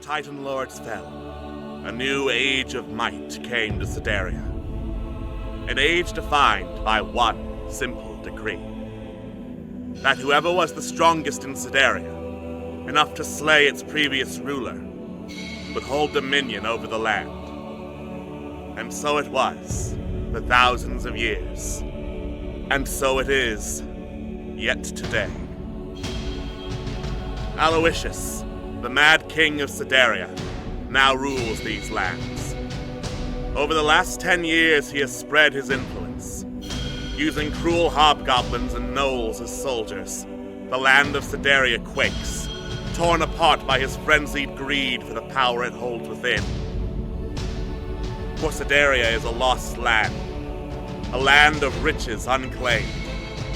Titan Lords fell, a new age of might came to Sideria. An age defined by one simple decree. That whoever was the strongest in Sideria, enough to slay its previous ruler, would hold dominion over the land. And so it was, for thousands of years. And so it is, yet today. Aloysius, the Mad King of Sideria, now rules these lands. Over the last 10 years, he has spread his influence. Using cruel hobgoblins and gnolls as soldiers, the land of Sideria quakes, torn apart by his frenzied greed for the power it holds within. For Sideria is a lost land, a land of riches unclaimed,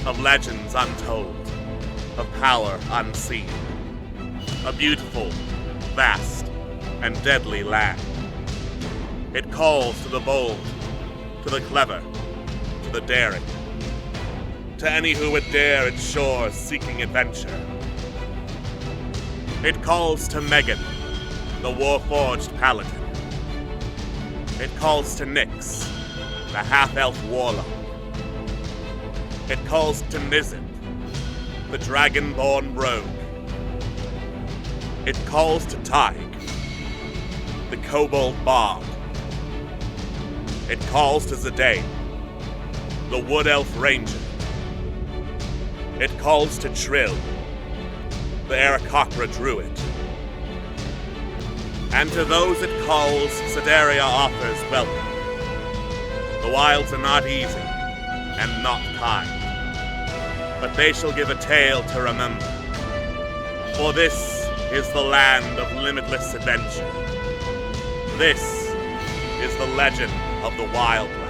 of legends untold, of power unseen. A beautiful, vast, and deadly land. It calls to the bold, to the clever, to the daring, to any who would dare its shores seeking adventure. It calls to Megan, the war-forged paladin. It calls to Nyx, the half-elf warlock. It calls to Nizip, the dragon-born rogue. It calls to Tig, the kobold bard. It calls to Zidane, the wood elf ranger. It calls to Trill, the Aarakocra druid. And to those it calls, Sideria offers welcome. The wilds are not easy, and not kind, but they shall give a tale to remember. For this is the land of limitless adventure. This is the legend of the Wildlands.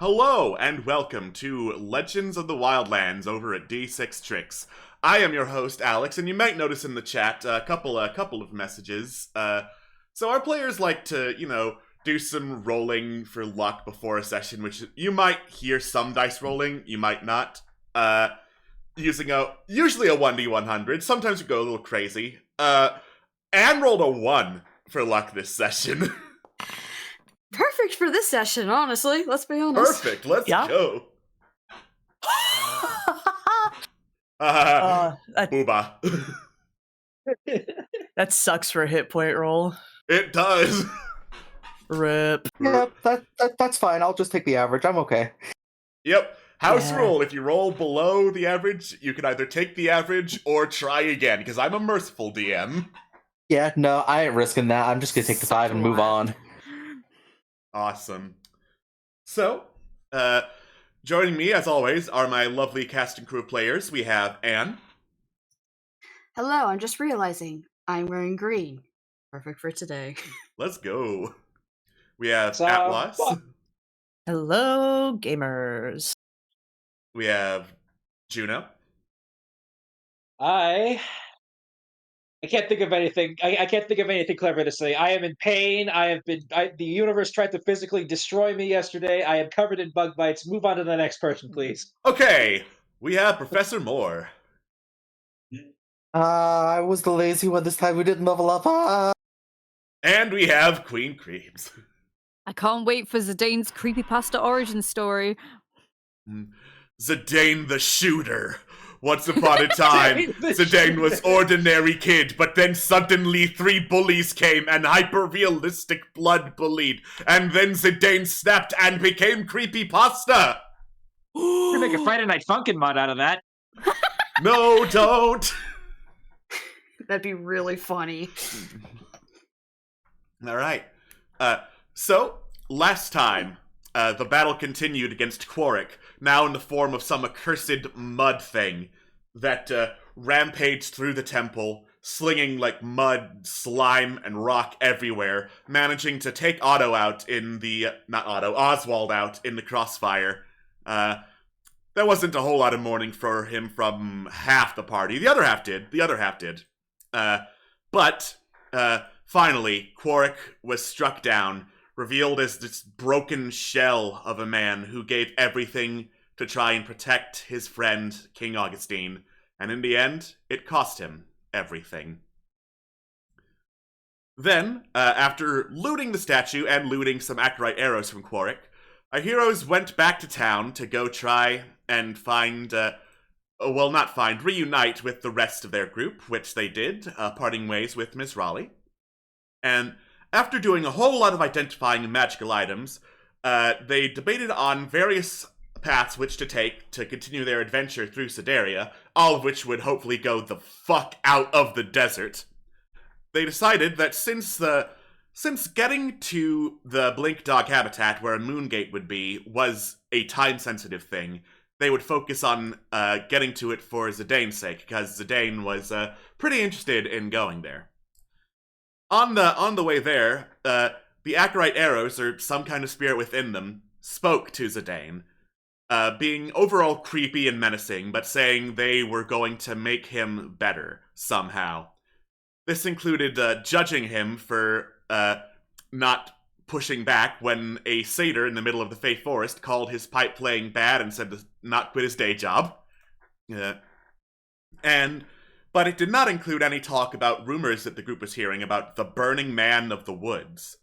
Hello, and welcome to Legends of the Wildlands over at D6 Tricks. I am your host, Alex, and you might notice in the chat a couple of messages. So our players like to, do some rolling for luck before a session, which you might hear some dice rolling, you might not. Using usually a 1d100, sometimes we go a little crazy. Anne rolled a 1 for luck this session. Perfect for this session, honestly. Let's be honest. Perfect. Let's go. Booba. That sucks for a hit point roll. It does. Rip. Yep, that's fine. I'll just take the average. I'm okay. Yep. House rule. If you roll below the average, you can either take the average or try again, because I'm a merciful DM. Yeah, no, I ain't risking that. I'm just gonna take the 5 and move on. Awesome. So, joining me, as always, are my lovely cast and crew of players. We have Anne. Hello, I'm just realizing I'm wearing green. Perfect for today. Let's go. We have Atlas. Hello, gamers. We have Juno. I can't think of anything. I can't think of anything clever to say. I am in pain. The universe tried to physically destroy me yesterday. I am covered in bug bites. Move on to the next person, please. Okay, we have Professor Moore. I was the lazy one this time. We didn't level up. And we have Queen Creeps. I can't wait for Zidane's creepypasta origin story. Zidane the Shooter. Once upon a time, Zidane was ordinary kid, but then suddenly 3 bullies came and hyper-realistic blood bullied, and then Zidane snapped and became creepypasta. You can make a Friday Night Funkin' mod out of that. No, don't. That'd be really funny. All right. So, last time, the battle continued against Quarrick, now in the form of some accursed mud thing that rampaged through the temple, slinging like mud, slime, and rock everywhere, managing to take Oswald out in the crossfire. There there wasn't a whole lot of mourning for him from half the party. The other half did. But finally, Quark was struck down, revealed as this broken shell of a man who gave everything to try and protect his friend, King Augustine. And in the end, it cost him everything. Then, after looting the statue and looting some Acrite arrows from Quark, our heroes went back to town to go try and reunite with the rest of their group, which they did, parting ways with Ms. Raleigh. And after doing a whole lot of identifying magical items, they debated on various paths which to take to continue their adventure through Sideria, all of which would hopefully go the fuck out of the desert. They decided that since getting to the Blink Dog habitat where a Moongate would be was a time-sensitive thing, they would focus on getting to it for Zidane's sake, because Zidane was pretty interested in going there. On the way there, the Acrite arrows, or some kind of spirit within them, spoke to Zidane, being overall creepy and menacing, but saying they were going to make him better somehow. This included judging him for not pushing back when a satyr in the middle of the Fey Forest called his pipe playing bad and said to not quit his day job. But it did not include any talk about rumors that the group was hearing about the Burning Man of the Woods,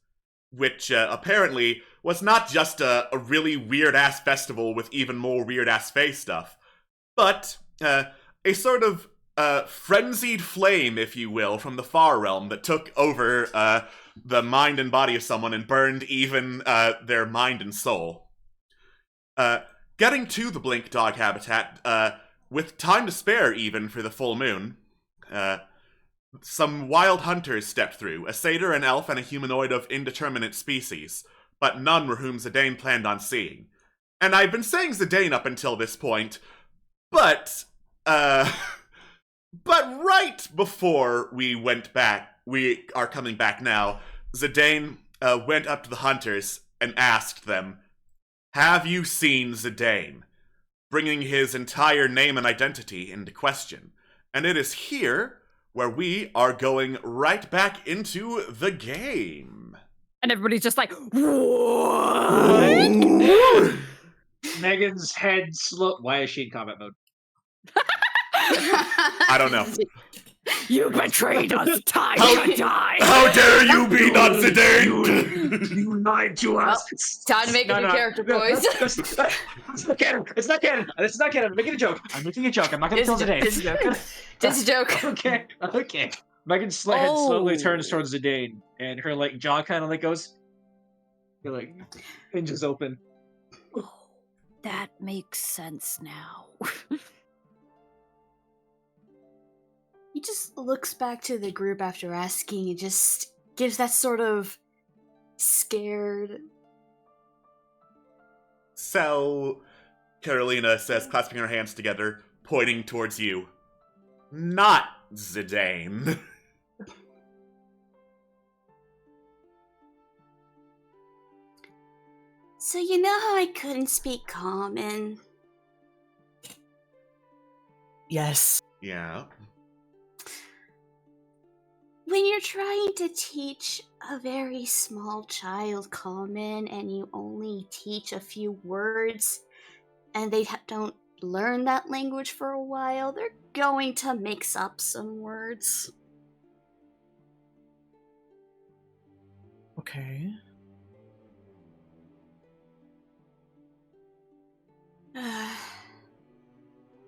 which apparently was not just a really weird-ass festival with even more weird-ass Fey stuff, but a sort of frenzied flame, if you will, from the far realm that took over the mind and body of someone and burned even their mind and soul. Getting to the Blink Dog habitat, with time to spare even for the full moon, some wild hunters stepped through, a satyr, an elf, and a humanoid of indeterminate species, but none were whom Zidane planned on seeing. And I've been saying Zidane up until this point, but right before we are coming back now, Zidane went up to the hunters and asked them, "Have you seen Zidane?" Bringing his entire name and identity into question. And it is here where we are going right back into the game. And everybody's just like, what? Megan's head slow. Why is she in combat mode? I don't know. You betrayed us, time to die. How dare you be not Zidane? You lied to us. Well, time to make a new character, boys. It's not canon. It's not canon. It's not canon. I'm making a joke. I'm making a joke. I'm not going to kill Zidane. It's a joke. Okay. Megan's head slowly turns towards Zidane, and her jaw kind of goes, hinges open. Oh, that makes sense now. He just looks back to the group after asking and just gives that sort of scared. So, Carolina says, clasping her hands together, pointing towards you. Not Zidane. So you know how I couldn't speak common? Yes. Yeah. When you're trying to teach a very small child common and you only teach a few words and they don't learn that language for a while, they're going to mix up some words. Okay. I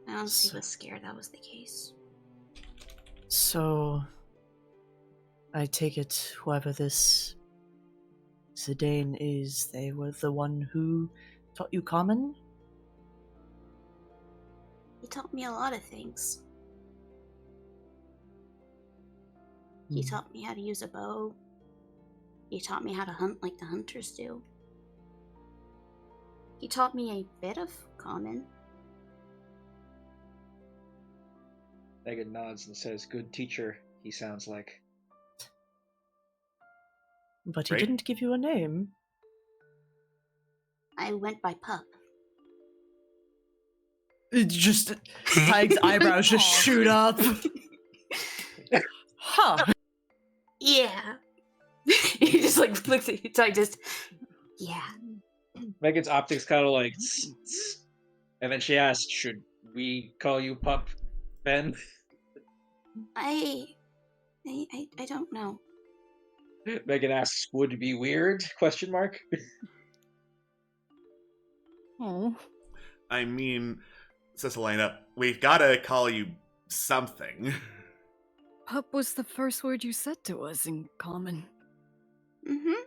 honestly was scared that was the case. So, I take it whoever this Zidane is, they were the one who taught you common? He taught me a lot of things. He taught me how to use a bow. He taught me how to hunt like the hunters do. He taught me a bit of common. Megan nods and says, "Good teacher, he sounds like." But he Right. didn't give you a name. I went by Pup. Tig's eyebrows just shoot up. Huh. Yeah. He just like looks at you, Tig just, yeah. Megan's optics kind of like, tss, tss. And then she asks, "Should we call you Pup, Ben?" I don't know. Megan asks, "Would it be weird?" Question mark. Oh. I mean, says Helena, we've got to call you something. Pup was the first word you said to us in common. Mm-hmm.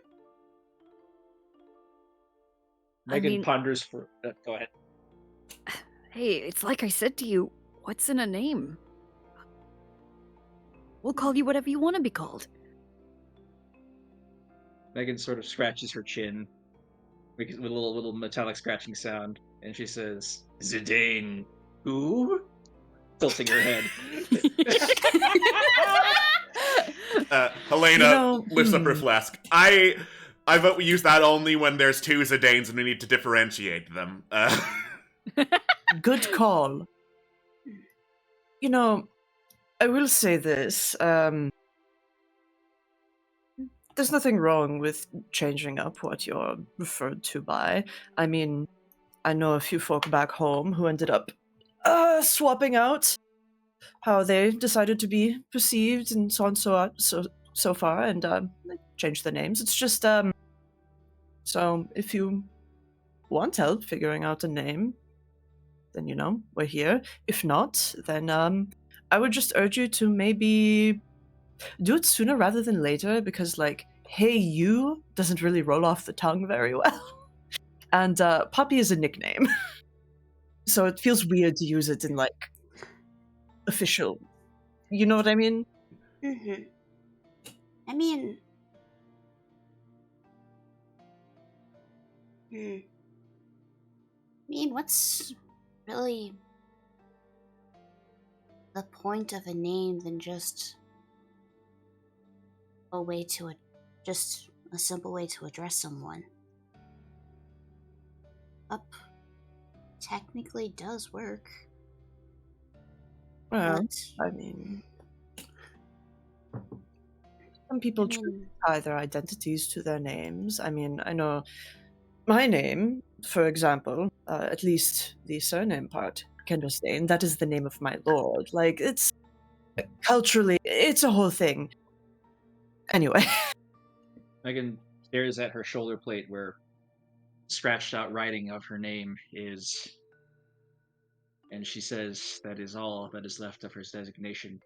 Megan ponders for. Go ahead. Hey, it's like I said to you, what's in a name? We'll call you whatever you want to be called. Megan sort of scratches her chin, with a little metallic scratching sound, and she says, "Zidane, who?" Tilting her head. Helena lifts up her flask. I vote we use that only when there's two Zidanes and we need to differentiate them. Good call. You know, I will say this. There's nothing wrong with changing up what you're referred to by. I mean, I know a few folk back home who ended up swapping out how they decided to be perceived and so on so far, and changed their names. It's just so if you want help figuring out a name, then we're here. If not, then I would just urge you to maybe do it sooner rather than later, because "Hey you" doesn't really roll off the tongue very well. And Puppy is a nickname. So it feels weird to use it in official. You know what I mean? Mm-hmm. I mean, what's really the point of a name than just a simple way to address someone? Up technically does work. Well, but, I mean, some people tie their identities to their names. I mean, I know my name, for example, at least the surname part, Kenderstain, that is the name of my lord. It's culturally, it's a whole thing. Anyway. Megan stares at her shoulder plate where scratched out writing of her name is, and she says that is all that is left of her designation.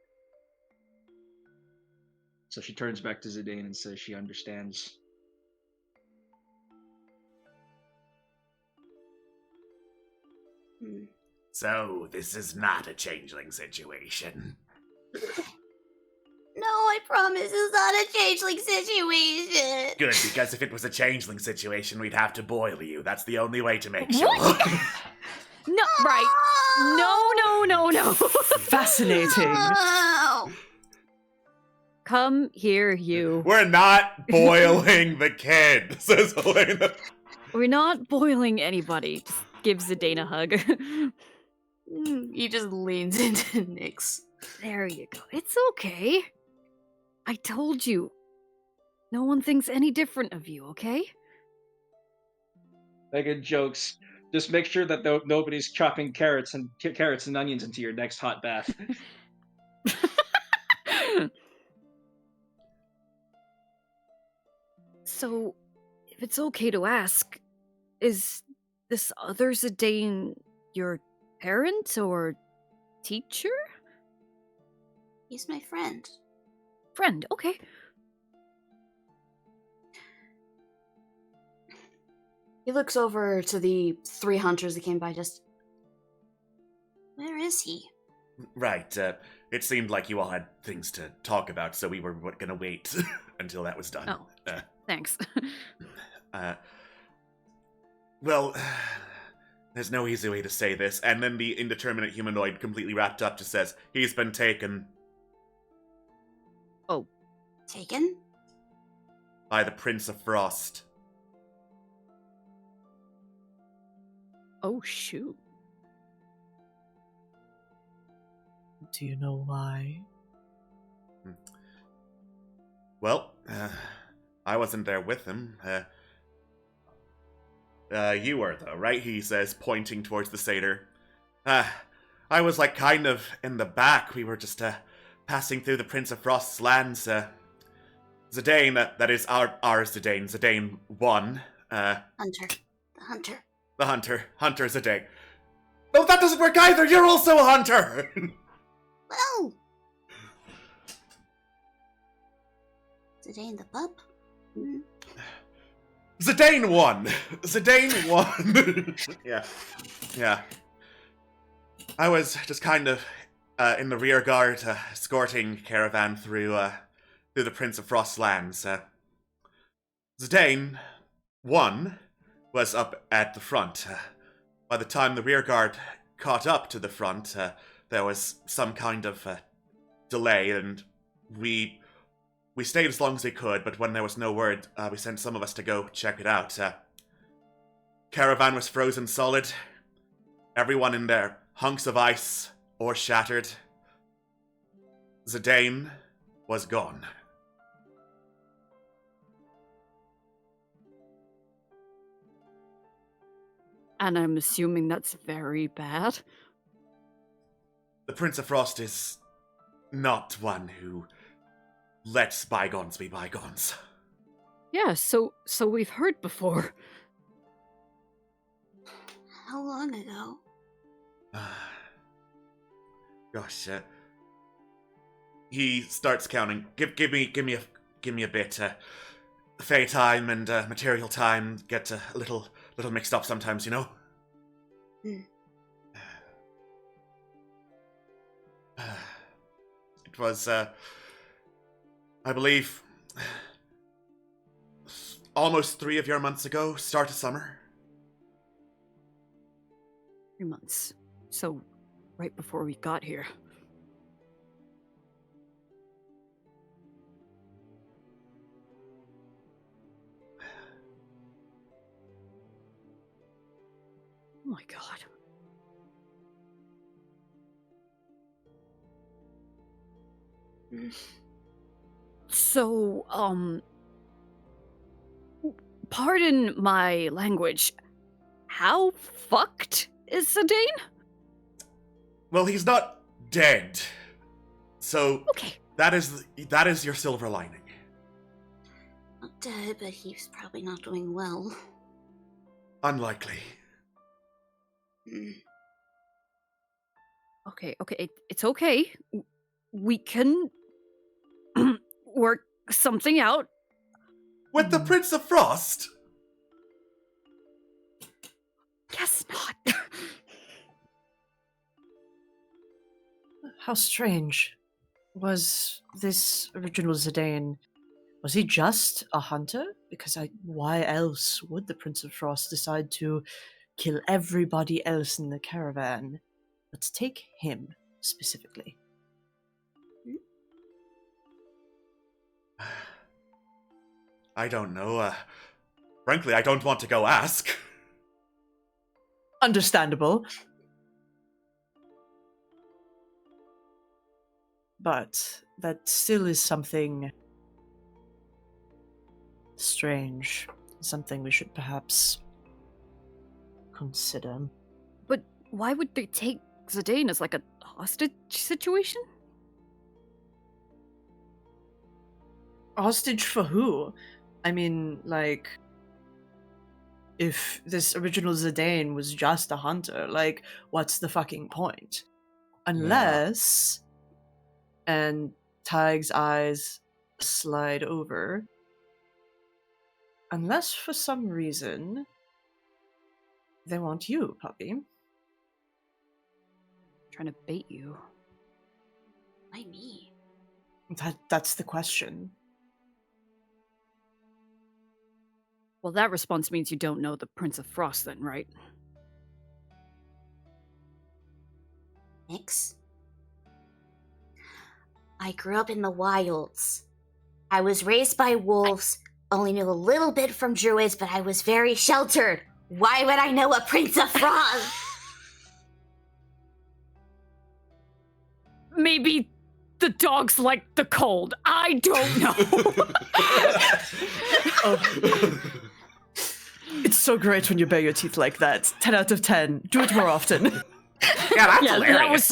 So she turns back to Zidane and says she understands. So, this is not a changeling situation. No, I promise it's not a changeling situation. Good, because if it was a changeling situation, we'd have to boil you. That's the only way to make sure. No, right. No. Fascinating. Oh. Come here, you. We're not boiling the kid, says Helena. We're not boiling anybody. Just give Zidane a hug. He just leans into Nyx. There you go. It's okay. I told you. No one thinks any different of you, okay? Megan jokes. Just make sure that nobody's chopping carrots and onions into your next hot bath. So, if it's okay to ask, is this other Zidane your parent or teacher? He's my friend. Friend, okay. He looks over to the 3 hunters that came by, just... Where is he? Right, it seemed like you all had things to talk about, so we were gonna wait until that was done. Oh, thanks. Well, there's no easy way to say this, and then the indeterminate humanoid, completely wrapped up, just says, he's been taken. Oh. Taken? By the Prince of Frost. Oh, shoot. Do you know why? Well, I wasn't there with him. You were, though, right? He says, pointing towards the satyr. I was, like, kind of in the back. We were just, passing through the Prince of Frost's lands. Zidane, that is our Zidane. Zidane 1. Hunter. The hunter. The hunter. Hunter Zidane. No, that doesn't work either! You're also a hunter! Well. Zidane the pup? Hmm. Zidane 1! Zidane 1! Yeah. I was just kind of in the rear guard, escorting caravan through the Prince of Frost's lands. Zidane 1 was up at the front. By the time the rear guard caught up to the front, there was some kind of delay, and we stayed as long as we could, but when there was no word, we sent some of us to go check it out. Caravan was frozen solid. Everyone in there, hunks of ice or shattered. Zidane was gone. And I'm assuming that's very bad. The Prince of Frost is not one who lets bygones be bygones. Yeah, so we've heard before. How long ago? Gosh, he starts counting. Give me a bit. Fey time and material time get a little mixed up sometimes, you know. It was, I believe, almost 3 of your months ago, start of summer. 3 months. So, right before we got here. Oh my god. So, pardon my language. How fucked is Zidane? Well, he's not dead. So, Okay. that is your silver lining. Not dead, but he's probably not doing well. Unlikely. Okay, it's okay. We can work something out. With the Prince of Frost? Guess not. How strange. Was this original Zidane, was he just a hunter? Because why else would the Prince of Frost decide to kill everybody else in the caravan? Let's take him specifically. I don't know. Frankly, I don't want to go ask. Understandable. But that still is something strange. Something we should perhaps consider. But why would they take Zidane as like a hostage situation? Hostage for who? I mean, like, if this original Zidane was just a hunter, like, what's the fucking point? Unless, and Tig's eyes slide over, unless for some reason they want you, puppy. Trying to bait you. Why me? That's the question. Well, that response means you don't know the Prince of Frost then, right? Nix. I grew up in the wilds. I was raised by wolves, only knew a little bit from druids, but I was very sheltered. Why would I know a Prince of Frost? maybe the dogs like the cold. I don't know. It's so great when you bare your teeth like that. 10 out of 10. Do it more often. Yeah, that's hilarious.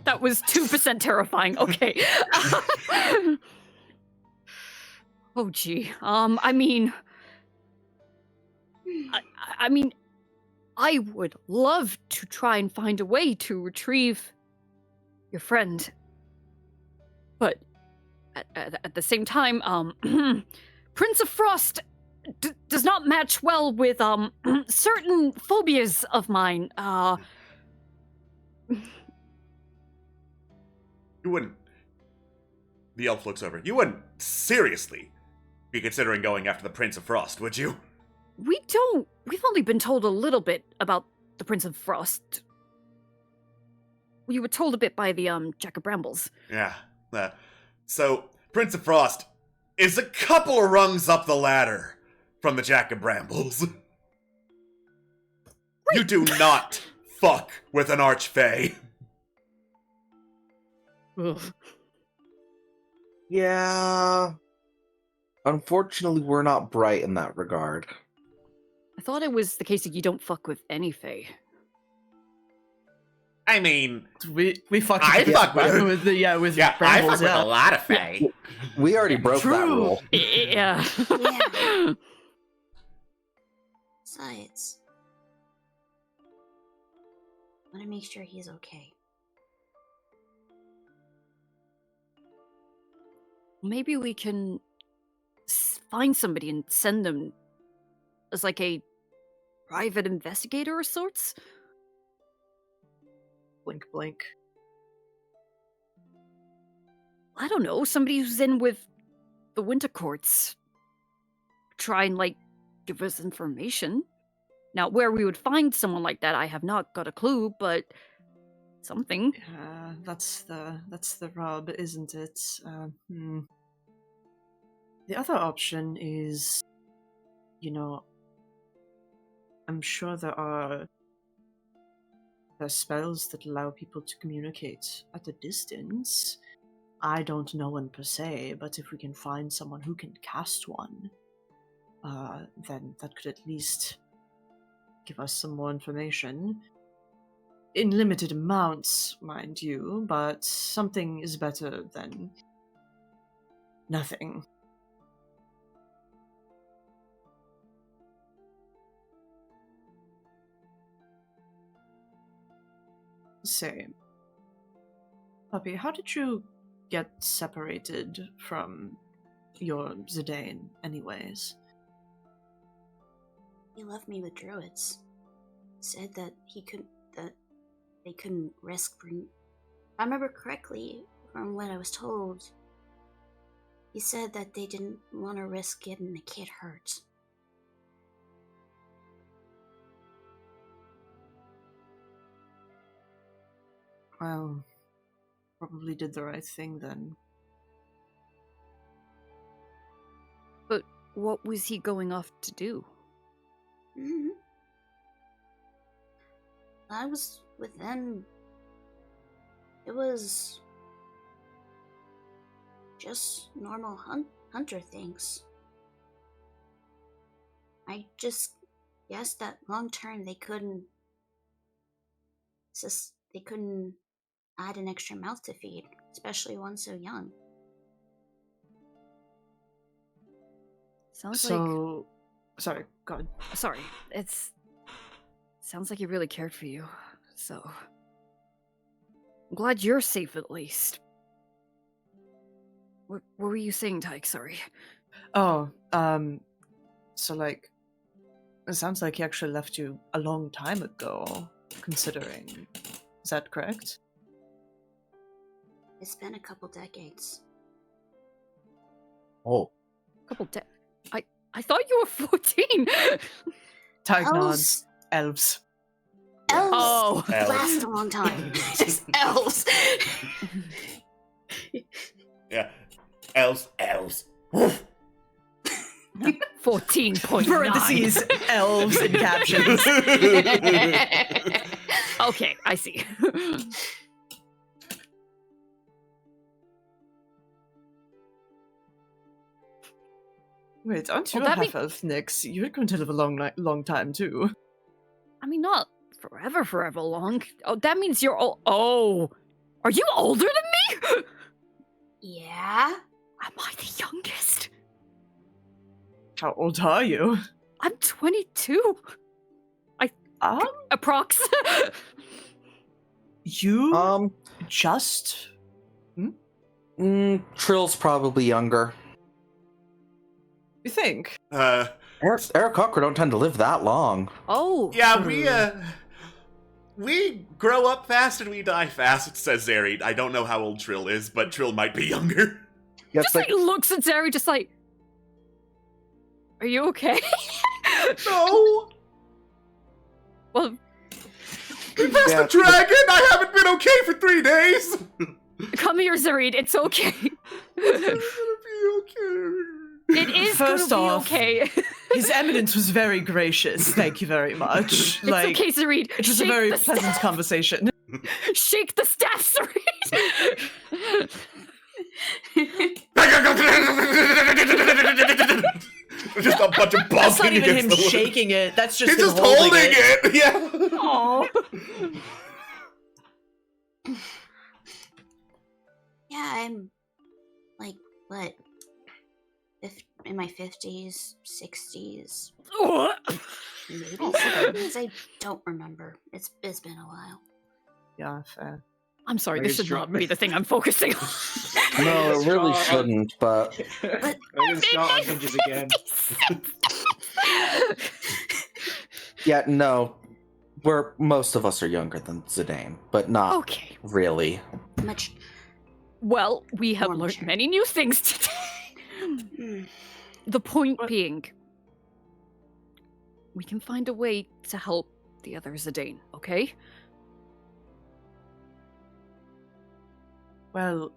That was 2% terrifying. Okay. Oh, gee. I mean, I would love to try and find a way to retrieve your friend. But at the same time, Prince of Frost does not match well with certain phobias of mine. You wouldn't. The elf looks over. You wouldn't seriously be considering going after the Prince of Frost, would you? We've only been told a little bit about the Prince of Frost. We were told a bit by the Jack of Brambles. Yeah. So, Prince of Frost is a couple of rungs up the ladder from the Jack of Brambles. You do not fuck with an archfey. Ugh. Yeah. Unfortunately, we're not bright in that regard. I thought it was the case that you don't fuck with any fae. I mean, We fuck I with fuck with- with the with yeah, I brambles, fuck with yeah. a lot of fae. We already broke that True. rule. Yeah. Yeah. Besides, I want to make sure he's okay. Maybe we can find somebody and send them as like a private investigator of sorts. Blink, blink. I don't know, somebody who's in with the Winter Courts. Try and, like, give us information. Now, where we would find someone like that, I have not got a clue, but something. Yeah, that's the rub, isn't it? The other option is, I'm sure there are spells that allow people to communicate at a distance. I don't know one per se, but if we can find someone who can cast one, then that could at least give us some more information. In limited amounts, mind you, but something is better than nothing. Say, Puppy, how did you get separated from your Zidane, anyways? He left me with druids. Said that they couldn't risk bringing. If I remember correctly from what I was told, he said that they didn't want to risk getting the kid hurt. Well, probably did the right thing then. But what was he going off to do? Mm-hmm. I was with them. It was just normal hunter things. I just guessed that long term they couldn't add an extra mouth to feed, especially one so young. Sounds So, sorry, go ahead. like... Sorry, sounds like he really cared for you, so... I'm glad you're safe at least. What were you saying, Tyke? Sorry. Oh, so like, it sounds like he actually left you a long time ago, considering. Is that correct? It's been a couple decades. Oh. I thought you were 14! Tyke Elves. nods. Elves. Elves Oh. last a long time. Just elves. Yeah. Elves. Woof. 14.9. Parentheses, elves in captions. Okay, I see. Wait, aren't you Well, a that mean- half-elf, Nyx? You're going to live a long time, too. I mean, not forever long. Oh, that means you're Oh, are you older than me? Yeah? Am I the youngest? How old are you? I'm 22. Approx. You just... Trill's probably younger. You think? Eric Cocker don't tend to live that long. Oh. Yeah, we grow up fast and we die fast, says Zeri. I don't know how old Trill is, but Trill might be younger. Yeah, Just like looks at Zeri, just like, are you okay? No! Well, We passed the dragon! I haven't been okay for 3 days! come here, Zareed. It's okay. It's gonna be okay. It is First gonna off, be okay. His Eminence was very gracious. Thank you very much. It's okay, Zareed. It was a very pleasant conversation. Shake the staff, Zareed. Just a bunch of That's not bumping even him against the wood. shaking it. That's just He's him just holding it. Yeah. Aww. Yeah, I'm like, what? In my 50s, 60s, maybe 70s. I don't remember. It's been a while. Yeah, fair. I'm sorry, Are this you should not strong? be the thing I'm focusing on. No, it really Strong. shouldn't, but Megan's jaw unhinges again. yeah, no. Most of us are younger than Zidane, but not Okay. really. Much. Well, we have More learned mature. many new things today. Hmm. The point What? being, we can find a way to help the other Zidane, okay? Well,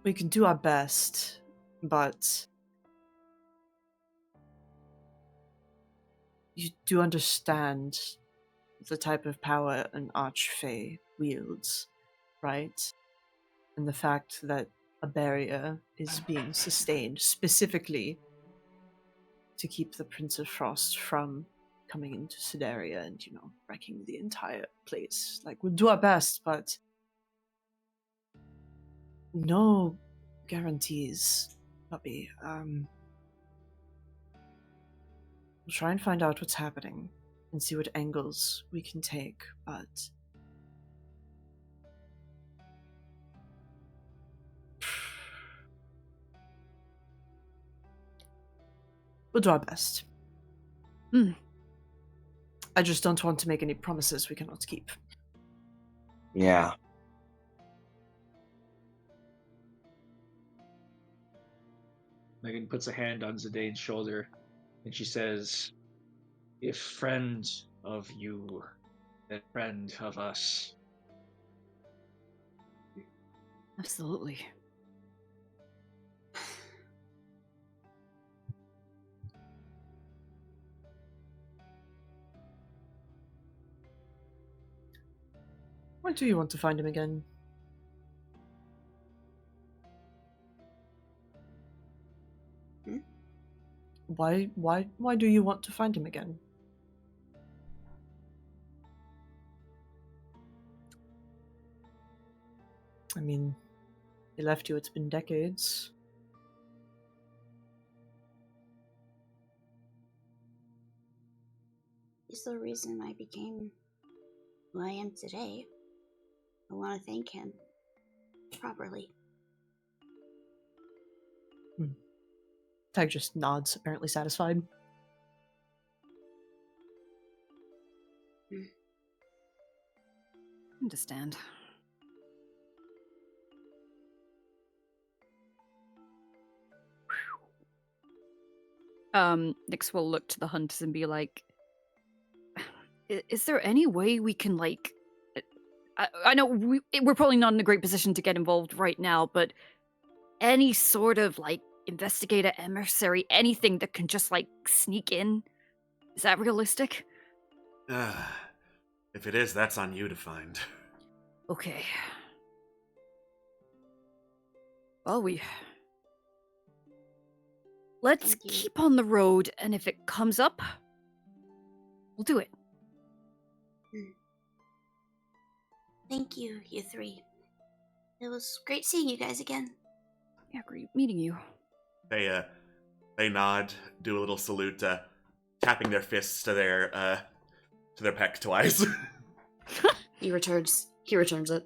we can do our best, but you do understand the type of power an Archfey wields, right? And the fact that a barrier is being sustained specifically to keep the Prince of Frost from coming into Sideria and, wrecking the entire place. Like, we'll do our best, but no guarantees, puppy. We'll try and find out what's happening and see what angles we can take, but we'll do our best. I just don't want to make any promises we cannot keep. Yeah. Megan puts a hand on Zidane's shoulder and she says, if friend of you, then friend of us. Absolutely. Why do you want to find him again? Why do you want to find him again? I mean, he left you, it's been decades. He's the reason I became who I am today. I want to thank him properly. Tag just nods, apparently satisfied. Understand. Nyx will look to the hunters and be like, is there any way we can, like... I know we're probably not in a great position to get involved right now, but any sort of, like, investigator, emissary, anything that can just, like, sneak in? Is that realistic? If it is, that's on you to find. Okay. Well, let's Thank you. keep on the road, and if it comes up, we'll do it. Thank you, you three. It was great seeing you guys again. Yeah, great meeting you. They nod, do a little salute, tapping their fists to their pecs twice. He returns it.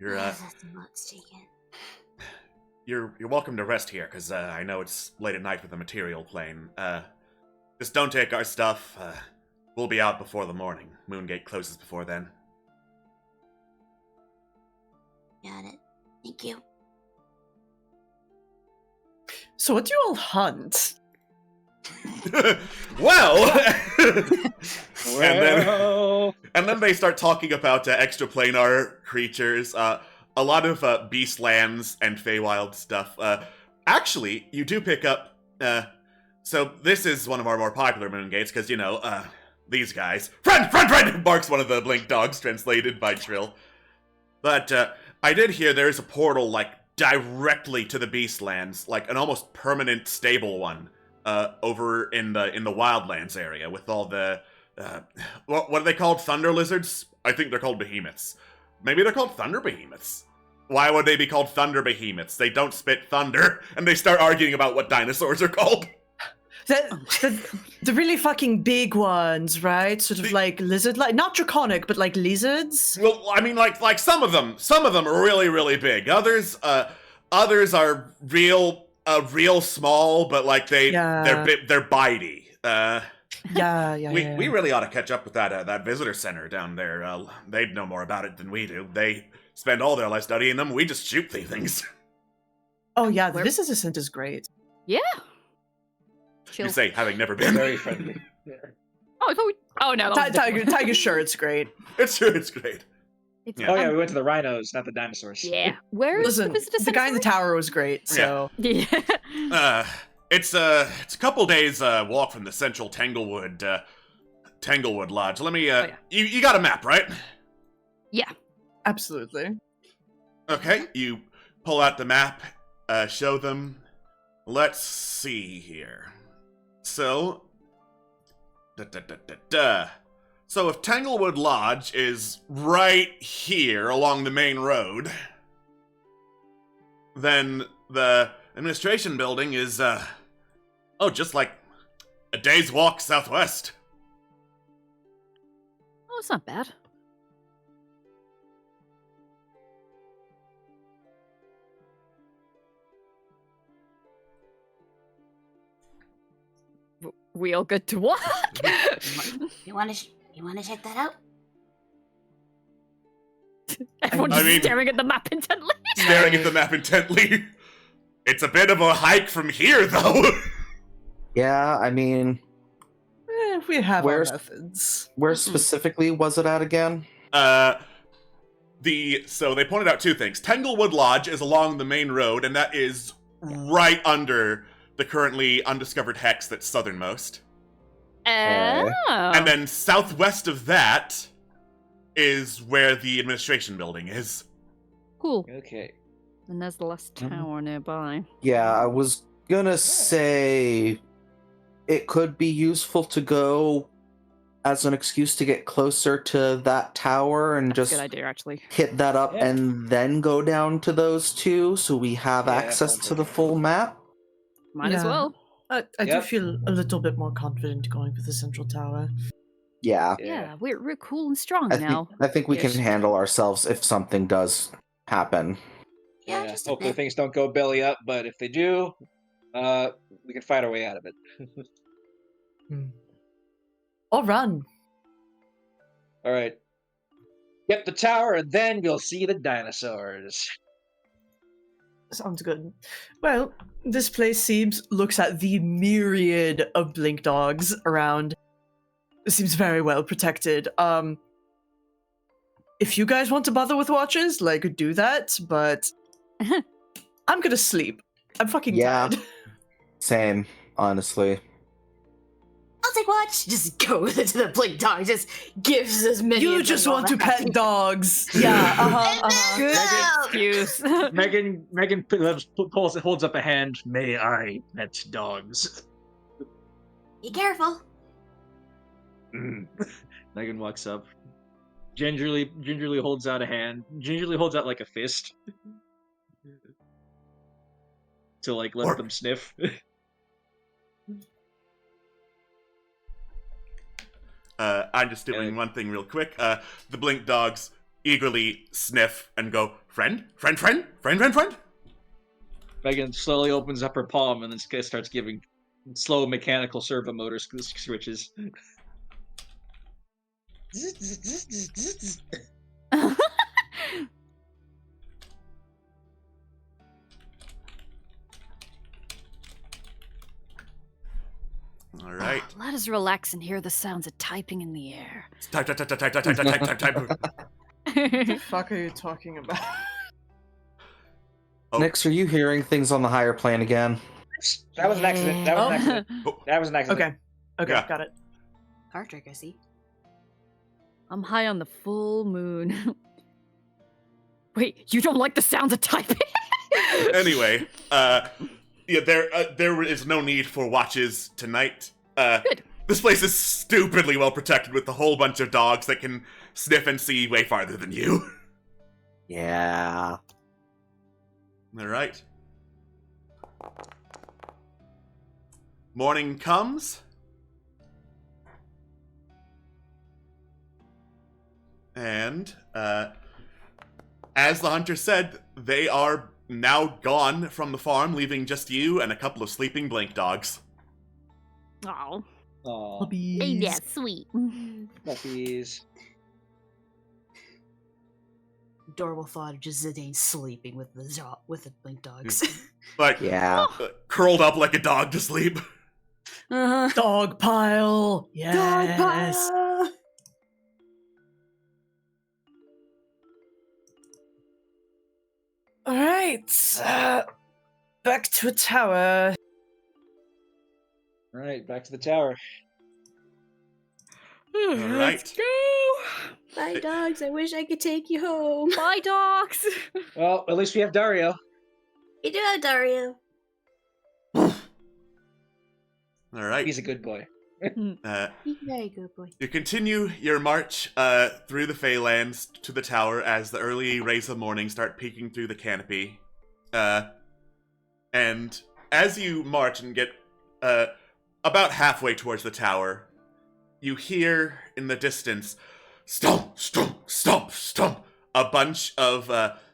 You're That's a lot to take in. you're welcome to rest here, because I know it's late at night with the material plane. Just don't take our stuff. We'll be out before the morning. Moongate closes before then. Got it. Thank you. So what do you all hunt? Well, Well, and then they start talking about extraplanar creatures, a lot of Beastlands and Feywild stuff. Actually, you do pick up. So this is one of our more popular Moongates, because these guys. Friend! Barks one of the blink dogs, translated by Trill. But I did hear there's a portal directly to the Beastlands, like an almost permanent stable one. Over in the Wildlands area with all the what are they called? Thunder lizards? I think they're called behemoths. Maybe they're called thunder behemoths. Why would they be called thunder behemoths? They don't spit thunder, and they start arguing about what dinosaurs are called. The really fucking big ones, right? Sort of like lizard-like, not draconic, but like lizards. Well, I mean, like some of them are really, really big. Others are real small, but like they're bitey. We really ought to catch up with that visitor center down there. They'd know more about it than we do. They spend all their life studying them. We just shoot things. Oh yeah, the visitor center's great. Yeah. You say, having never been. very friendly. Yeah. Oh, I thought we... Oh, no. that was different. Tiger sure it's great. It's great. It's, Yeah. Oh yeah, we went to the rhinos, not the dinosaurs. Yeah. Where is Listen, the visitor the center? guy in the tower was great. So Yeah. It's a couple days walk from the central Tanglewood Lodge. Let me yeah. you got a map, right? Yeah. absolutely. Okay, you pull out the map, show them. Let's see here. So, So if Tanglewood Lodge is right here along the main road, then the administration building is, just like a day's walk southwest. Oh, it's not bad. We all good to walk? You want to check that out? Everyone's just staring at the map intently. Staring at the map intently. It's a bit of a hike from here, though. Yeah, I mean, We have our Where's- methods. where specifically was it at again? So they pointed out two things. Tanglewood Lodge is along the main road, and that is right under the currently undiscovered hex that's southernmost. Oh. And then southwest of that is where the administration building is. Cool. Okay. And there's the last Mhm. tower nearby. Yeah, I was gonna say it could be useful to go as an excuse to get closer to that tower and That's a just good idea, actually. hit that up Yeah. and then go down to those two so we have Yeah, access sounds to the good. full map. Might as Yeah. well. I do Yep. feel a little bit more confident going with the central tower. Yeah. Yeah, we're cool and strong I now. think we can Ish. handle ourselves if something does happen. Yeah, just a Hopefully bit. things don't go belly up, but if they do, we can fight our way out of it. Or run. All right. Get the tower, and then we'll see the dinosaurs. Sounds good. Well, this place looks at the myriad of blink dogs around. It seems very well protected. If you guys want to bother with watches, do that, but I'm gonna sleep. I'm fucking Yeah. tired. Same, honestly. I'll take watch. Just goes into the blink dog. Just gives as many. You as just they want to have. pet dogs. Yeah, Good No! excuse. Megan holds up a hand. May I pet dogs? Be careful. Megan walks up. Gingerly holds out a hand. Gingerly holds out like a fist. To like let them sniff. I'm just doing one thing real quick. The blink dogs eagerly sniff and go, friend? Megan slowly opens up her palm and then starts giving slow mechanical servo motor switches. All right. Let us relax and hear the sounds of typing in the air. Type. What the fuck are you talking about? Oh. Nix, are you hearing things on the higher plane again? That was an accident. That was an accident. That was an accident. Okay, Yeah. got it. Card trick, I see. I'm high on the full moon. Wait, you don't like the sounds of typing? Anyway, yeah, there is no need for watches tonight. Good. This place is stupidly well protected with a whole bunch of dogs that can sniff and see way farther than you. Yeah. All right. Morning comes. And, as the hunter said, they are now gone from the farm, leaving just you and a couple of sleeping blink dogs. Oh, Aw, Puppies. sweet. puppies. Adorable thought of just Zidane sleeping with the blink dogs. Like, Yeah. curled up like a dog to sleep. uh-huh. Dog pile. Yes. Dog pile. All right. Back to a tower. All right, back to the tower. All right. Let's go. Bye, dogs. I wish I could take you home. Bye, dogs. Well, at least we have Dario. You do have Dario. All right. He's a good boy. He's a very good boy. You continue your march through the Feylands to the tower as the early rays of morning start peeking through the canopy. And as you march and get about halfway towards the tower, you hear in the distance, stomp, stomp, stomp, stomp, a bunch of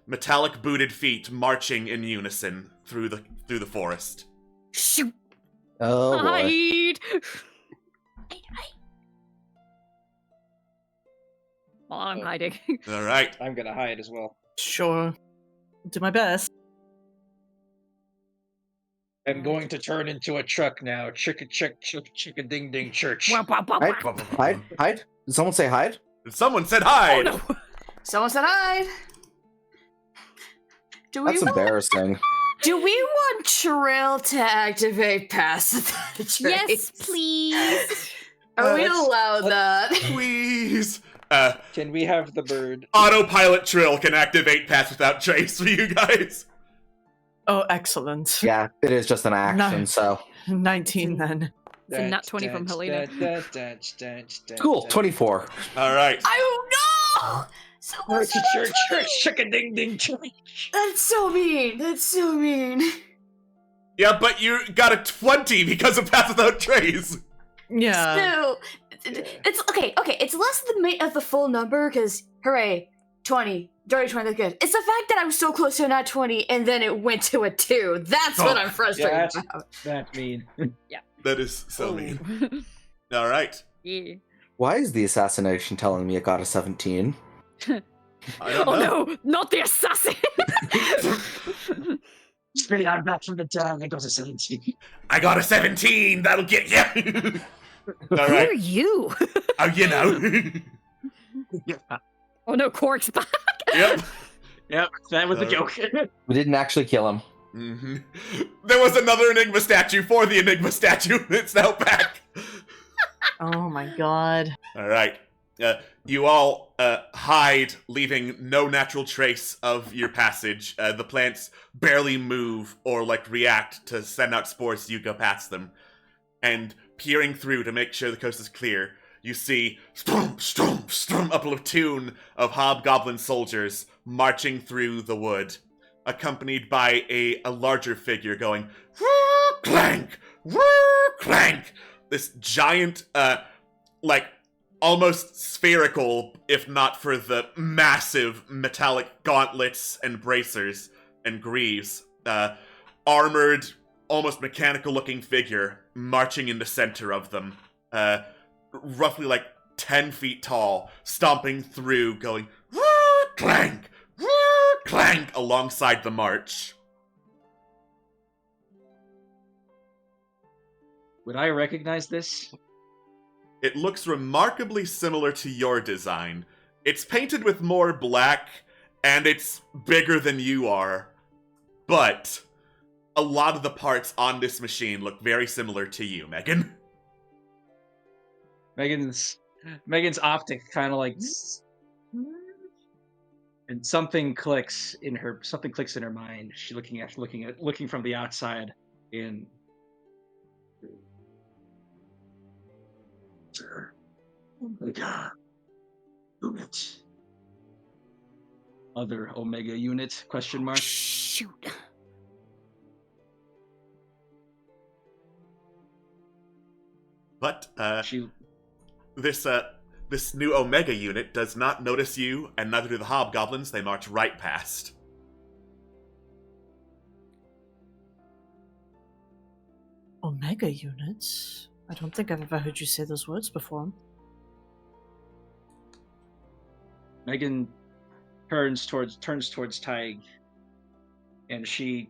metallic booted feet marching in unison through the forest. Shoot. Oh boy. Hide. Well, I'm hiding. All right. I'm gonna hide as well. Sure. Do my best. I'm going to turn into a truck now. Chicka ding ding church. Wah, wah, wah, wah. Hide? Did someone say hide? Someone said hi. Oh no. Someone said hi. Do we That's embarrassing. Do we want Trill to activate passive traits? Yes, please. Are we Let's- allowed that? Please. Can we have the bird? Autopilot Trill can activate Pass Without Trace for you guys. Oh, excellent. Yeah, it is just an action, No. so. 19 then. It's a nat 20 from Helena. Cool, 24. All right. I don't know. Someone said Church, 20. chicka ding ding church. That's so mean. That's so mean. Yeah, but you got a 20 because of Pass Without Trace. Yeah. Still, it's okay. Okay, it's less than the full number because hooray, 20. Dirty 20. That's good. It's the fact that I was so close to a nat 20 and then it went to a 2. That's what Oh. I'm frustrated Yeah, about. That mean. That is so Oh. mean. All right. Yeah. Why is the assassination telling me it got a 17? I don't Oh know. no, not the assassin! Spinning out back from the town. I got a 17. I got a 17. That'll get you. All Who are right. you? Oh, you know. Oh no, Cork's back! Yep. Yep, that was a joke. We didn't actually kill him. There was another Enigma statue for the Enigma statue. It's now back. Oh my god. All right. You all hide, leaving no natural trace of your passage. The plants barely move or react to send out spores as you go past them. And peering through to make sure the coast is clear, you see a platoon of hobgoblin soldiers marching through the wood, accompanied by a larger figure going clank, clank. This giant, almost spherical, if not for the massive metallic gauntlets and bracers and greaves, armored, almost mechanical-looking figure marching in the center of them, roughly 10 feet tall, stomping through, going clank, clank alongside the march. Would I recognize this? It looks remarkably similar to your design. It's painted with more black, and it's bigger than you are. But a lot of the parts on this machine look very similar to you, Megan. Megan's optic kind of and something clicks in her mind. She's looking from the outside in. Sir, Omega unit. Other Omega unit? Question mark. Shoot. But this new Omega unit does not notice you, and neither do the hobgoblins. They march right past. Omega units? I don't think I've ever heard you say those words before. Megan turns towards Tig, and she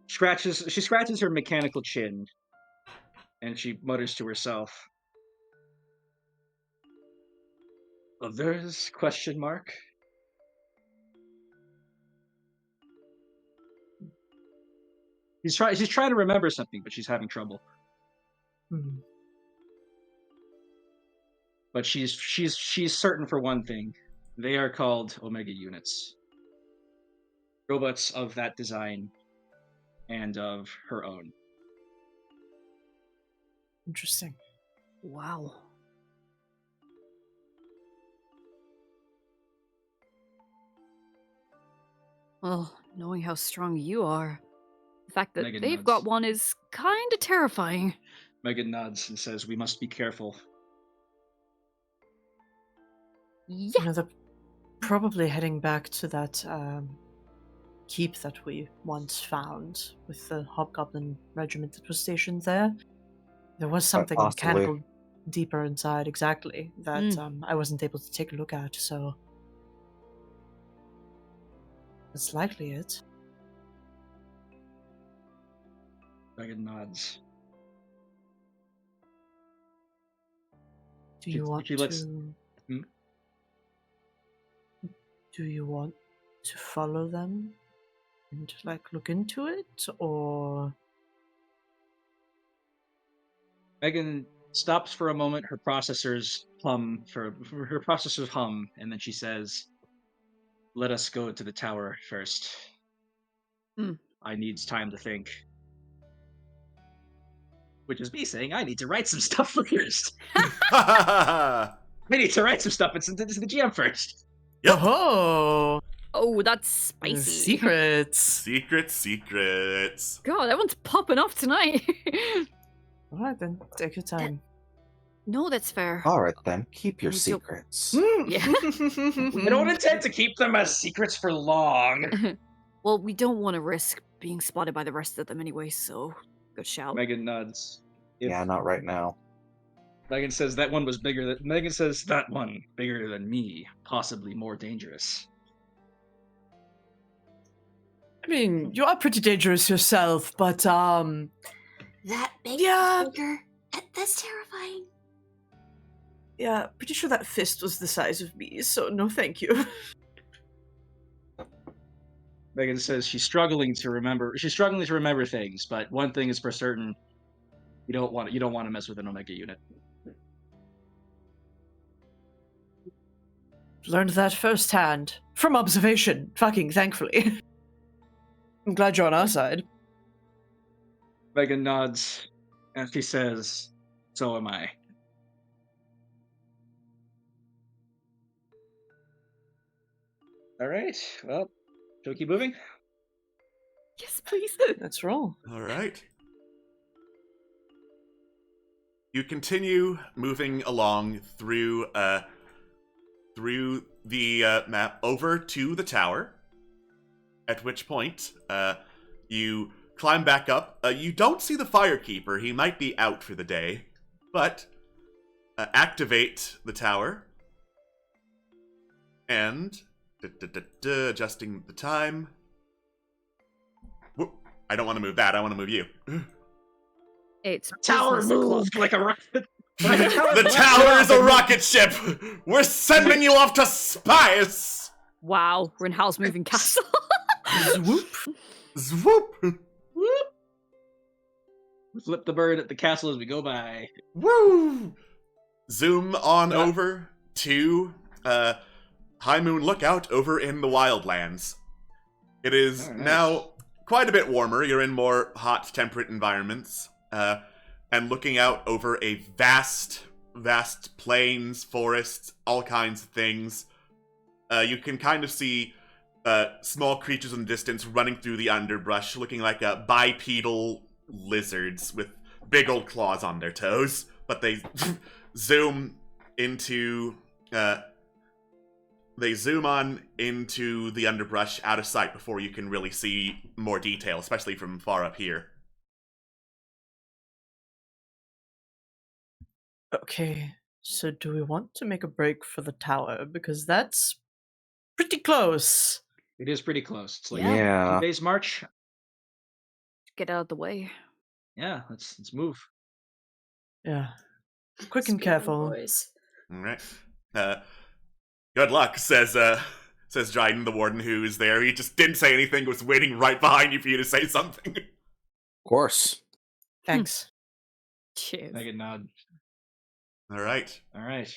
scratches her mechanical chin, and she mutters to herself, "Others? Question mark." She's trying to remember something, but she's having trouble. But she's certain for one thing. They are called Omega units. Robots of that design and of her own. Interesting. Wow. Well, knowing how strong you are, the fact that Megan they've nods. got one is kind of terrifying. Megan nods and says, "We must be careful." Yeah. You know, they're probably heading back to that keep that we once found with the hobgoblin regiment that was stationed there. There was something possibly. mechanical deeper inside, exactly, that I wasn't able to take a look at, so that's likely it. Megan nods. Do you want she lets- to... Hmm? Do you want to follow them and, look into it, or... Megan stops for a moment. Her processors hum, and then she says, "Let us go to the tower first. I need time to think." Which is me saying I need to write some stuff first. I need to write some stuff and send it to the GM first. Yep. Oh! Oh, that's spicy. Secrets! Secrets. God, that one's popping off tonight. Alright then, take your time. No, that's fair. Alright then, keep your You don't- secrets. Yeah. I don't intend to keep them as secrets for long. Well, we don't want to risk being spotted by the rest of them anyway, so good shout. Megan nods. Yeah, not right now. Megan says that one was bigger. Megan says that one bigger than me, possibly more dangerous. I mean, you are pretty dangerous yourself, but, That big Yeah. figure? That's terrifying. yeah, pretty sure that fist was the size of me, so no thank you. Megan says she's struggling to remember things, but one thing is for certain: you don't want to mess with an Omega unit. learned that firsthand. From observation, fucking thankfully. I'm glad you're on our side. Megan nods, and she says, "So am I." All right. Well, shall we keep moving? Yes, please. Let's roll. All right. You continue moving along through the map over to the tower. At which point, you climb back up. You don't see the Firekeeper. He might be out for the day, but activate the tower and adjusting the time. Whoop. I don't want to move that. I want to move you. It's Tower business o'clock. moved like a rocket. The tower is a rocket ship. We're sending you off to space. Wow, we're in Howl's Moving Castle. Swoop. Swoop. We flip the bird at the castle as we go by. Woo! Zoom on over to High Moon Lookout over in the Wildlands. It is Oh, nice. now quite a bit warmer. You're in more hot, temperate environments. And looking out over a vast plains, forests, all kinds of things. You can kind of see small creatures in the distance running through the underbrush, looking like bipedal lizards with big old claws on their toes. But they zoom into they zoom on into the underbrush out of sight before you can really see more detail, especially from far up here. Okay, so do we want to make a break for the tower? Because that's pretty close. It is pretty close. It's like Yeah. 2 days march. Get out of the way. Yeah, let's move. Yeah. Quick and Speaking careful. Boys. All right. Good luck, says Dryden, the warden who is there. He just didn't say anything, was waiting right behind you for you to say something. Of course. Thanks. Cheers. Megan nod. All right. All right.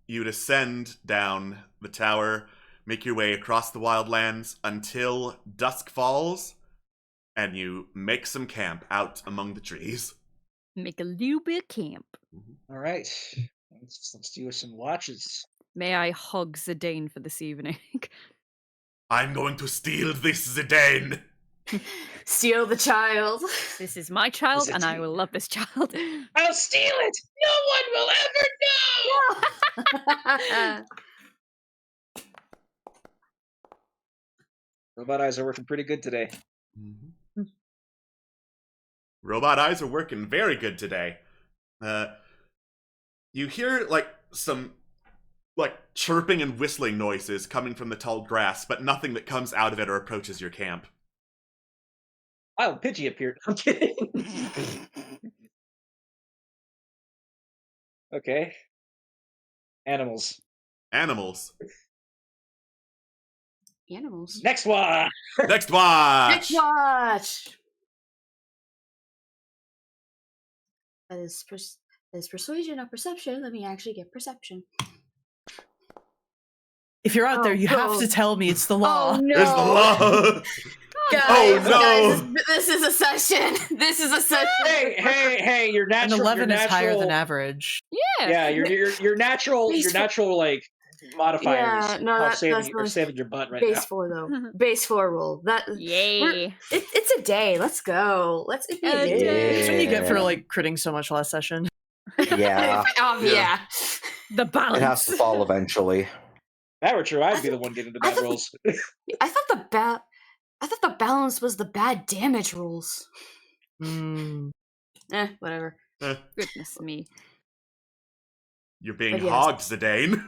You descend down the tower, make your way across the wildlands until dusk falls, and you make some camp out among the trees. Make a little bit of camp. All right. Let's do some watches. May I hug Zidane for this evening? I'm going to steal this Zidane. Steal the child. This is my child, Is it and I tea? will love this child. I'll steal it. No one will ever know. Robot eyes are working pretty good today. Mm-hmm. Robot eyes are working very good today. You hear some chirping and whistling noises coming from the tall grass, but nothing that comes out of it or approaches your camp. Wild Pidgey appeared. I'm kidding. Okay. Animals. Animals. Animals. Next one. Next watch. Next watch. That is persuasion or perception. Let me actually get perception. If you're out there, Oh, you have no. to tell me it's the law. Oh no! There's the law. Guys, Oh, no. guys, this is a session. This is a session. Hey! Your An natural. 11 your is higher natural- than average. Yeah, your natural like modifiers Yeah, no, are that's saving your butt right Base now. 4 though. Base 4 roll. Yay. It's a day. Let's go. Let's be a A day. day. That's what you get for Yeah. critting so much last session. Yeah. Yeah. The It balance. has to fall eventually. That were true. I'd be the one getting the I bad thought- rolls. I thought the balance was the bad damage rolls. Mm. Whatever. Goodness me. You're being But yes. hogged, Zidane.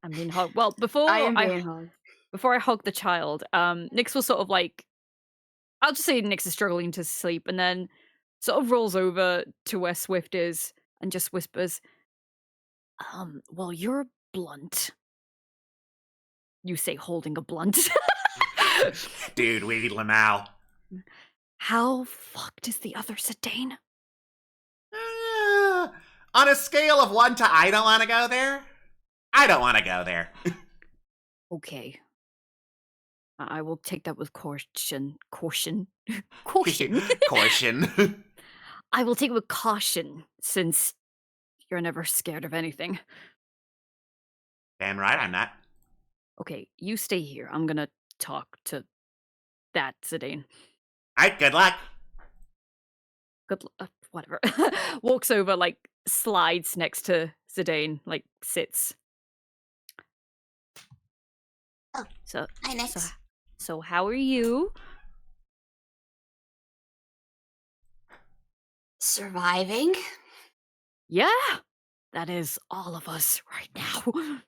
I'm being hugged. Well, before I am I being hard. before I hug the child, Nyx will sort of I'll just say Nyx is struggling to sleep, and then sort of rolls over to where Swift is and just whispers, well, you're blunt. You say holding a blunt. Dude, wait now. How fucked is the other Zidane? On a scale of 1 to I don't want to go there, I don't want to go there. Okay. I will take that with caution. Caution? Caution? Caution. I will take it with caution, since you're never scared of anything. Damn right I'm not. Okay, you stay here. I'm gonna talk to that Zidane. Alright, good luck. Whatever. Walks over, like, slides next to Zidane, like, sits. Oh, So, hi, Nix. so how are you? Surviving? Yeah, that is all of us right now.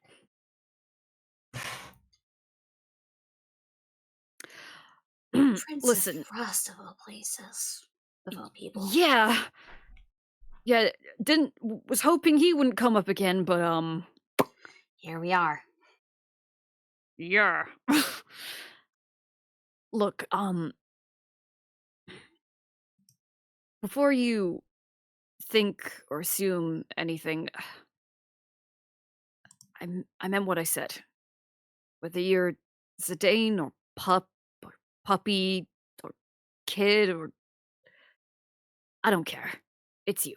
Prince Listen, of Frost of all places. Of all people. yeah, was hoping he wouldn't come up again, but Here we are. yeah. Look, before you think or assume anything, I meant what I said. Whether you're Zidane or pup or puppy or kid or I don't care. It's you.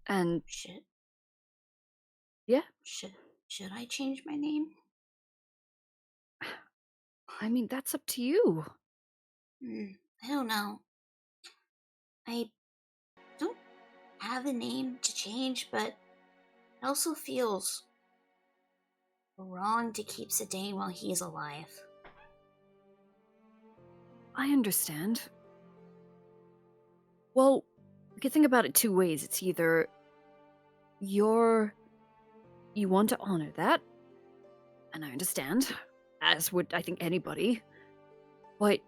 And Should yeah, should I change my name? I mean that's up to you. I don't know. I don't have a name to change, but it also feels wrong to keep Zidane while he's alive. I understand. Well, you can think about it two ways. It's either you want to honor that, and I understand, as would I think anybody, but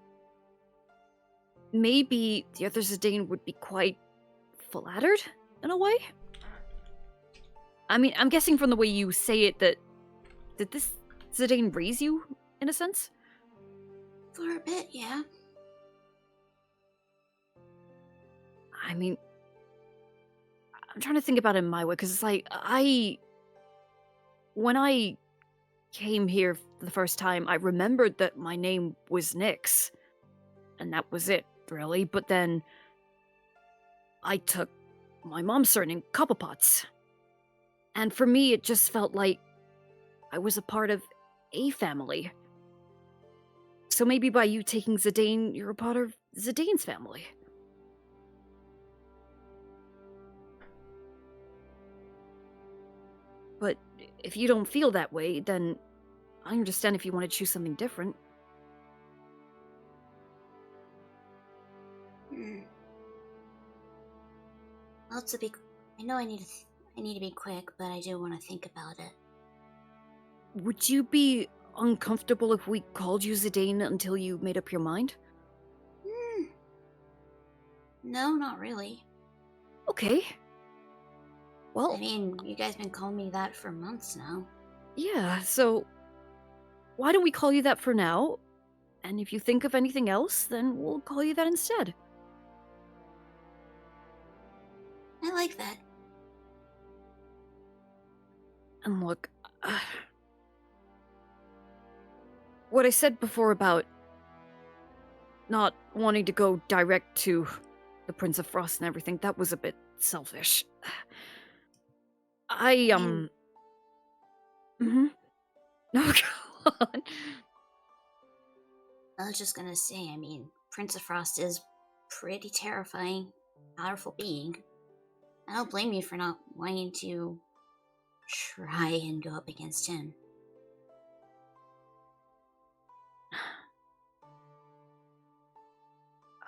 maybe the other Zidane would be quite flattered in a way. I mean, I'm guessing from the way you say it that did this Zidane raise you in a sense? For a bit, yeah. I mean, I'm trying to think about it in my way, because it's like, when I came here the first time, I remembered that my name was Nyx, and that was it, really, but then I took my mom's surname, Cobblepot's, and for me, it just felt like I was a part of a family. So maybe by you taking Zidane, you're a part of Zidane's family. But if you don't feel that way, then I understand if you want to choose something different. Well, I know I need to be quick, but I do want to think about it. Would you be uncomfortable if we called you Zidane until you made up your mind? No, not really. Okay. Well, I mean, you guys been calling me that for months now. yeah, so why don't we call you that for now? And if you think of anything else, then we'll call you that instead. I like that. And look, what I said before about not wanting to go direct to the Prince of Frost and everything, that was a bit selfish. No, go on. I was just gonna say, I mean, Prince of Frost is pretty terrifying, powerful being. I don't blame you for not wanting to try and go up against him.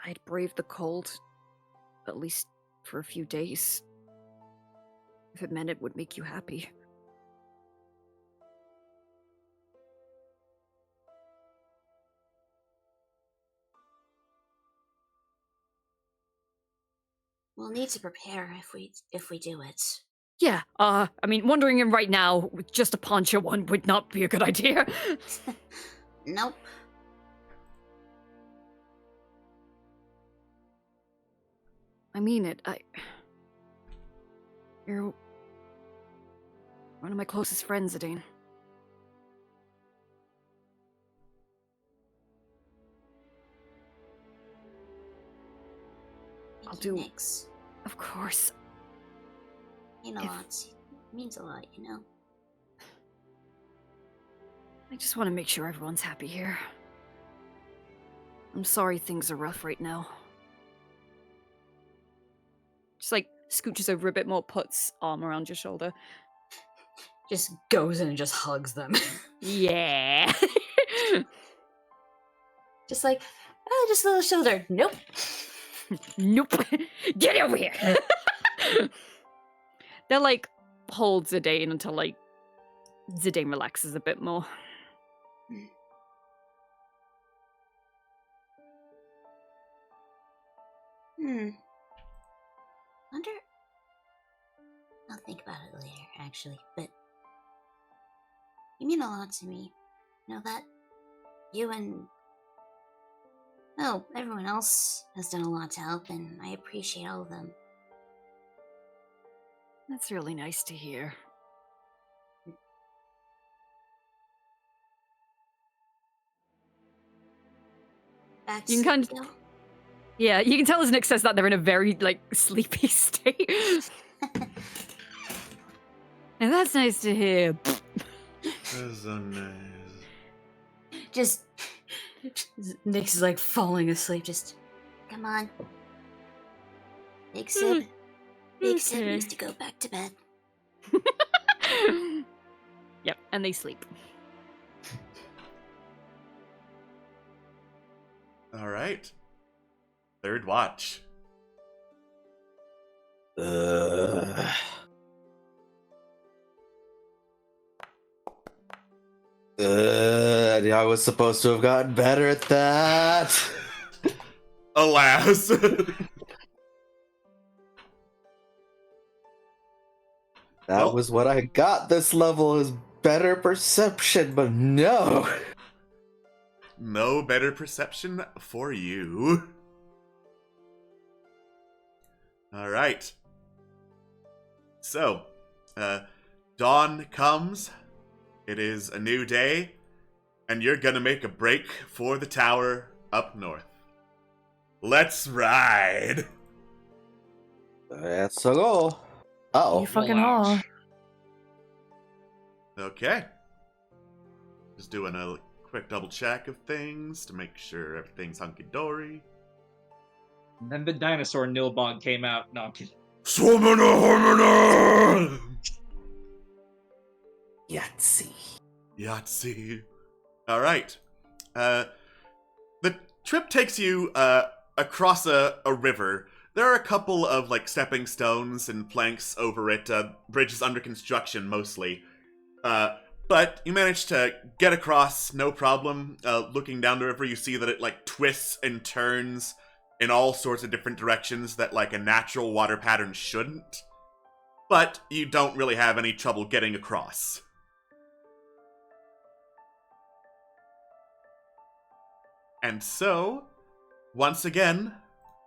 I'd brave the cold, at least for a few days, if it meant it would make you happy. We'll need to prepare if we do it. Yeah, I mean, wandering in right now with just a poncho one would not be a good idea. Nope. I mean it. You're one of my closest friends, Zidane. I'll do. Nix. Of course. You know, it means a lot, you know. I just want to make sure everyone's happy here. I'm sorry things are rough right now. Just like scooches over a bit more, puts arm around your shoulder. Just goes in and just hugs them. Yeah. Just like, oh, just a little shoulder. Nope. Nope. Get over here. They're like, hold Zidane until like Zidane relaxes a bit more. Wonder. I'll think about it later, actually. But you mean a lot to me. You know that you and everyone else has done a lot to help, and I appreciate all of them. That's really nice to hear. Back You can kind of, still? yeah, you can tell as Nick says that they're in a very like sleepy state. And that's nice to hear. That's so nice. Just Nyx is like falling asleep. Just come on. Big Sib. Big Sib Okay. needs to go back to bed. Yep, and they sleep. All right. Third watch. I was supposed to have gotten better at that. Alas. That Well- was what I got this level, is better perception, but no. No better perception for you. All right. So, dawn comes. It is a new day, and you're gonna make a break for the tower up north. Let's ride. Let's go. Uh-oh. You fucking are. Okay. Just doing a quick double check of things to make sure everything's hunky-dory. And then the dinosaur Nilbog came out. No, I'm kidding. Summoner! Yahtzee. Yahtzee. Alright. The trip takes you across a river. There are a couple of like stepping stones and planks over it. Bridge is under construction mostly. But you manage to get across no problem. Looking down the river, you see that it like twists and turns in all sorts of different directions that like a natural water pattern shouldn't. But you don't really have any trouble getting across. And so, once again,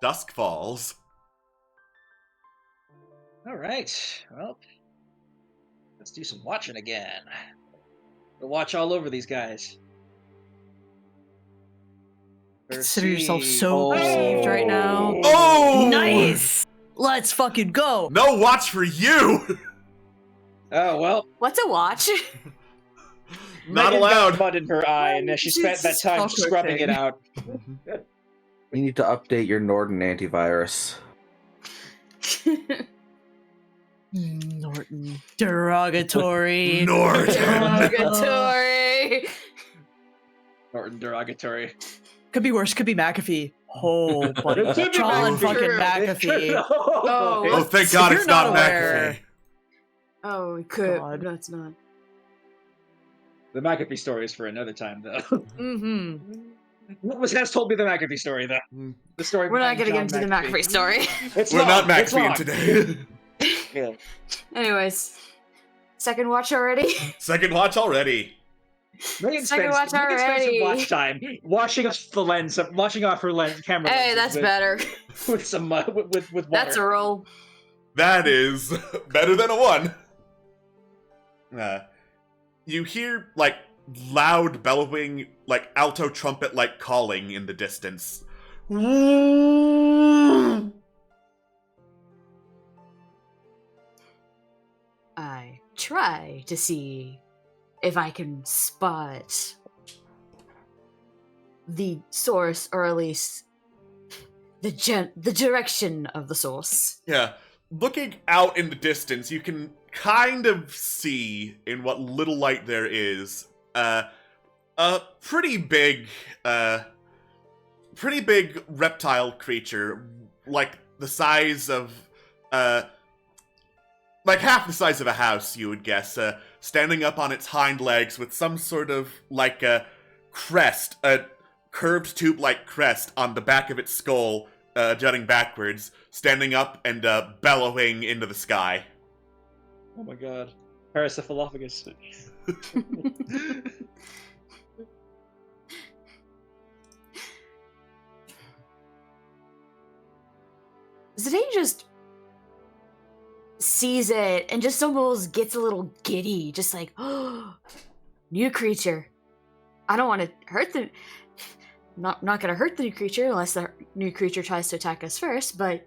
dusk falls. All right. Well, let's do some watching again. We'll watch all over these guys. Consider yourself Perceive. so perceived right now. Oh! Nice! Let's fucking go! No watch for you! Oh, well. What's a watch? Not Megan allowed. got mud in her eye, and then she spent that time Awkward scrubbing thing. it out. You need to update your Norton antivirus. Norton. Derogatory. Norton. Derogatory. Norton derogatory. Could be worse, could be McAfee. Oh, buddy. It could be John McAfee. fucking It's McAfee. true. Oh, thank If God you're it's not not aware- McAfee. Oh, it could. God. No, it's not. The McAfee story is for another time, though. Mm-hmm. What was has told me the McAfee story, though? The story. We're not behind getting John into the McAfee story. It's We're long, not it's McAfee long. today. Yeah. Anyways, second watch already? Second watch already. Megan Second spends, watch Megan spends some already. watch time washing off the lens, washing off her lens camera. Hey, lenses that's better. with some with water. That's a roll. That is better than a 1. You hear, like, loud bellowing, like, alto trumpet-like calling in the distance. I try to see if I can spot the source, or at least the direction of the source. Yeah. Looking out in the distance, you can kind of see, in what little light there is, a pretty big reptile creature, like the size of, like half the size of a house, you would guess, standing up on its hind legs with some sort of, like, a crest, a curved tube-like crest on the back of its skull, jutting backwards, standing up and bellowing into the sky. Oh my god. Paracephalophagus. Zidane just sees it and just almost gets a little giddy, just like, oh, new creature. I don't want to hurt the... Not gonna hurt the new creature unless the new creature tries to attack us first, but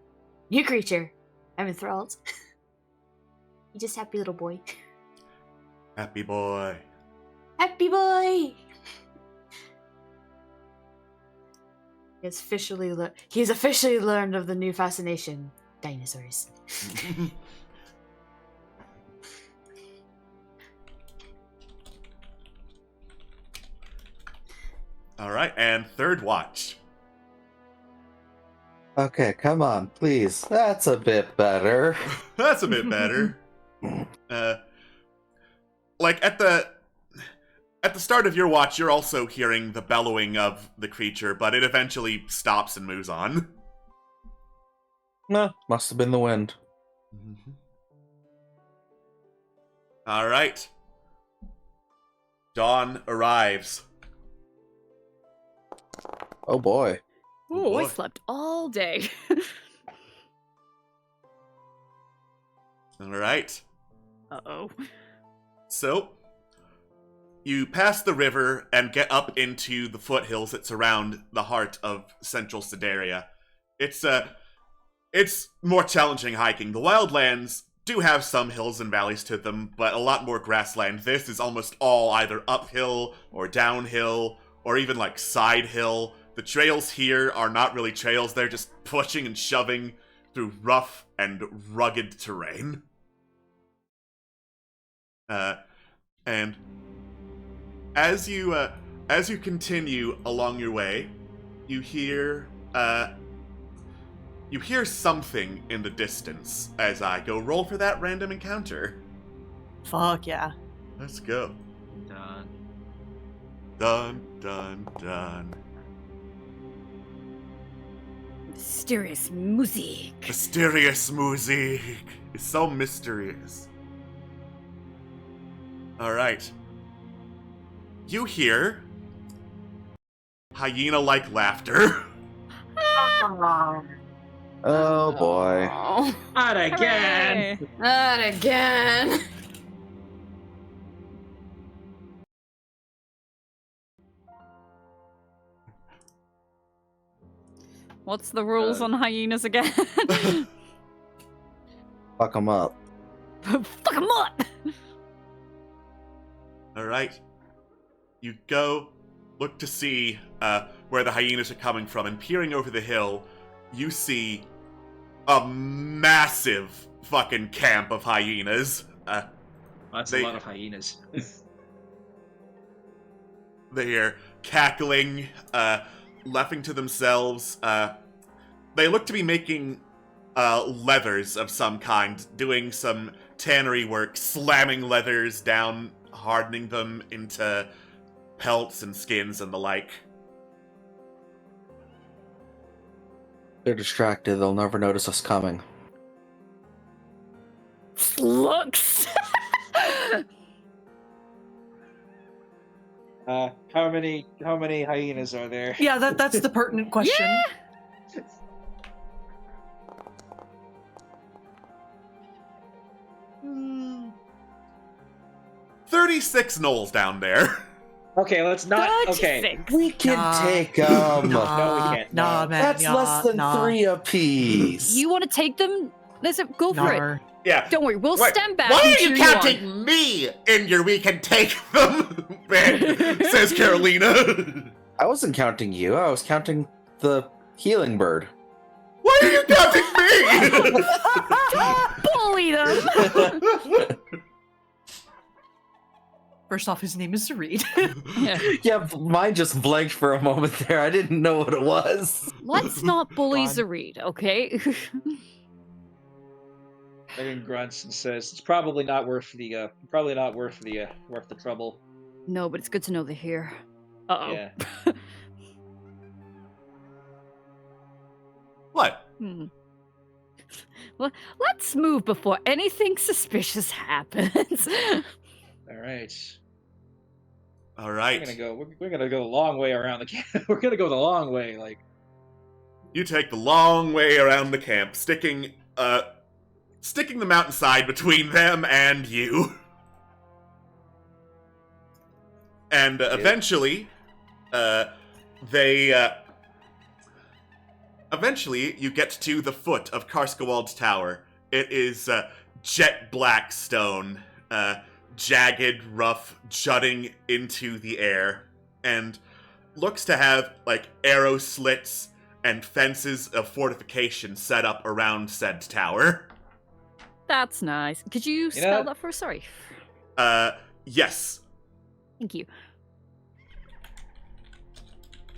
new creature. I'm enthralled. You just happy little boy. Happy boy. Happy boy! He's officially learned of the new fascination. Dinosaurs. Alright, and third watch. Okay, come on, please. That's a bit better. That's a bit better. Like, at the start of your watch, you're also hearing the bellowing of the creature, but it eventually stops and moves on. No, must have been the wind. Alright. Dawn arrives. Oh boy. Ooh, I boy. slept all day. Alright. Uh-oh. So, you pass the river and get up into the foothills that surround the heart of central Sideria. It's more challenging hiking. The Wildlands do have some hills and valleys to them, but a lot more grassland. This is almost all either uphill or downhill, or even like side hill. The trails here are not really trails, they're just pushing and shoving through rough and rugged terrain. And as you continue along your way, you hear something in the distance as I go roll for that random encounter. Fuck yeah. Let's go. Done. Dun, dun, dun. Mysterious music. Mysterious music. It's so mysterious. Alright. You hear hyena-like laughter. Oh boy. Oh, Not again! Hooray. not again. What's the rules on hyenas again? Fuck them up. Fuck 'em up! Alright. You go look to see where the hyenas are coming from, and peering over the hill, you see a massive fucking camp of hyenas. That's They- a lot of hyenas. They're cackling, laughing to themselves. They look to be making leathers of some kind, doing some tannery work, slamming leathers down, hardening them into pelts and skins and the like. They're distracted. They'll never notice us coming. looks. How many hyenas are there? Yeah, that's the pertinent question. Yeah. 36 gnolls down there. Okay, let's not. Okay, 36. We can take them. no, we can't. Nah, No. man. That's less than 3 apiece. You want to take them? Go for it. Nar. Yeah. Don't worry, we'll Wait, stand back. why and are you cheer on. counting me in your we can take them? Says Carolina. I wasn't counting you. I was counting the healing bird. Why are you counting me? Bully them. First off, his name is Reed. Yeah, mine just blanked for a moment there. I didn't know what it was. Let's not bully Fine. Zareed, okay? Megan grunts and says it's probably not worth the worth the trouble. No, but it's good to know they're here. Uh-oh. Yeah. What? Well, let's move before anything suspicious happens. All right. All We're right. gonna go. We're gonna go the long way around the camp. We're gonna go the long way. Like You take the long way around the camp, sticking the mountainside between them and you. And eventually you get to the foot of Karskawald's tower. It is jet black stone, jagged, rough, jutting into the air, and looks to have like arrow slits and fences of fortification set up around said tower. That's nice. Could you spell that for us? Sorry. Yes. Thank you.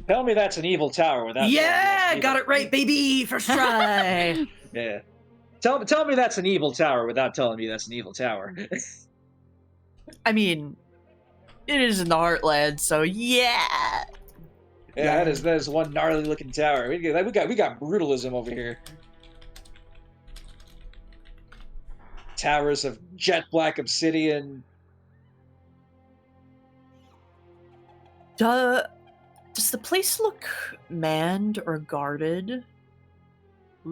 tell me that's an evil tower without. Yeah, got it right, baby. First try. Yeah. Tell me that's an evil tower without telling me that's an evil tower. I mean, it is in the Heartland, so yeah. Yeah, that is one gnarly looking tower. We got brutalism over here. Towers of jet black obsidian. Does the place look manned or guarded?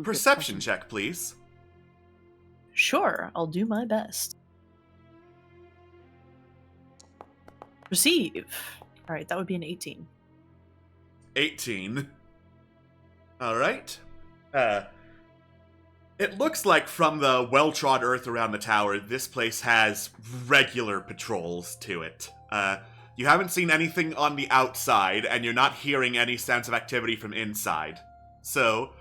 Perception check, please. Sure, I'll do my best. Receive. All right, that would be an 18. 18. Alright. It looks like from the well-trod earth around the tower, this place has regular patrols to it. You haven't seen anything on the outside, and you're not hearing any sense of activity from inside. So,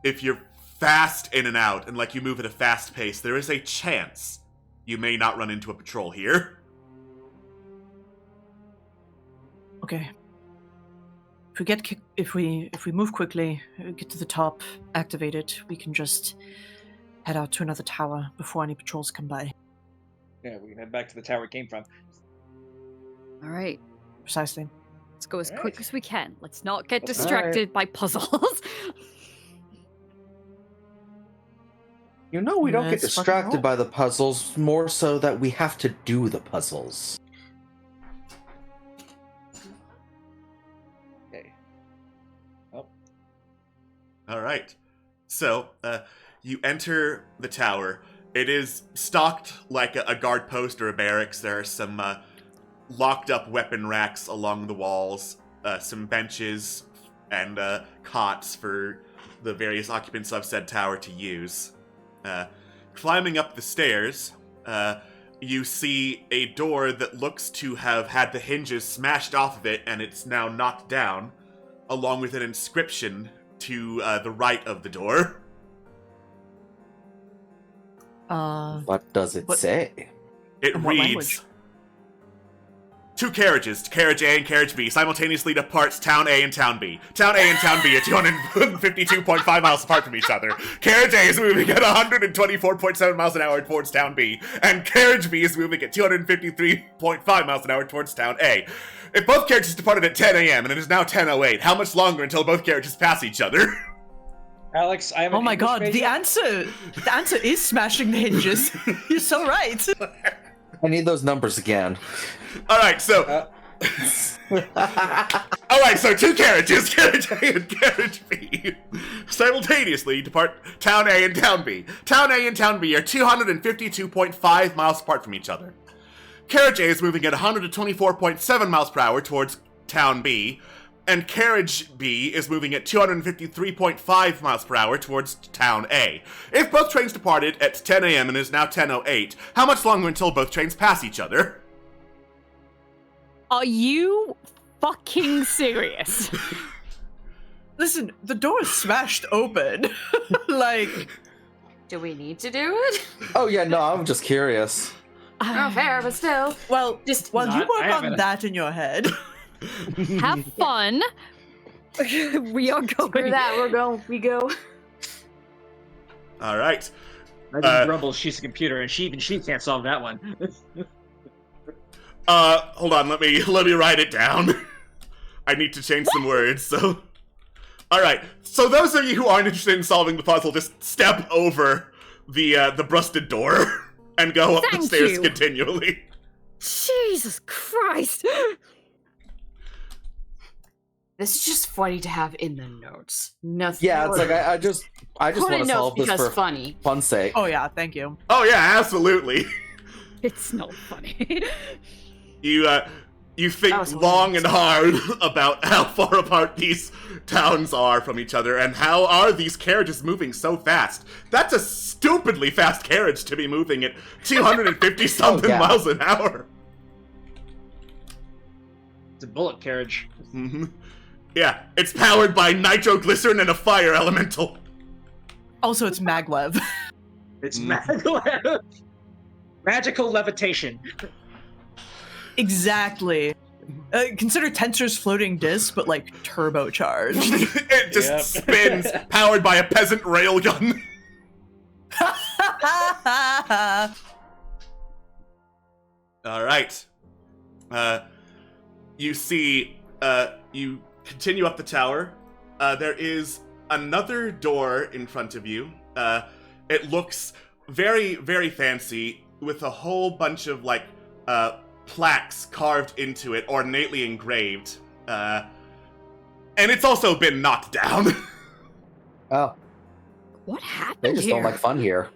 if you're fast in and out, and like you move at a fast pace, there is a chance you may not run into a patrol here. Okay. If we move quickly, get to the top, activate it, we can just head out to another tower before any patrols come by. Yeah, we can head back to the tower it came from. All right. Precisely. Let's go as All quick right. as we can. Let's not get All distracted by puzzles. You know, we don't get Let's fucking distracted roll. by the puzzles, more so that we have to do the puzzles. Okay. Alright. So, you enter the tower. It is stocked like a guard post or a barracks. There are some locked up weapon racks along the walls, some benches, and cots for the various occupants of said tower to use. Climbing up the stairs, you see a door that looks to have had the hinges smashed off of it, and it's now knocked down, along with an inscription to the right of the door. What does it What- say? It In what reads, language? 2 carriages, Carriage A and Carriage B, simultaneously departs Town A and Town B. Town A and Town B are 252.5 miles apart from each other. Carriage A is moving at 124.7 miles an hour towards Town B, and Carriage B is moving at 253.5 miles an hour towards Town A. If both carriages departed at 10 a.m. and it is now 10:08, how much longer until both carriages pass each other? Alex, I am. Oh an my English god, major. the answer is smashing the hinges. You're so right. I need those numbers again. All right, so two carriages, carriage A and carriage B, simultaneously depart Town A and Town B. Town A and Town B are 252.5 miles apart from each other. Carriage A is moving at 124.7 miles per hour towards Town B, and Carriage B is moving at 253.5 miles per hour towards Town A. If both trains departed at 10 a.m. and it is now 10:08, how much longer until both trains pass each other? Are you fucking serious? Listen, the door is smashed open. Like, Do we need to do it? Oh yeah, no, I'm just curious. Oh, fair, but still. well, Just while you not- work I haven't- on that in your head. Have fun. We are Screw going. that, we go. All right. I just grumble. She's a computer, and she can't solve that one. Hold on, let me write it down. I need to change some words, so... Alright, so those of you who aren't interested in solving the puzzle, just step over the busted door and go up the Thank stairs you. continually. Jesus Christ. This is just funny to have in the notes. Nothing. Yeah, it's like I just Put want in to notes solve this because for funny. fun's sake. Oh yeah, thank you. Oh yeah, absolutely. It's not funny. You think That was long and hard about how far apart these towns are from each other, and how are these carriages moving so fast? That's a stupidly fast carriage to be moving at 250 something yeah. miles an hour. It's a bullet carriage. Mm-hmm. Yeah, it's powered by nitroglycerin and a fire elemental. Also, it's maglev. It's Mm. magical levitation. Exactly. Consider Tensor's floating disc, but like turbocharged. It just spins, powered by a peasant railgun. All right. You see, you continue up the tower. There is another door in front of you. It looks very, very fancy, with a whole bunch of, like, plaques carved into it, ornately engraved. And it's also been knocked down. Oh, What happened they just here? don't like fun here.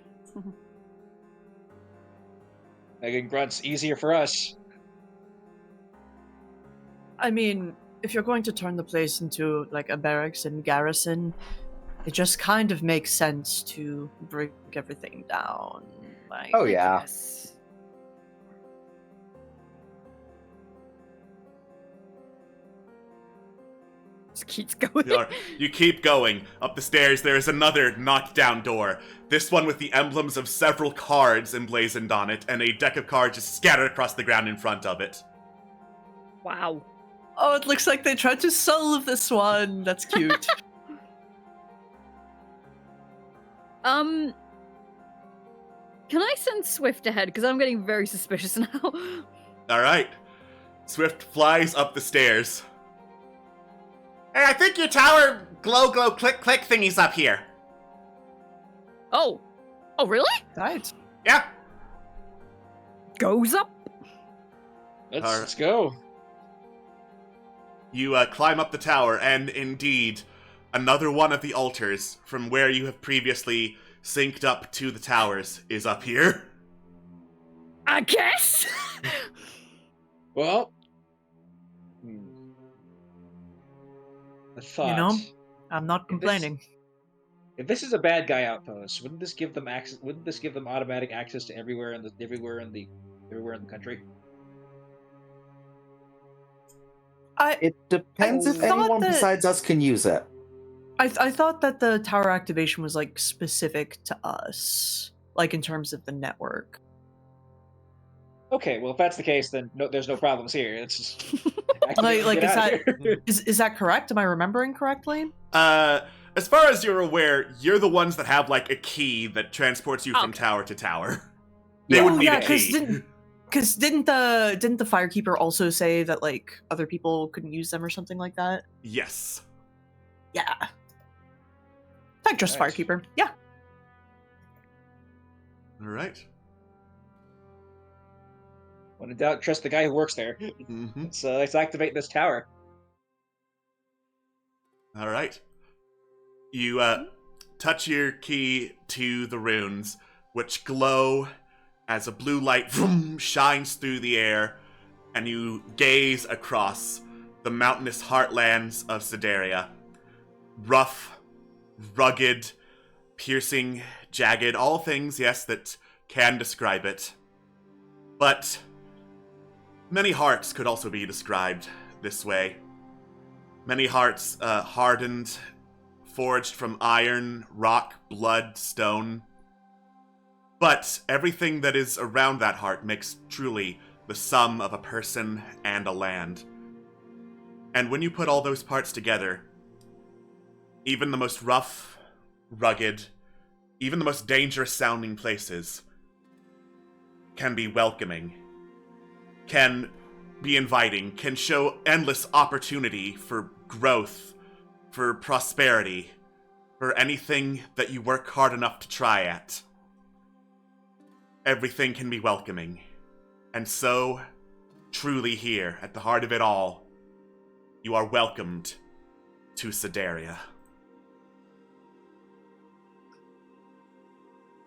Megan grunts, easier for us. I mean, if you're going to turn the place into like a barracks and garrison, it just kind of makes sense to break everything down. Like, Oh yeah. Yes. Just keeps going. You keep going. Up the stairs, there is another knocked down door. This one with the emblems of several cards emblazoned on it, and a deck of cards just scattered across the ground in front of it. Wow. oh, it looks like they tried to solve this one. That's cute. Can I send Swift ahead? Because I'm getting very suspicious now. Alright. Swift flies up the stairs. Hey, I think your tower glow click thingy's up here. Oh. Oh, really? Right. Yeah. Goes up. Let's go. You climb up the tower, and indeed, another one of the altars from where you have previously synced up to the towers is up here. I guess. Well, I thought. You know, I'm not complaining. If this is a bad guy outpost, wouldn't this give them access? Wouldn't this give them automatic access to everywhere in the country? It depends I if thought anyone that- besides us can use it. I thought that the tower activation was like specific to us, like in terms of the network. Okay, well if that's the case, then no, there's no problems here. It's just Like, get is out that of here. is that correct? Am I remembering correctly? As far as you're aware, you're the ones that have, like, a key that transports you from Okay. tower to tower. They Yeah. would Oh, need yeah, a key. didn't the firekeeper also say that like other people couldn't use them or something like that? Yes. Yeah. Like just Nice. Firekeeper. Yeah. All right. When in doubt, trust the guy who works there. Mm-hmm. Let's activate this tower. All right. You touch your key to the runes, which glow as a blue light vroom, shines through the air, and you gaze across the mountainous heartlands of Sideria. Rough, rugged, piercing, jagged, all things, yes, that can describe it. But many hearts could also be described this way. Many hearts hardened, forged from iron, rock, blood, stone. But everything that is around that heart makes truly the sum of a person and a land. And when you put all those parts together, even the most rough, rugged, even the most dangerous sounding places can be welcoming, can be inviting, can show endless opportunity for growth, for prosperity, for anything that you work hard enough to try at. Everything can be welcoming. And so, truly here, at the heart of it all, you are welcomed to Sideria.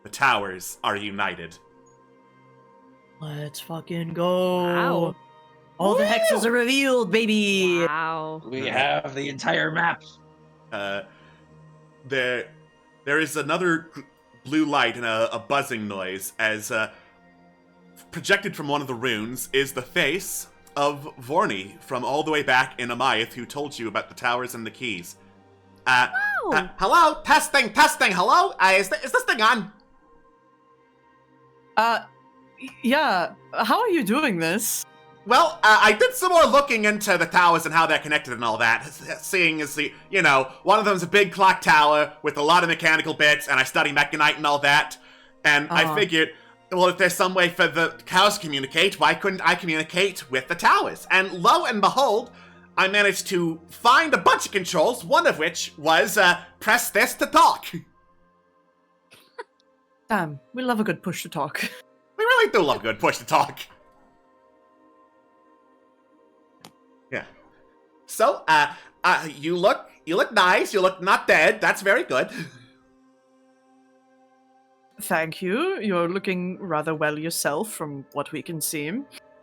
The towers are united. Let's fucking go. Wow. All the hexes are revealed, baby. Wow. We have the entire map. There is another blue light and a buzzing noise as projected from one of the runes is the face of Vorny from all the way back in Amayath, who told you about the towers and the keys. Hello? Testing, hello? Is this thing on? Yeah. How are you doing this? Well, I did some more looking into the towers and how they're connected and all that. Seeing as one of them's a big clock tower with a lot of mechanical bits, and I study mechanite and all that. And I figured, well, if there's some way for the towers to communicate, why couldn't I communicate with the towers? And lo and behold, I managed to find a bunch of controls, one of which was, press this to talk. Damn, we love a good push to talk. We really do love a good push to talk. Yeah. So, you look nice, you look not dead, that's very good. Thank you. You're looking rather well yourself from what we can see.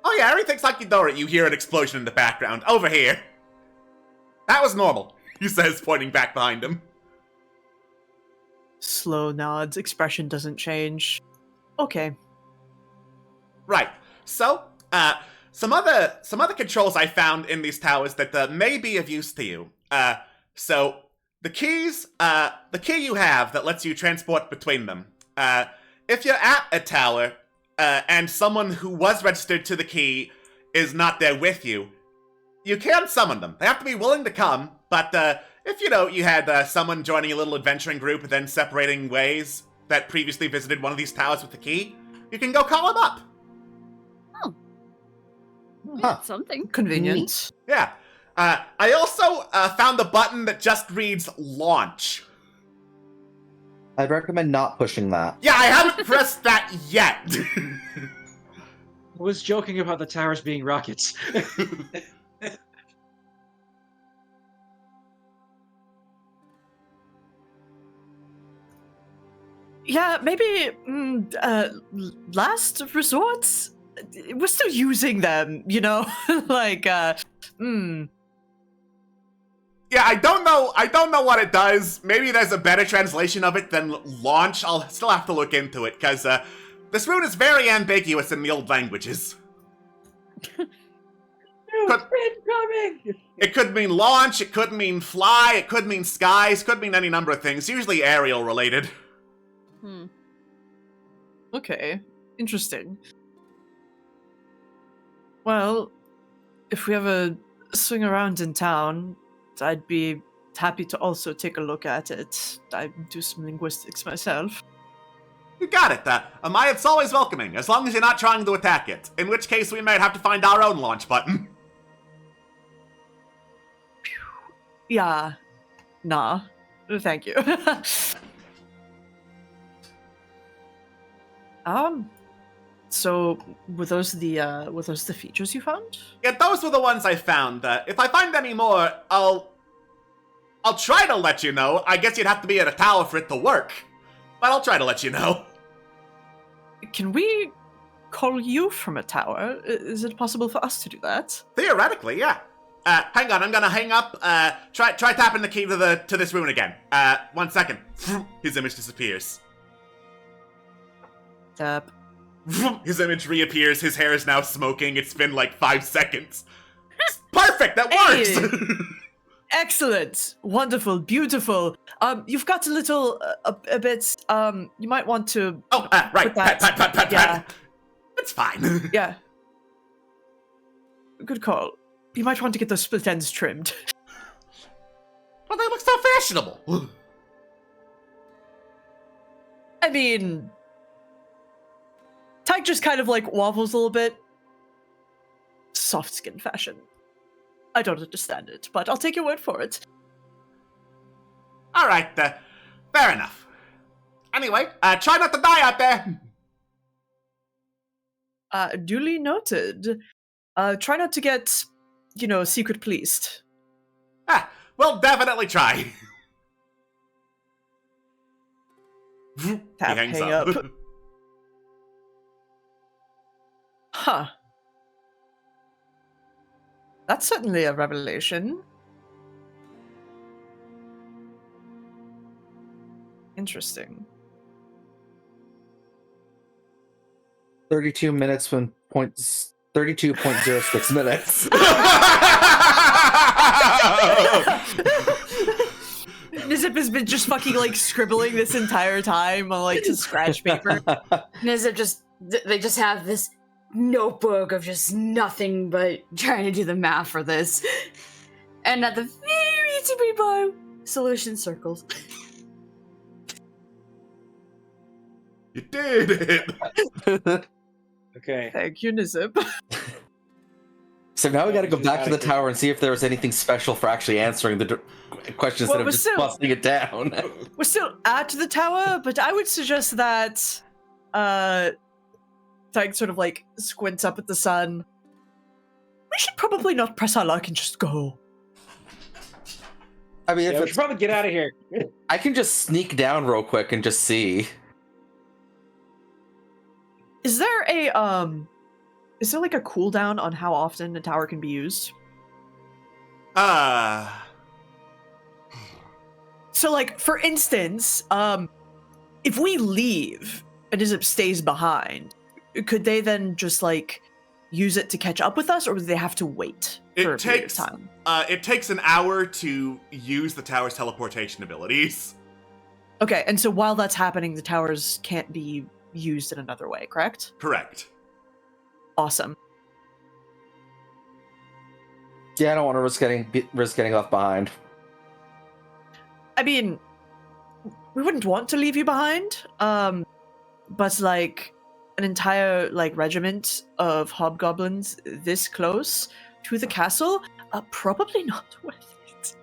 Oh yeah, everything's hunky-dory. You hear an explosion in the background. Over here. That was normal, he says, pointing back behind him. Slow nods, expression doesn't change. Okay. Right. So, some other controls I found in these towers that may be of use to you. So the key you have that lets you transport between them. If you're at a tower and someone who was registered to the key is not there with you, you can summon them. They have to be willing to come, but if you had someone joining a little adventuring group and then separating ways that previously visited one of these towers with the key, you can go call them up. That's something. Convenient. Yeah. I also found a button that just reads launch. I'd recommend not pushing that. Yeah, I haven't pressed that yet. I was joking about the towers being rockets. Yeah, maybe last resort. We're still using them, like Yeah, I don't know what it does. Maybe there's a better translation of it than launch. I'll still have to look into it, because this rune is very ambiguous in the old languages. It could mean launch, it could mean fly, it could mean skies, could mean any number of things, usually aerial related. Okay, interesting. Well, if we ever swing around in town, I'd be happy to also take a look at it. I do some linguistics myself. You got it. Amayath's always welcoming, as long as you're not trying to attack it. In which case, we might have to find our own launch button. Yeah. Nah. Thank you. So were those the features you found? Yeah, those were the ones I found. If I find any more, I'll try to let you know. I guess you'd have to be at a tower for it to work, but I'll try to let you know. Can we call you from a tower? Is it possible for us to do that? Theoretically, yeah. Hang on, I'm gonna hang up. Try tapping the key to this rune again. 1 second. His image disappears. Tap. His image reappears. His hair is now smoking. It's been like 5 seconds. Perfect. That works. Excellent, wonderful, beautiful. You've got a little, a bit. You might want to. Oh, right. Pat. Yeah. It's fine. Yeah. Good call. You might want to get those split ends trimmed. Well, they look so fashionable. I mean, Tyke just kind of like wobbles a little bit. Soft skin fashion. I don't understand it, but I'll take your word for it. All right, fair enough. Anyway, try not to die out there. Duly noted. Try not to get, secret pleased. We'll definitely try. Tap, He hangs hang up. up. Huh. That's certainly a revelation. Interesting. 32 minutes when 32.06 minutes. Nizip has been just fucking like scribbling this entire time on like just scratch paper. Nizip they just have this notebook of just nothing but trying to do the math for this. And at the very tippy bottom, solution circles. You did it. Okay. Thank you, Nizip. So now we got to go back to the tower and see if there was anything special for actually answering the question instead of just busting it down. We're still at the tower, but I would suggest that Tyke sort of like squints up at the sun. We should probably not press our luck and just go. I mean, We should probably get out of here. I can just sneak down real quick and just see. Is there like a cooldown on how often a tower can be used? So like, for instance, if we leave and Nizip stays behind, could they then just like use it to catch up with us, or do they have to wait for a period of time? It takes an hour to use the tower's teleportation abilities. Okay, and so while that's happening, the towers can't be used in another way, correct? Correct. Awesome. Yeah, I don't want to risk getting left behind. I mean, we wouldn't want to leave you behind, but like an entire like regiment of hobgoblins this close to the castle, probably not worth it.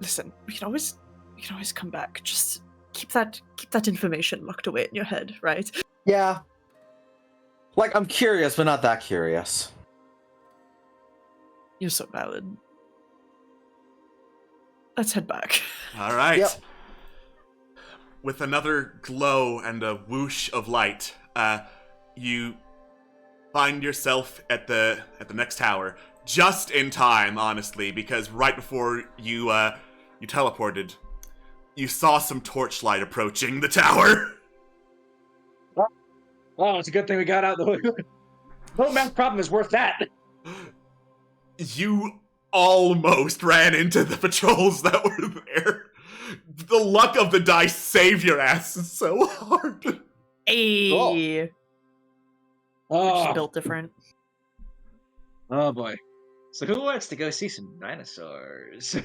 Listen, we can always come back. Just keep that information locked away in your head, right? Yeah. Like, I'm curious, but not that curious. You're so valid. Let's head back. All right. Yep. With another glow and a whoosh of light, you find yourself at the next tower, just in time, honestly, because right before you teleported, you saw some torchlight approaching the tower. Oh, it's a good thing we got out of the way. No math problem is worth that. You almost ran into the patrols that were there. The luck of the dice saved your ass so hard. Hey. Cool. We're just built different. Oh boy. So who wants to go see some dinosaurs?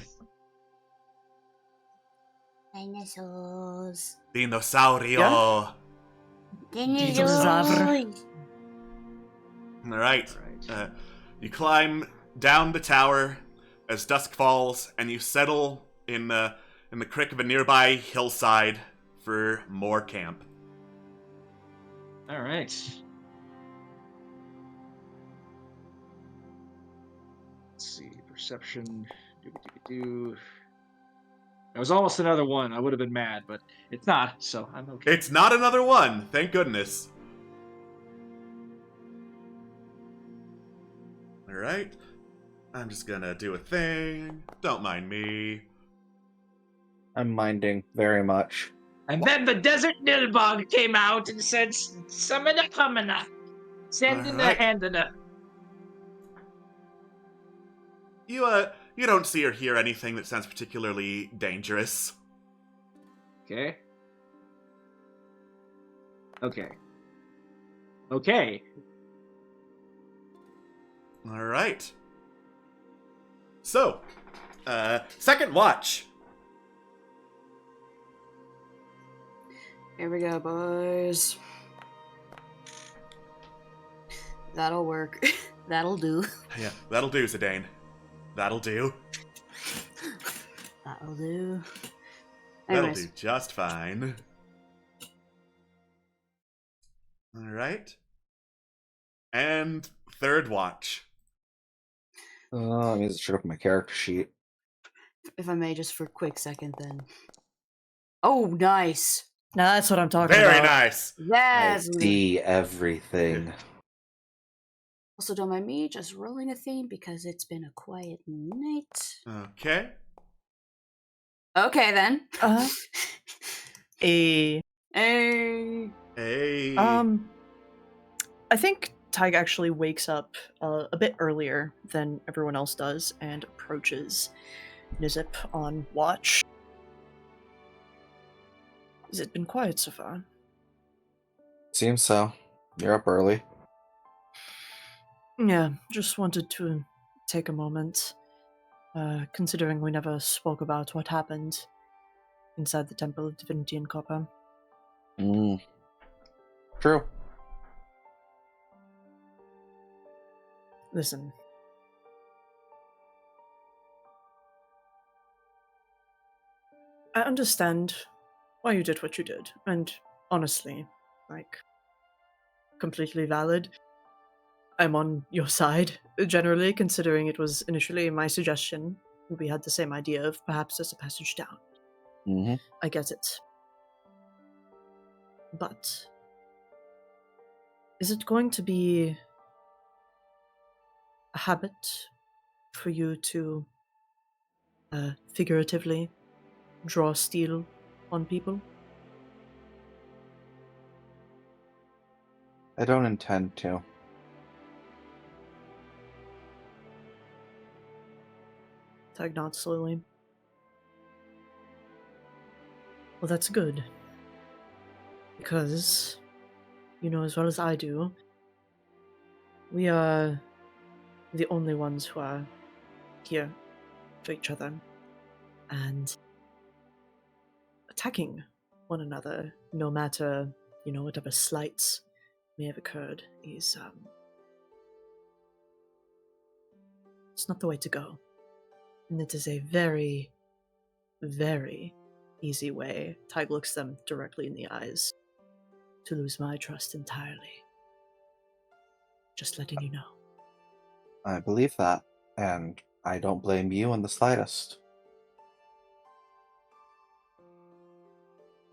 Dinosaurs. Dinosaurio. Yeah. Dinosaurs. All right. You climb down the tower as dusk falls and you settle in the crick of a nearby hillside for more camp. All right. Let's see. Perception. Do. It was almost another one. I would have been mad, but it's not, so I'm okay. It's not another one, thank goodness. Alright. I'm just gonna do a thing. Don't mind me. I'm minding very much. And then the desert nilbog came out and said, "Summona pumina, sending a Alright. hand in a." You don't see or hear anything that sounds particularly dangerous. Okay. Okay. Alright. So, second watch. Here we go, boys. That'll work. That'll do. Yeah, that'll do, Zidane. That'll do. That'll do. That'll Anyways, do just fine. Alright. And third watch. I need to check up my character sheet. if I may, just for a quick second, then. Oh, nice. Now that's what I'm talking Very about. nice. Yes. I see everything. Also, don't mind me just rolling a theme because it's been a quiet night. Okay. Okay, then. Uh-huh. Hey. Hey. I think Tig actually wakes up a bit earlier than everyone else does and approaches Nizip on watch. Has it been quiet so far? Seems so. You're up early. Yeah, just wanted to take a moment, considering we never spoke about what happened inside the Temple of Divinity and Copper. True. Listen. I understand why you did what you did, and honestly, completely valid. I'm on your side, generally, considering it was initially my suggestion. We had the same idea of perhaps there's a passage down. Mm-hmm. I get it. But is it going to be a habit for you to figuratively draw steel on people? I don't intend to. Tag nods slowly. Well, that's good. Because, you know as well as I do, we are the only ones who are here for each other. And attacking one another, no matter, whatever slights may have occurred, is, it's not the way to go. And it is a very, very easy way, Tig looks them directly in the eyes, to lose my trust entirely. Just letting you know. I believe that, and I don't blame you in the slightest.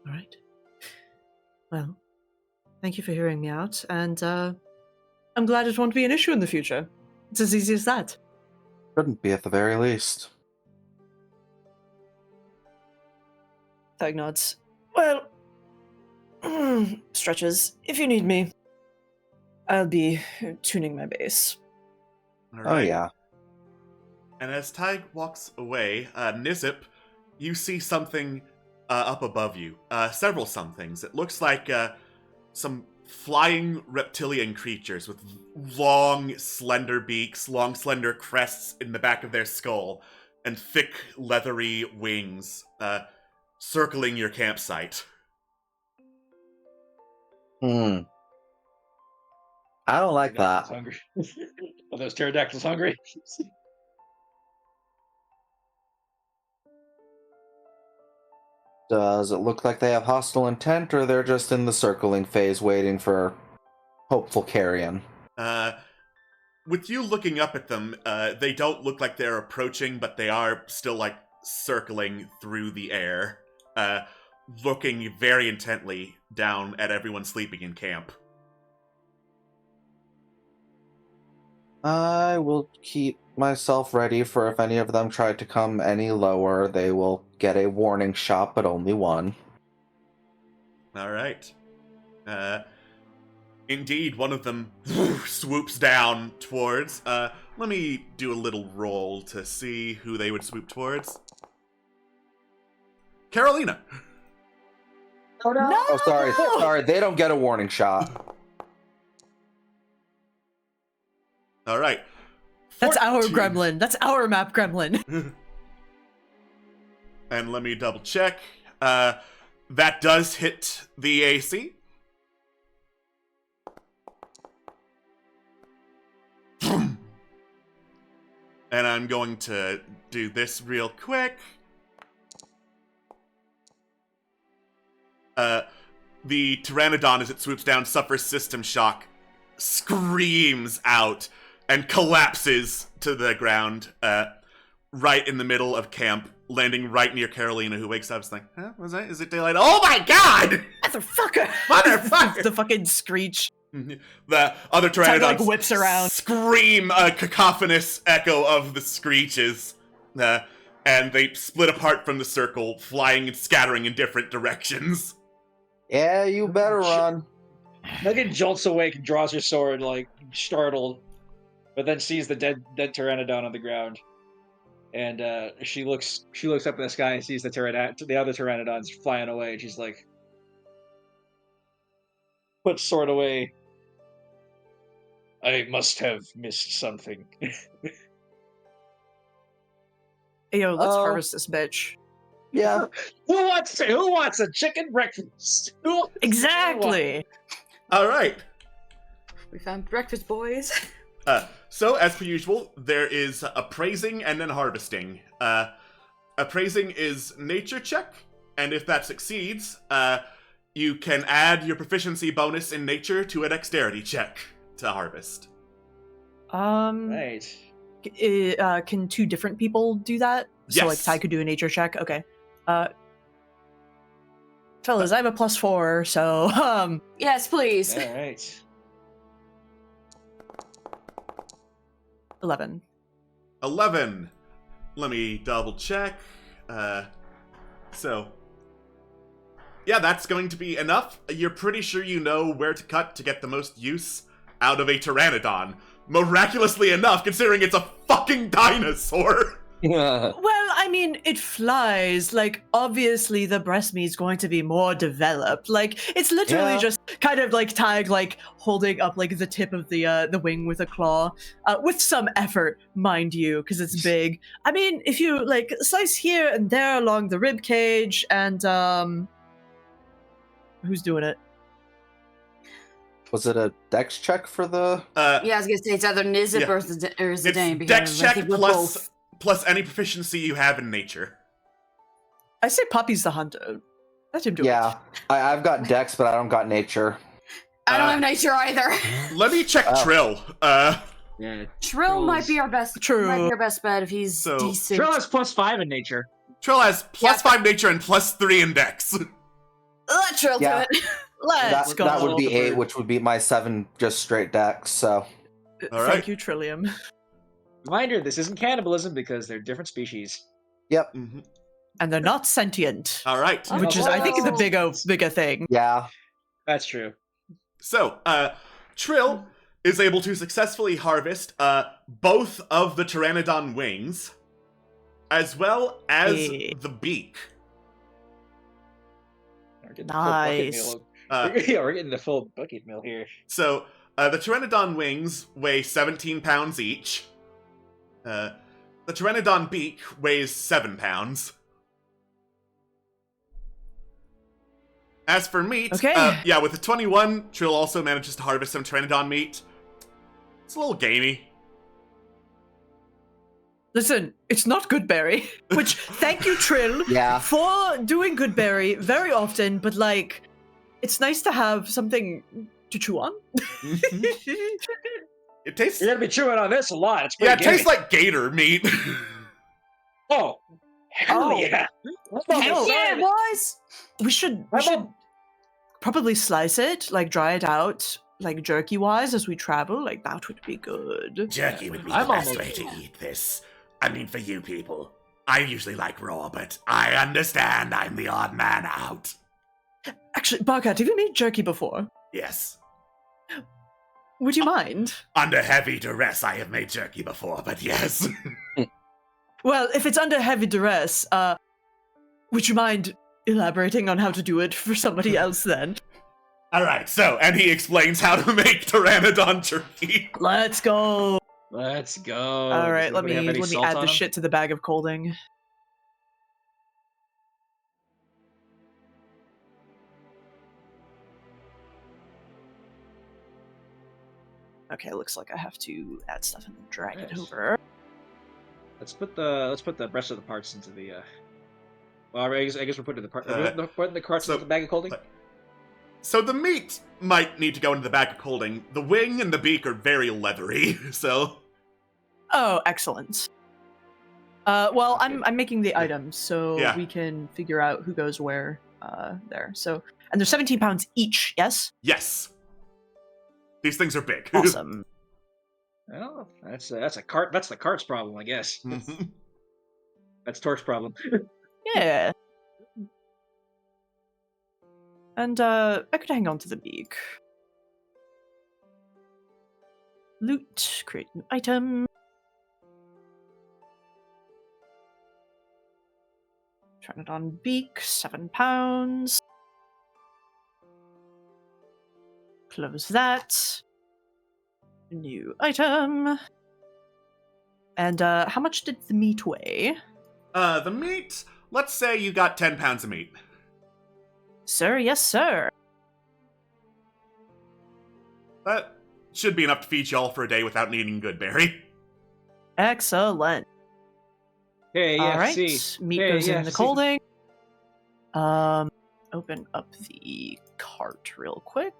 Alright. Well, thank you for hearing me out, and I'm glad it won't be an issue in the future. It's as easy as that. Shouldn't be at the very least. Tag nods. Well, stretches, if you need me, I'll be tuning my bass. All Oh right. yeah. And as Tig walks away, Nizip, you see something up above you. Several somethings. It looks like some flying reptilian creatures with long, slender beaks, long, slender crests in the back of their skull, and thick, leathery wings circling your campsite. I don't like that. Hungry. Are those pterodactyls hungry? Does it look like they have hostile intent, or they're just in the circling phase waiting for hopeful carrion? With you looking up at them, they don't look like they're approaching, but they are still, like, circling through the air, looking very intently down at everyone sleeping in camp. I will keep myself ready for if any of them try to come any lower, they will get a warning shot, but only one. All right. Indeed, one of them swoops down towards. Let me do a little roll to see who they would swoop towards. Carolina. Oh no! Oh, sorry, they don't get a warning shot. All right. That's our 14. gremlin. That's our map gremlin. And let me double check. That does hit the AC. And I'm going to do this real quick. The Pteranodon, as it swoops down, suffers system shock, screams out, and collapses to the ground, right in the middle of camp, landing right near Carolina, who wakes up and is like, huh, was that? Is it daylight? Oh my god! Motherfucker! Motherfucker! The fucking screech. The other Tiger, Pteranodons like, whips around. scream a cacophonous echo of the screeches, and they split apart from the circle, flying and scattering in different directions. Yeah, you better run. Megan jolts awake and draws her sword, like, startled, but then sees the dead Pteranodon on the ground. And she looks up in the sky and sees the other Pteranodons flying away, and she's like, puts sword away. I must have missed something. Hey, yo, let's Oh. harvest this bitch. Yeah. Who wants a chicken breakfast? Exactly. All right. We found breakfast, boys. So, as per usual, there is appraising and then harvesting. Appraising is nature check, and if that succeeds, you can add your proficiency bonus in nature to a dexterity check to harvest. Right. Can two different people do that? So, like, Yes. Ty could do a nature check? Okay. Fellas, I have a +4, so, Yes, please. All right. 11. 11. Let me double check. So, yeah, that's going to be enough. You're pretty sure you know where to cut to get the most use out of a Pteranodon. Miraculously enough, considering it's a fucking dinosaur. Well, I mean, it flies. Like, obviously, the breast meat is going to be more developed. Like, it's literally Yeah. just kind of like Tag, like holding up like the tip of the wing with a claw, with some effort, mind you, because it's big. I mean, if you like slice here and there along the rib cage, and who's doing it? Was it a dex check for the... Yeah, I was gonna say it's either Nizip Yeah. or Zidane. It's dex because I check think we're plus, both. plus any proficiency you have in nature. I say Poppy's the hunter. Let him do Yeah, it. I've got dex, but I don't got nature. I don't have nature either. Let me check Oh. Trill. Yeah. Trill might be our best. True. Might be our best bet if he's So- decent. Trill has +5 in nature. Trill has plus Yeah. 5 nature and plus 3 in dex. Let Trill Yeah. do it. Let's go. That would be 8, which would be my 7 just straight dex, so... All right. Thank you, Trillium. Reminder: this isn't cannibalism because they're different species. Yep. Mhm. And they're not sentient, All right. Oh. which is, I think, the Whoa. bigger thing. Yeah. That's true. So, Trill is able to successfully harvest both of the Pteranodon wings, as well as Hey. the beak. We're getting the full bucket Nice. meal. Uh, We're getting the full bucket meal here. So, the Pteranodon wings weigh 17 pounds each. The Pteranodon beak weighs 7 pounds. As for meat, Okay. yeah, with the 21, Trill also manages to harvest some Pteranodon meat. It's a little gamey. Listen, it's not Goodberry. Which, thank you, Trill, Yeah. for doing Goodberry very often, but, like, it's nice to have something to chew on. It tastes. You're gonna be chewing on this a lot. It's Yeah, pretty it tastes like gator meat. Oh, hell Oh. yeah! Hell Yeah, boys. We should How about- probably slice it, like dry it out, like jerky-wise as we travel. Like, that would be good. Jerky would be I'm the best almost- way to eat this. I mean, for you people. I usually like raw, but I understand I'm the odd man out. Actually, Barkat, have you made jerky before? Yes. Would you mind? Under heavy duress, I have made jerky before, but yes. Well, if it's under heavy duress, would you mind elaborating on how to do it for somebody else then? Alright, so, and he explains how to make Pteranodon jerky. Let's go. Let's go. All right, Does let me anybody have any salt add on the them? shit to the bag of colding. Okay, looks like I have to add stuff and then drag it Nice. over. Let's put the rest of the parts into the. Well, I guess we're putting the putting the carts so- into the bag of colding. So the meat might need to go into the bag of colding. The wing and the beak are very leathery, so... Oh, excellent. Well, I'm making the items, so Yeah. we can figure out who goes where there. So, and they're 17 pounds each, yes? Yes. These things are big. Awesome. Well, that's a cart. That's the cart's problem, I guess. Mhm. That's Torque's problem. Yeah. And I could hang on to the beak. Loot, create new item. Turn it on beak, 7 pounds. Close that. New item. And how much did the meat weigh? The meat, let's say you got 10 pounds of meat. Sir, yes, sir. That should be enough to feed y'all for a day without needing Goodberry. Excellent. Hey, yeah, All right, see. meat Hey, goes yeah, in the see. colding. Open up the cart real quick.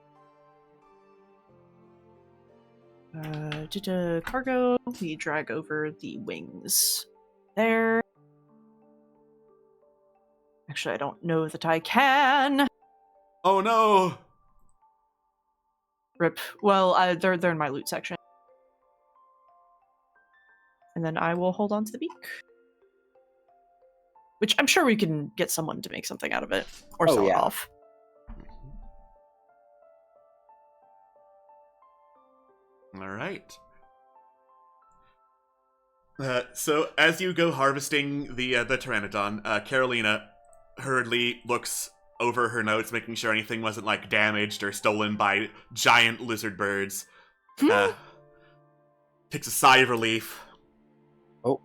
Cargo. We drag over the wings there. Actually, I don't know that I can. Oh no! Rip. Well, they're in my loot section. And then I will hold on to the beak. Which I'm sure we can get someone to make something out of it. Or Oh, sell it yeah. off. Alright. So, as you go harvesting the Pteranodon, Carolina hurriedly looks over her notes, making sure anything wasn't, like, damaged or stolen by giant lizard birds. Takes a sigh of relief. Oh.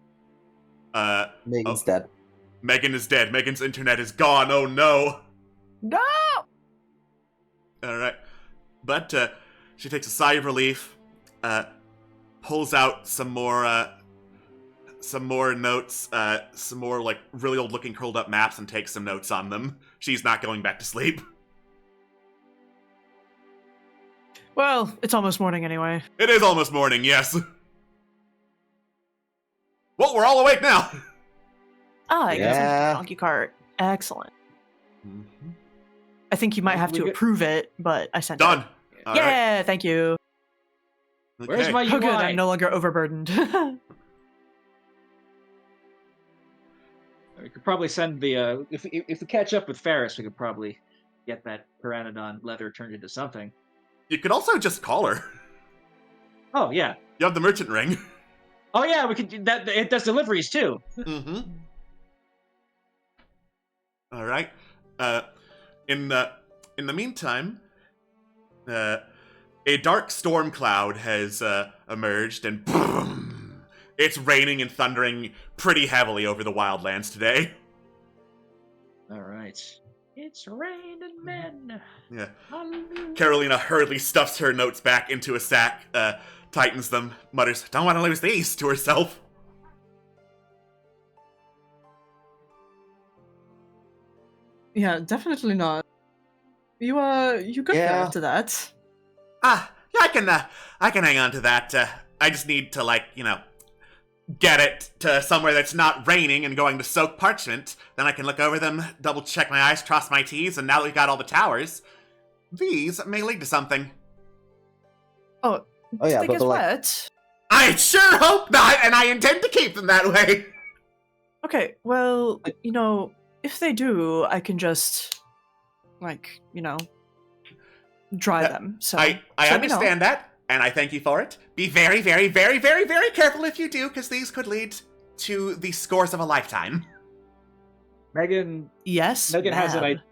Uh, Megan's Oh. dead. Megan is dead. Megan's internet is gone. Oh no! No! Alright. But, she takes a sigh of relief, pulls out some more notes, some more, like, really old-looking curled-up maps and takes some notes on them. She's not going back to sleep. Well, it's almost morning anyway. It is almost morning, yes. Well, we're all awake now! Ah, I guess it's Yeah. the donkey cart. Excellent. Mm-hmm. I think you might have We to good? approve it, but I sent Done! it. Alright. Yeah, thank you. Okay. Where's my UI? Oh, good, I'm no longer overburdened. We could probably send the if we catch up with Ferris, we could probably get that Pteranodon leather turned into something. You could also just call her. Oh yeah. You have the merchant ring. Oh yeah, we could do that. It does deliveries too. Mm-hmm. Alright. In the meantime, a dark storm cloud has emerged, and boom, it's raining and thundering pretty heavily over the Wildlands today. All right. It's raining men. Yeah. Hallelujah. Carolina hurriedly stuffs her notes back into a sack, tightens them, mutters, "Don't want to lose these," to herself. Yeah, definitely not. You got there Yeah. after that. Yeah, I can hang on to that. I just need to, like, get it to somewhere that's not raining and going to soak parchment. Then I can look over them, double check my I's, cross my T's, and now that we've got all the towers, these may lead to something. Oh yeah, they but get like- wet? I sure hope not, and I intend to keep them that way. Okay, well, if they do, I can just, dry Yeah, them. So I let me know. understand that, and I thank you for it. Be very, very, very, very, very careful if you do, because these could lead to the scores of a lifetime. Megan Yes, Megan has an ma'am. idea.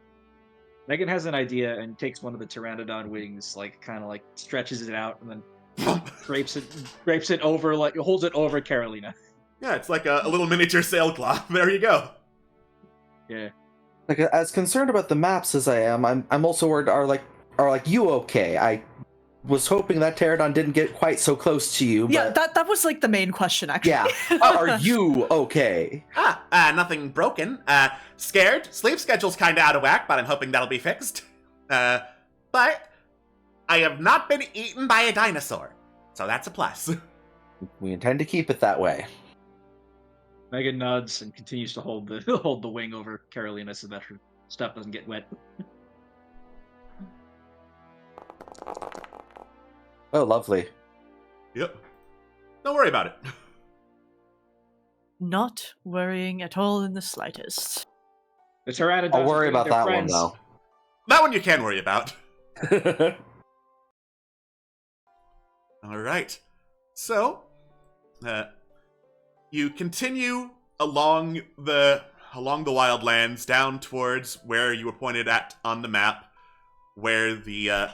Megan has an idea and takes one of the pteranodon wings, kind of stretches it out and then drapes it over, holds it over Carolina. Yeah, it's like a little miniature sailcloth. There you go. Yeah. Like, as concerned about the maps as I am, I'm also worried. Are you okay? I was hoping that pterodon didn't get quite so close to you. Yeah, but that was like the main question, actually. yeah. Are you okay? Nothing broken. Scared. Sleep schedule's kinda out of whack, but I'm hoping that'll be fixed. But I have not been eaten by a dinosaur, so that's a plus. We intend to keep it that way. Megan nods and continues to hold the wing over Carolina so that her stuff doesn't get wet. Oh, lovely. Yep. Don't worry about it. Not worrying at all in the slightest. The pteranodons I'll worry are about their that friends. one though. That one you can worry about. All right. So, you continue along the wildlands down towards where you were pointed at on the map, where the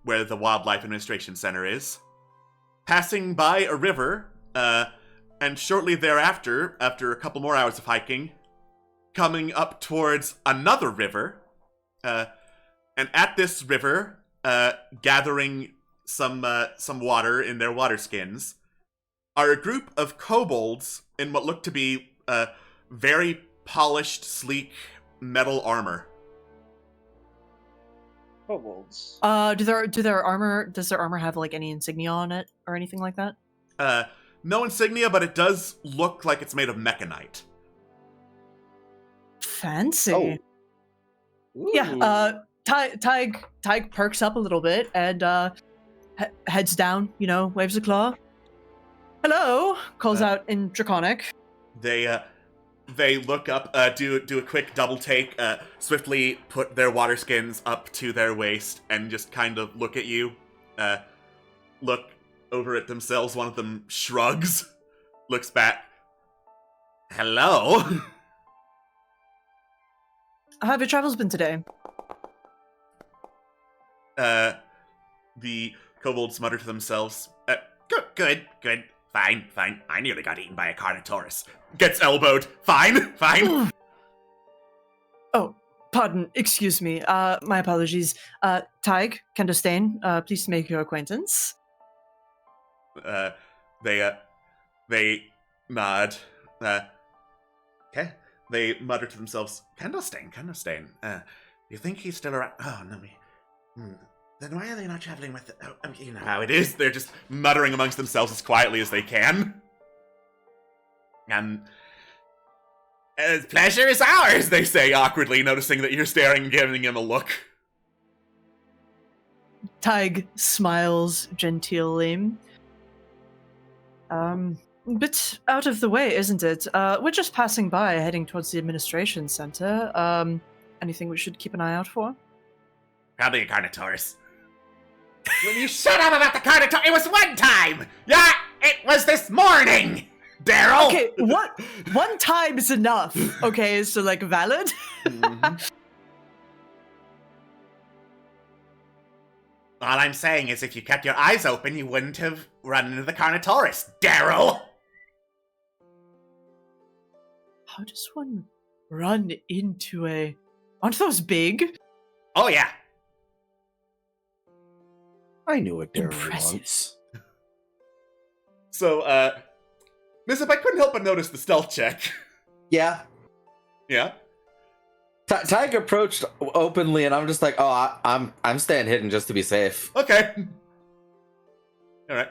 Wildlife Administration Center is, passing by a river, and shortly thereafter, after a couple more hours of hiking, coming up towards another river, and at this river, gathering some water in their water skins, are a group of kobolds in what look to be very polished, sleek metal armor. Kobolds. Does their armor have like any insignia on it or anything like that? No insignia, but it does look like it's made of mechanite. Fancy. Ooh. Yeah, Tig perks up a little bit and heads down, waves a claw. Hello, calls out in Draconic. They look up, do a quick double take, swiftly put their water skins up to their waist, and just kind of look at you. Look over at themselves. One of them shrugs, looks back. Hello. How have your travels been today? The kobolds mutter to themselves. Good. Fine. I nearly got eaten by a Carnotaurus. Gets elbowed. Fine. Oh, pardon, excuse me. My apologies. Tig, Kendostain, pleased to make your acquaintance. They nod. Okay. They mutter to themselves. Candlestain. You think he's still around? Oh, no, me. Then why are they not traveling with... you know how it is. They're just muttering amongst themselves as quietly as they can. Pleasure is ours, They say awkwardly, noticing that you're staring and giving him a look. Tig smiles genteelly. Bit out of the way, isn't it? We're just passing by, heading towards the administration center. Anything we should keep an eye out for? Probably a Carnotaurus. Will you shut up about the Carnotaurus? It was one time! Yeah, it was this morning! Daryl! Okay, one time is enough. Okay, so like valid? All I'm saying is if you kept your eyes open, you wouldn't have run into the Carnotaurus, Daryl! How does one run into a... Aren't those big? Oh, yeah. I knew it there Impressive. once. So, Miss, if I couldn't help but notice the stealth check. Yeah. Yeah. Tig approached openly, and I'm just like, oh, I'm staying hidden just to be safe. Okay. All right.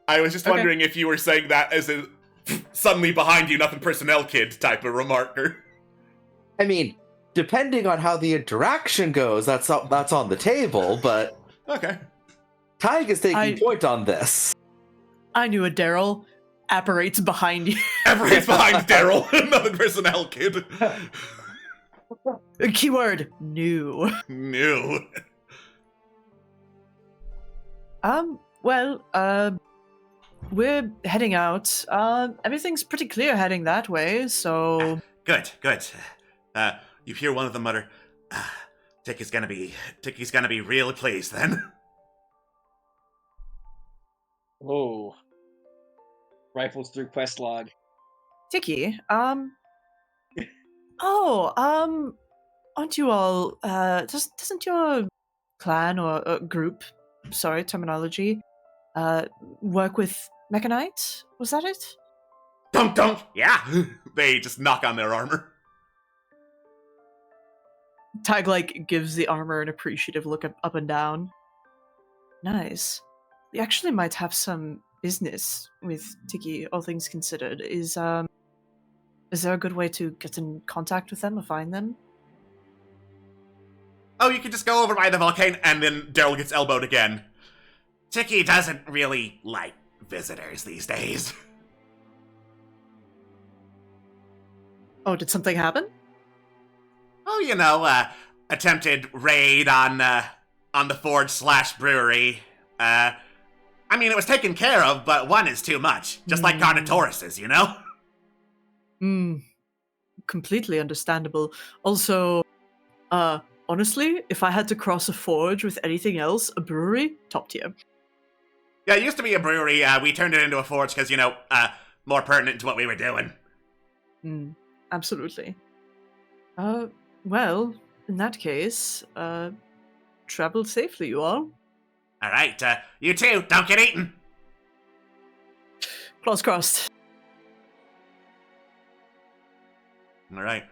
I was just Okay. wondering if you were saying that as a suddenly behind you, nothing personnel kid type of remarker. I mean, depending on how the interaction goes, that's on the table. But Okay. Tig is taking point on this. I knew a Daryl apparates behind you. Everyone's behind Daryl, nothing personnel kid. Keyword new. New. Well, we're heading out. Everything's pretty clear heading that way, so Good. You hear one of them mutter, Ticky's gonna be real pleased then. Oh. Rifles through quest log. Tiki, aren't you all, doesn't your clan or group, sorry, terminology, work with Mechanite? Was that it? Dunk dunk. Yeah. They just knock on their armor. Tag, gives the armor an appreciative look up and down. Nice. We actually might have some business with Tiki, all things considered. Is there a good way to get in contact with them or find them? Oh, you can just go over by the volcano, and then Daryl gets elbowed again. Ticky doesn't really like visitors these days. Oh, did something happen? Oh, attempted raid on the forge/brewery. I mean, it was taken care of, but one is too much. Just like Carnotaurus's, you know? Completely understandable. Also, honestly, if I had to cross a forge with anything else, a brewery, top tier. Yeah, it used to be a brewery. We turned it into a forge because, more pertinent to what we were doing. Absolutely. Well, in that case, travel safely, you all. All right, you too. Don't get eaten. Claws crossed. All right.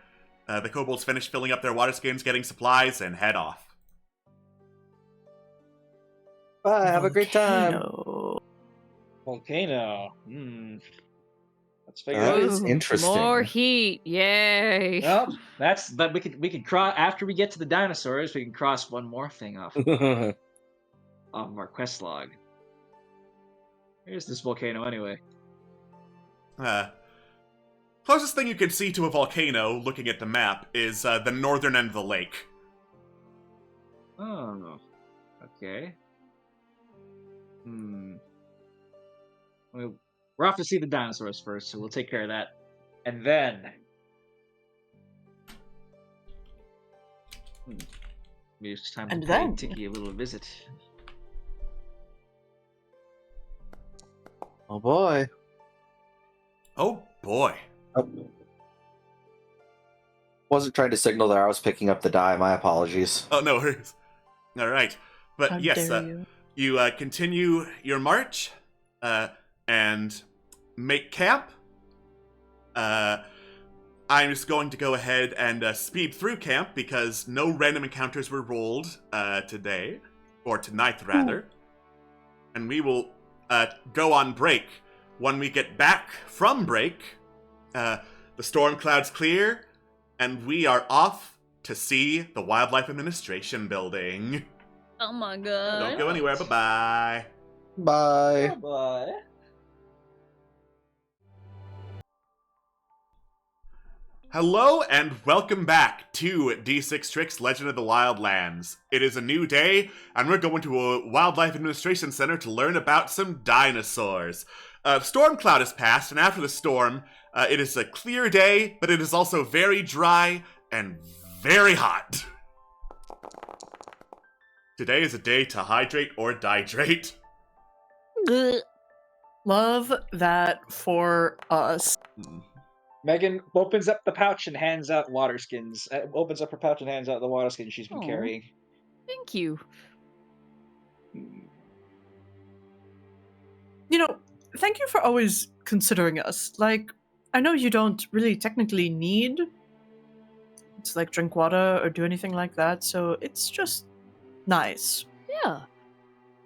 The kobolds finish filling up their water skins, getting supplies, and head off. Bye, have a great time. Volcano. Let's figure That out. is interesting. More heat. Yay. Well, but we can cross after we get to the dinosaurs. We can cross one more thing off of our quest log. Here's this volcano anyway. Closest thing you can see to a volcano, looking at the map, is the northern end of the lake. Oh, okay. We're off to see the dinosaurs first, so we'll take care of that. And then... maybe it's time to pay Tiki a little visit. Oh boy. Oh boy. Oh. Wasn't trying to signal that I was picking up the die. My apologies. Oh, no worries. All right. But How yes, dare you continue your march and make camp. I'm just going to go ahead and speed through camp because no random encounters were rolled today, or tonight rather. And we will go on break. When we get back from break, the storm clouds clear, and we are off to see the Wildlife Administration building. Oh my god. Don't go anywhere. Bye-bye. Bye. Bye. Hello and welcome back to D6 Tricks Legend of the Wildlands. It is a new day, and we're going to a Wildlife Administration Center to learn about some dinosaurs. Storm cloud has passed, and after the storm, it is a clear day, but it is also very dry and very hot. Today is a day to hydrate or dihydrate. Love that for us. Megan opens up the pouch and hands out water skins. Opens up her pouch and hands out the water skins she's been Aw. carrying. Thank you. Thank you for always considering us. I know you don't really technically need to like drink water or do anything like that, so it's just nice. Yeah.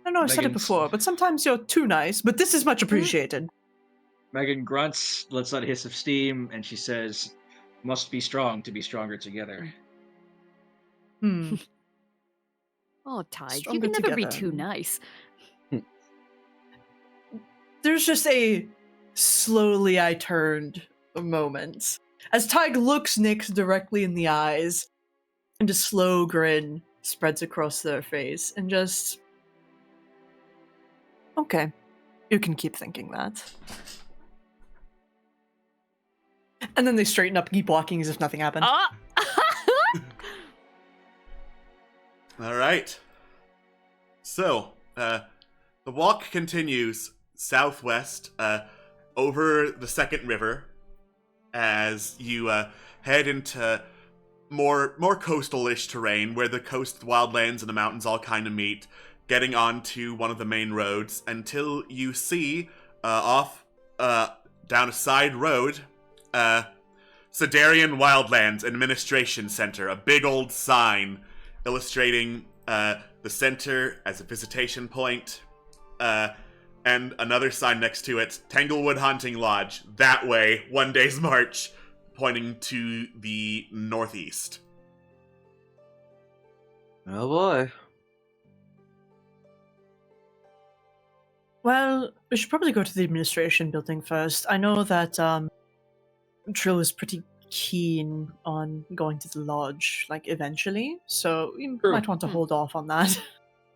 I know I've said it Megan's- before, but sometimes you're too nice, but this is much appreciated. Megan grunts, lets out a hiss of steam, and she says, "Must be strong to be stronger together." Hmm. Oh, Tig, you Stronger can never be together. too nice. There's just a slowly I turned moment. As Tig looks Nyx directly in the eyes, and a slow grin spreads across their face, and just... Okay, you can keep thinking that. And then they straighten up and keep walking as if nothing happened. Ah! All right. So, the walk continues southwest over the second river as you head into more coastal-ish terrain where the coast, wildlands, and the mountains all kind of meet, getting onto one of the main roads until you see off down a side road Siderian Wildlands Administration Center, a big old sign illustrating the center as a visitation point, and another sign next to it, Tanglewood Hunting Lodge, that way, 1 day's march, pointing to the northeast. Oh boy. Well, we should probably go to the administration building first. I know that Trill is pretty keen on going to the lodge, like, eventually, so you True. might want to hold off on that.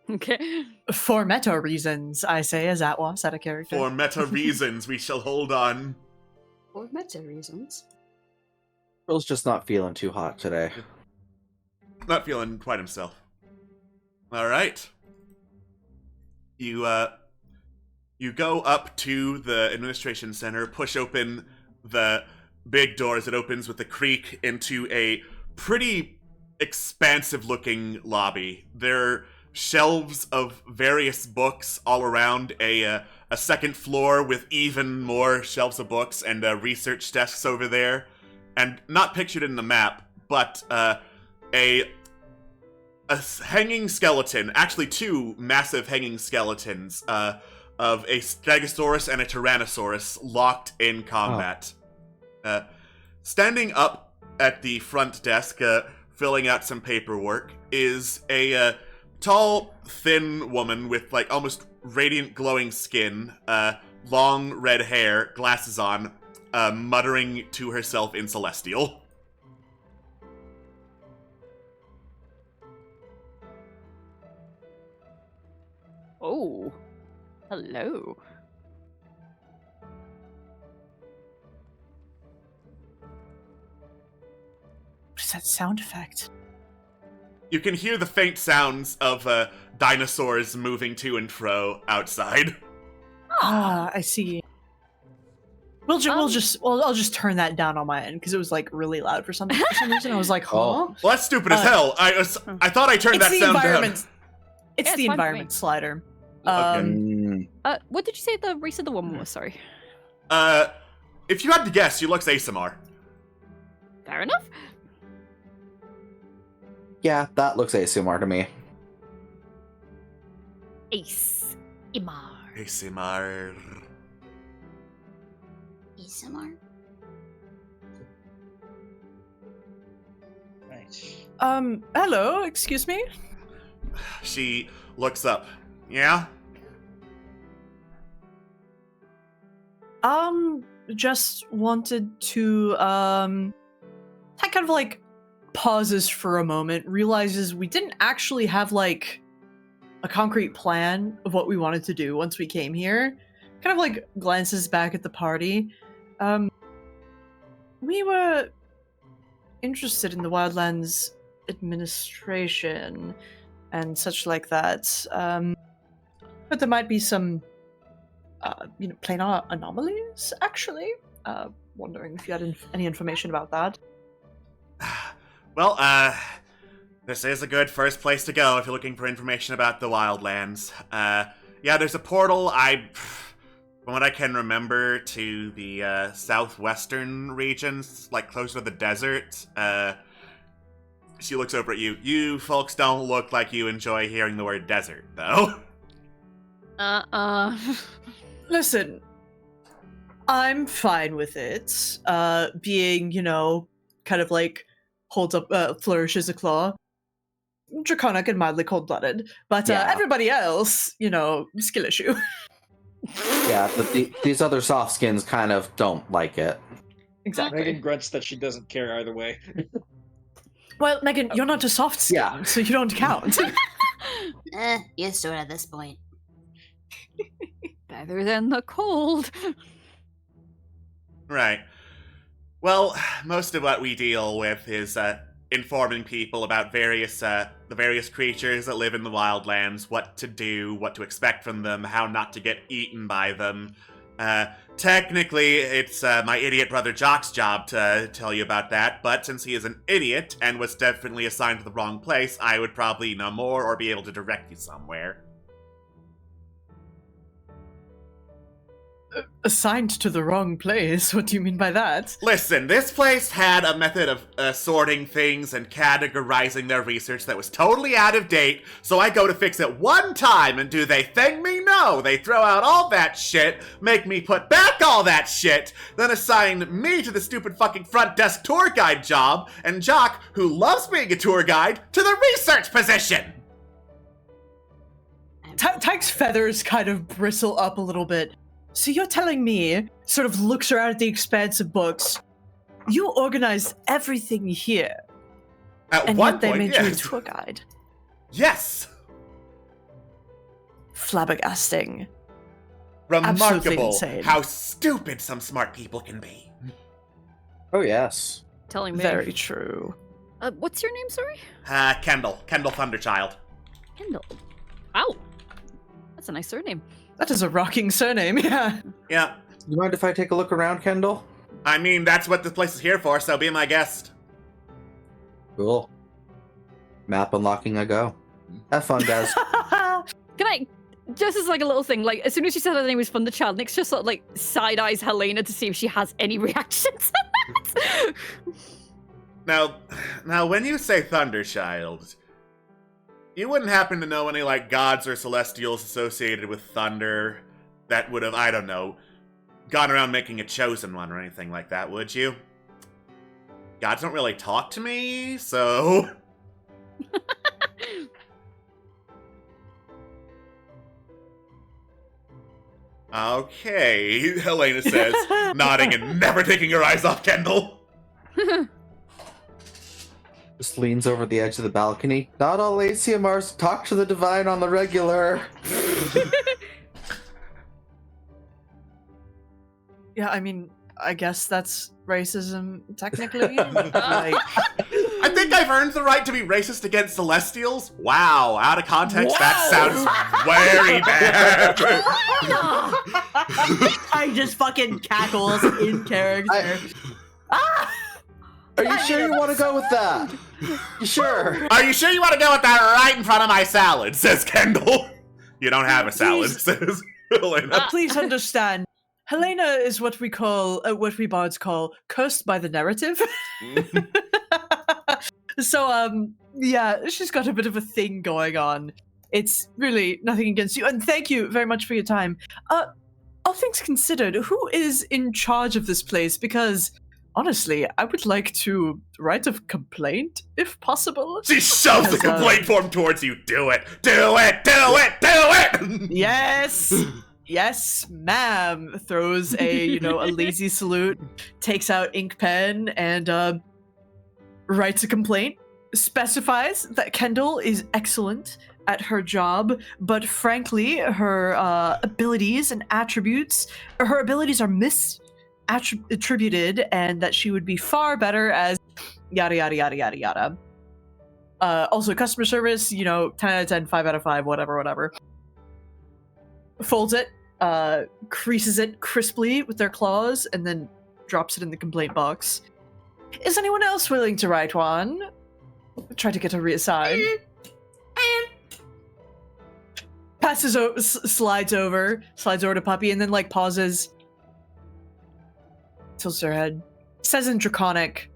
Okay. For meta reasons, I say, as Atwas out of character. For meta reasons, we shall hold on. For meta reasons. Trill's just not feeling too hot today. Not feeling quite himself. All right. You go up to the administration center, push open the big doors. It opens with a creak into a pretty expansive-looking lobby. There are shelves of various books all around a second floor with even more shelves of books and research desks over there. And not pictured in the map, but a hanging skeleton, actually two massive hanging skeletons of a Stegosaurus and a Tyrannosaurus locked in combat. Standing up at the front desk, filling out some paperwork, is a tall, thin woman with like almost radiant glowing skin, long red hair, glasses on, muttering to herself in Celestial. Oh. Hello. What is that sound effect? You can hear the faint sounds of dinosaurs moving to and fro outside. Ah, I see. I'll just turn that down on my end because it was like really loud for some reason. I was like, huh? Oh. Well, that's stupid as hell. I thought I turned It's that the sound environment. down. It's Yeah, the it's fine for environment me. slider. Mm. What did you say the race of the woman was? Sorry. If you had to guess, she looks ASMR. Fair enough. Yeah, that looks ASMR to me. Ace. Imar. ASMR. ASMR? Nice. Hello, excuse me? She looks up. Yeah? Just wanted to, I kind of like pauses for a moment, realizes we didn't actually have like a concrete plan of what we wanted to do once we came here. Kind of like glances back at the party. We were interested in the Wildlands administration and such like that. But there might be some, planar anomalies, actually. Wondering if you had any information about that. Well, this is a good first place to go if you're looking for information about the Wildlands. Yeah, there's a portal, from what I can remember, to the southwestern regions, like closer to the desert. she looks over at you. You folks don't look like you enjoy hearing the word desert, though. Listen, I'm fine with it. Being, kind of like holds up, flourishes a claw. Draconic and mildly cold-blooded. But Yeah. everybody else, skill issue. Yeah, but these other soft skins kind of don't like it. Exactly. Megan grunts that she doesn't care either way. Well, Megan, you're not a soft skin, Yeah. so you don't count. Used to it at this point. Better than the cold. Right. Well, most of what we deal with is informing people about the various creatures that live in the Wildlands, what to do, what to expect from them, how not to get eaten by them. Technically, it's my idiot brother Jock's job to tell you about that, but since he is an idiot and was definitely assigned to the wrong place, I would probably know more or be able to direct you somewhere. Assigned to the wrong place? What do you mean by that? Listen, this place had a method of sorting things and categorizing their research that was totally out of date, so I go to fix it one time, and do they thank me? No! They throw out all that shit, make me put back all that shit, then assign me to the stupid fucking front desk tour guide job, and Jock, who loves being a tour guide, to the research position! Tyke's feathers kind of bristle up a little bit. So you're telling me, sort of looks around at the expanse of books, you organized everything here, At and one yet they point, made you a yes. tour guide. Yes! Flabbergasting. Absolutely Remarkable insane. how stupid some smart people can be. Oh, yes. Telling me. Very true. What's your name, sorry? Kendall Thunderchild. Kendall. Wow. That's a nice surname. That is a rocking surname, yeah. Yeah, You mind if I take a look around, Kendall? I mean, that's what this place is here for, so be my guest. Cool. Map unlocking I go. Have fun, guys. Can I, just as like a little thing, like as soon as she said her name was Thunderchild, Nick's just sort of like side eyes Helena to see if she has any reactions. Now, when you say Thunderchild, you wouldn't happen to know any, like, gods or celestials associated with thunder that would have, I don't know, gone around making a chosen one or anything like that, would you? Gods don't really talk to me, so... Okay, Helena says, nodding and never taking her eyes off Kendall. Just leans over the edge of the balcony. Not all ACMRs talk to the divine on the regular. Yeah, I mean, I guess that's racism, technically. like, I think I've earned the right to be racist against Celestials. Wow, out of context, that sounds very bad. I just fucking cackles in character. Are you sure you want to go with that? You sure? Are you sure you want to go with that right in front of my salad? Says Kendall. You don't have a salad, Please. says Helena. Please understand, Helena is what we call, what we bards call, cursed by the narrative. So, yeah, she's got a bit of a thing going on. It's really nothing against you, and thank you very much for your time. All things considered, who is in charge of this place? Because, honestly, I would like to write a complaint, if possible. She shoves the Because, complaint form towards you. Do it! Do it! Do it! Do it! Yes! Yes, ma'am. Throws a, a lazy salute, takes out ink pen, and writes a complaint. Specifies that Kendall is excellent at her job, but frankly, her abilities and attributes, her abilities are attributed, and that she would be far better as yada yada yada yada yada. Also, customer service, 10 out of 10, 5 out of 5, whatever. Folds it, creases it crisply with their claws, and then drops it in the complaint box. Is anyone else willing to write one? Try to get her reassigned. Passes over, slides over to Puppy, and then pauses. Tilts her head. Says in Draconic,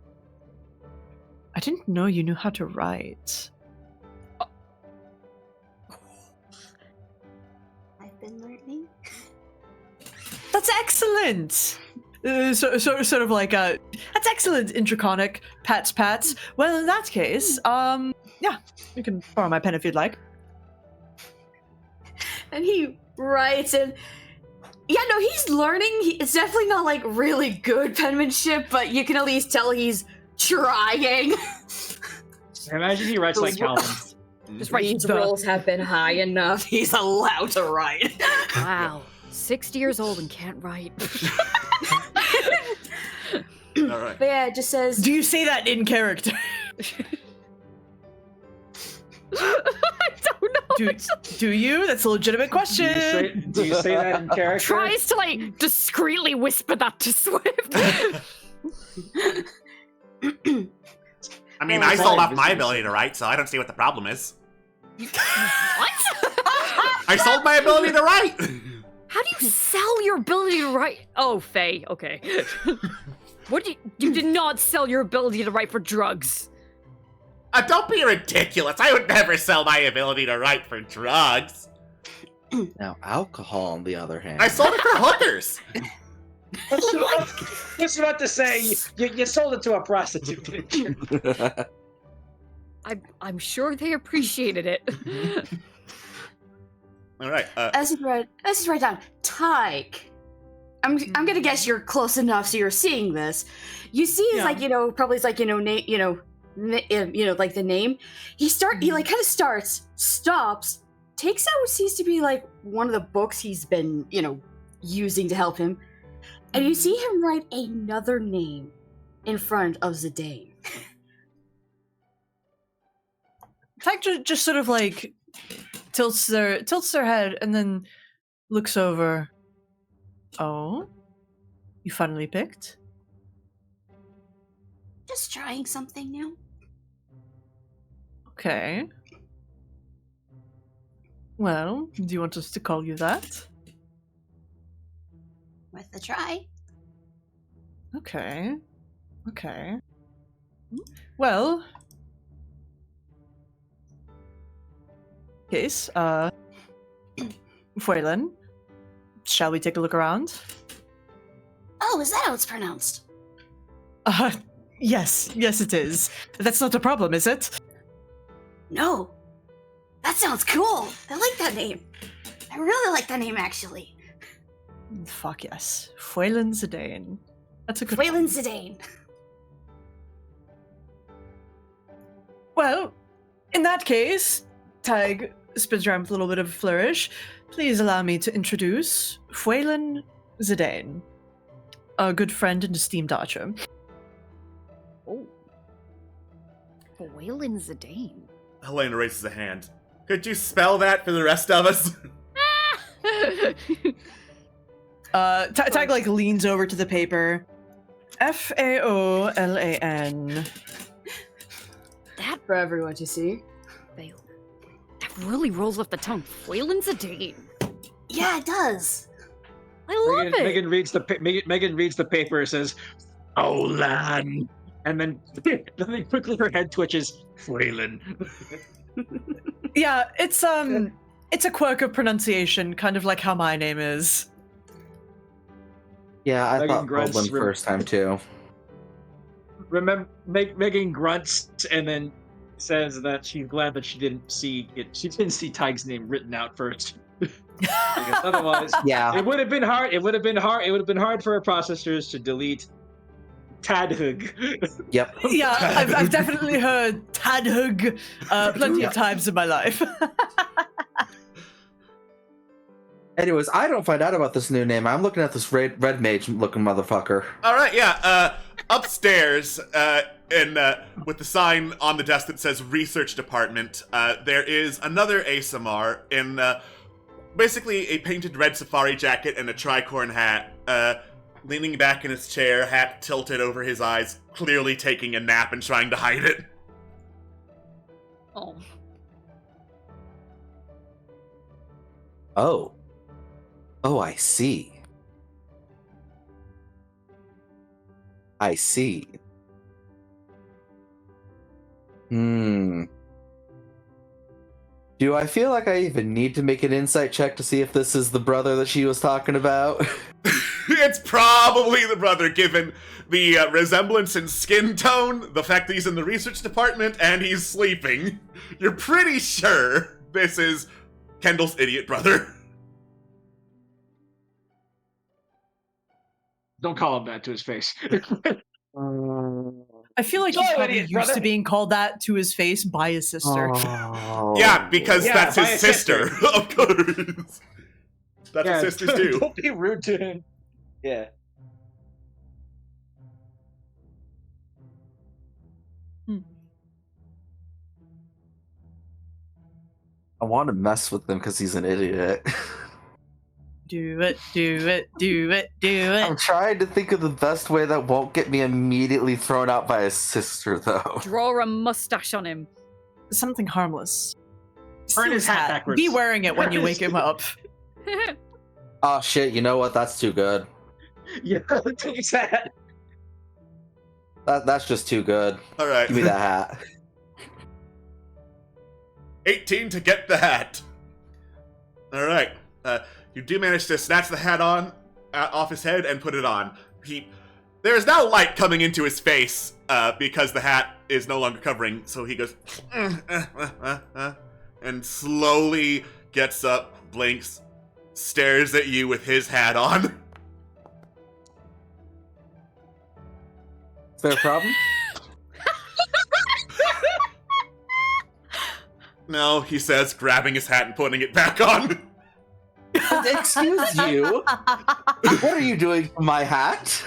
I didn't know you knew how to write. I've been learning. That's excellent! Sort of like that's excellent, Intraconic. Pats. Well, in that case, yeah, you can borrow my pen if you'd like. And he writes, and yeah, no, he's learning. It's definitely not like really good penmanship, but you can at least tell he's trying. I imagine he writes like Calvin. Just write These rolls have been high enough. He's allowed to write. Wow. 60 years old and can't write. All right. But yeah, it just says. Do you say that in character? I don't know. Do you? That's a legitimate question. Do you say that in character? Tries to like discreetly whisper that to Swift. I mean, I sold off my ability to write, so I don't see what the problem is. What? I sold my ability to write! How do you sell your ability to write? Oh, Faye, okay. What you did not sell your ability to write for drugs. Don't be ridiculous. I would never sell my ability to write for drugs. Now, alcohol, on the other hand. I sold it for hookers. Just about to say, you sold it to a prostitute. I'm sure they appreciated it. All right. As you write down, Tyke. I'm gonna guess you're close enough, so you're seeing this. You see, it's like probably it's like like the name. He like kind of stops, takes out what seems to be like one of the books he's been using to help him, and you see him write another name in front of Zidane. Tyke just sort of like tilts their head and then looks over. Oh, you finally picked? Just trying something new. Okay. Well, do you want us to call you that? Worth a try. Okay. Well, case, Fuelan, shall we take a look around? Oh, is that how it's pronounced? Yes it is. That's not a problem, is it? No. That sounds cool. I like that name. I really like that name, actually. Fuck yes. Fuelan Zidane. That's a good Wayland Zidane. Well, in that case, Tag spins around with a little bit of a flourish. Please allow me to introduce Fuelan Zidane, a good friend and esteemed archer. Oh. Wayland Zidane. Helena raises a hand. Could you spell that for the rest of us? Tag like leans over to the paper. Faolan. That For everyone to see. really rolls off the tongue. Wayland Zidane. Yeah, it does. I love it. Megan reads the paper and says, "Olan," and then quickly her head twitches. Wayland. Yeah, it's a quirk of pronunciation, kind of like how my name is. Yeah, I Megan thought grunts Goblin first time too. Remember, Megan grunts and then says that she's glad that she didn't see it. She didn't see Tig's name written out first. Because otherwise, Yeah. it would have been hard. It would have been hard for our processors to delete Tadhug. Yep. Yeah, I've definitely heard Tadhug plenty of times in my life. Anyways, I don't find out about this new name. I'm looking at this red mage looking motherfucker. All right, yeah. Upstairs, with the sign on the desk that says Research Department, there is another ASMR in basically a painted red safari jacket and a tricorn hat, leaning back in his chair, hat tilted over his eyes, clearly taking a nap and trying to hide it. Oh. Oh, I see. I see. Do I feel like I even need to make an insight check to see if this is the brother that she was talking about? It's probably the brother, given the resemblance in skin tone, the fact that he's in the research department, and he's sleeping. You're pretty sure this is Kendall's idiot brother. Don't call him that to his face. I feel like Go he's on, probably idiot, used brother. to being called that to his face by his sister. Oh. Yeah, because Yeah, that's by his his sister, sister. of course. That's what sisters do. Don't be rude to him. Yeah. I want to mess with him because he's an idiot. Do it, do it, do it, do I'm it. trying to think of the best way that won't get me immediately thrown out by his sister, though. Draw a mustache on him. Something harmless. Turn his Steal hat backwards. Be wearing it when you wake him up. Oh shit, you know what? That's too good. Yeah, take that. That's just too good. All right. Give me that hat. 18 to get the hat. All right. You do manage to snatch the hat off his head and put it on. There is now light coming into his face because the hat is no longer covering. So he goes and slowly gets up, blinks, stares at you with his hat on. Is there a problem? No, he says, grabbing his hat and putting it back on. Excuse you. What are you doing to my hat?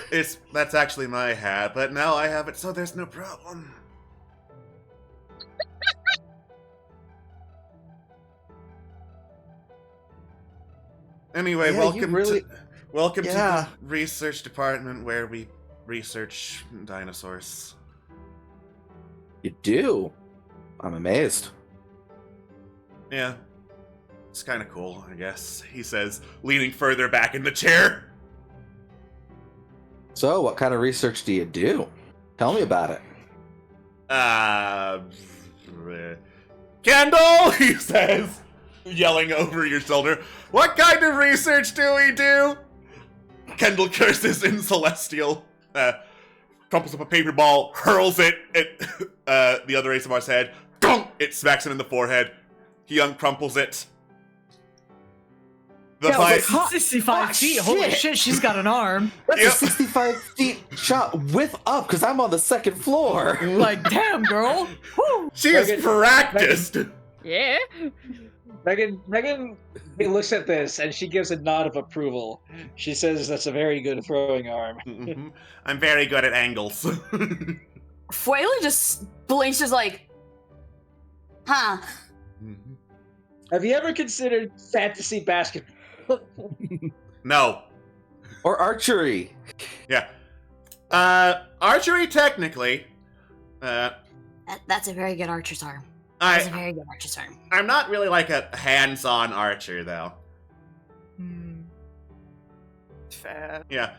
That's actually my hat, but now I have it, so there's no problem. Anyway, Yeah, welcome to the research department where we research dinosaurs. You do? I'm amazed. Yeah. It's kind of cool, I guess, he says, leaning further back in the chair. So, what kind of research do you do? Tell me about it. Kendall, he says, yelling over your shoulder. What kind of research do we do? Kendall curses in Celestial, crumples up a paper ball, hurls it at the other ASMR's head. It smacks him in the forehead. He uncrumples it. The fight. 65 feet. Holy shit, she's got an arm. That's Yep. a 65 feet shot with up, because I'm on the second floor. Like, damn, girl. Woo. She is Megan- practiced. Yeah. Megan looks at this and she gives a nod of approval. She says that's a very good throwing arm. Mhm. I'm very good at angles. Fuela just blinks, just like, huh? Have you ever considered fantasy basketball? No. Or archery. Yeah. Archery technically. That's a very good archer's arm. That's a I very good archer's arm. I'm not really like a hands-on archer though. Fair. Yeah.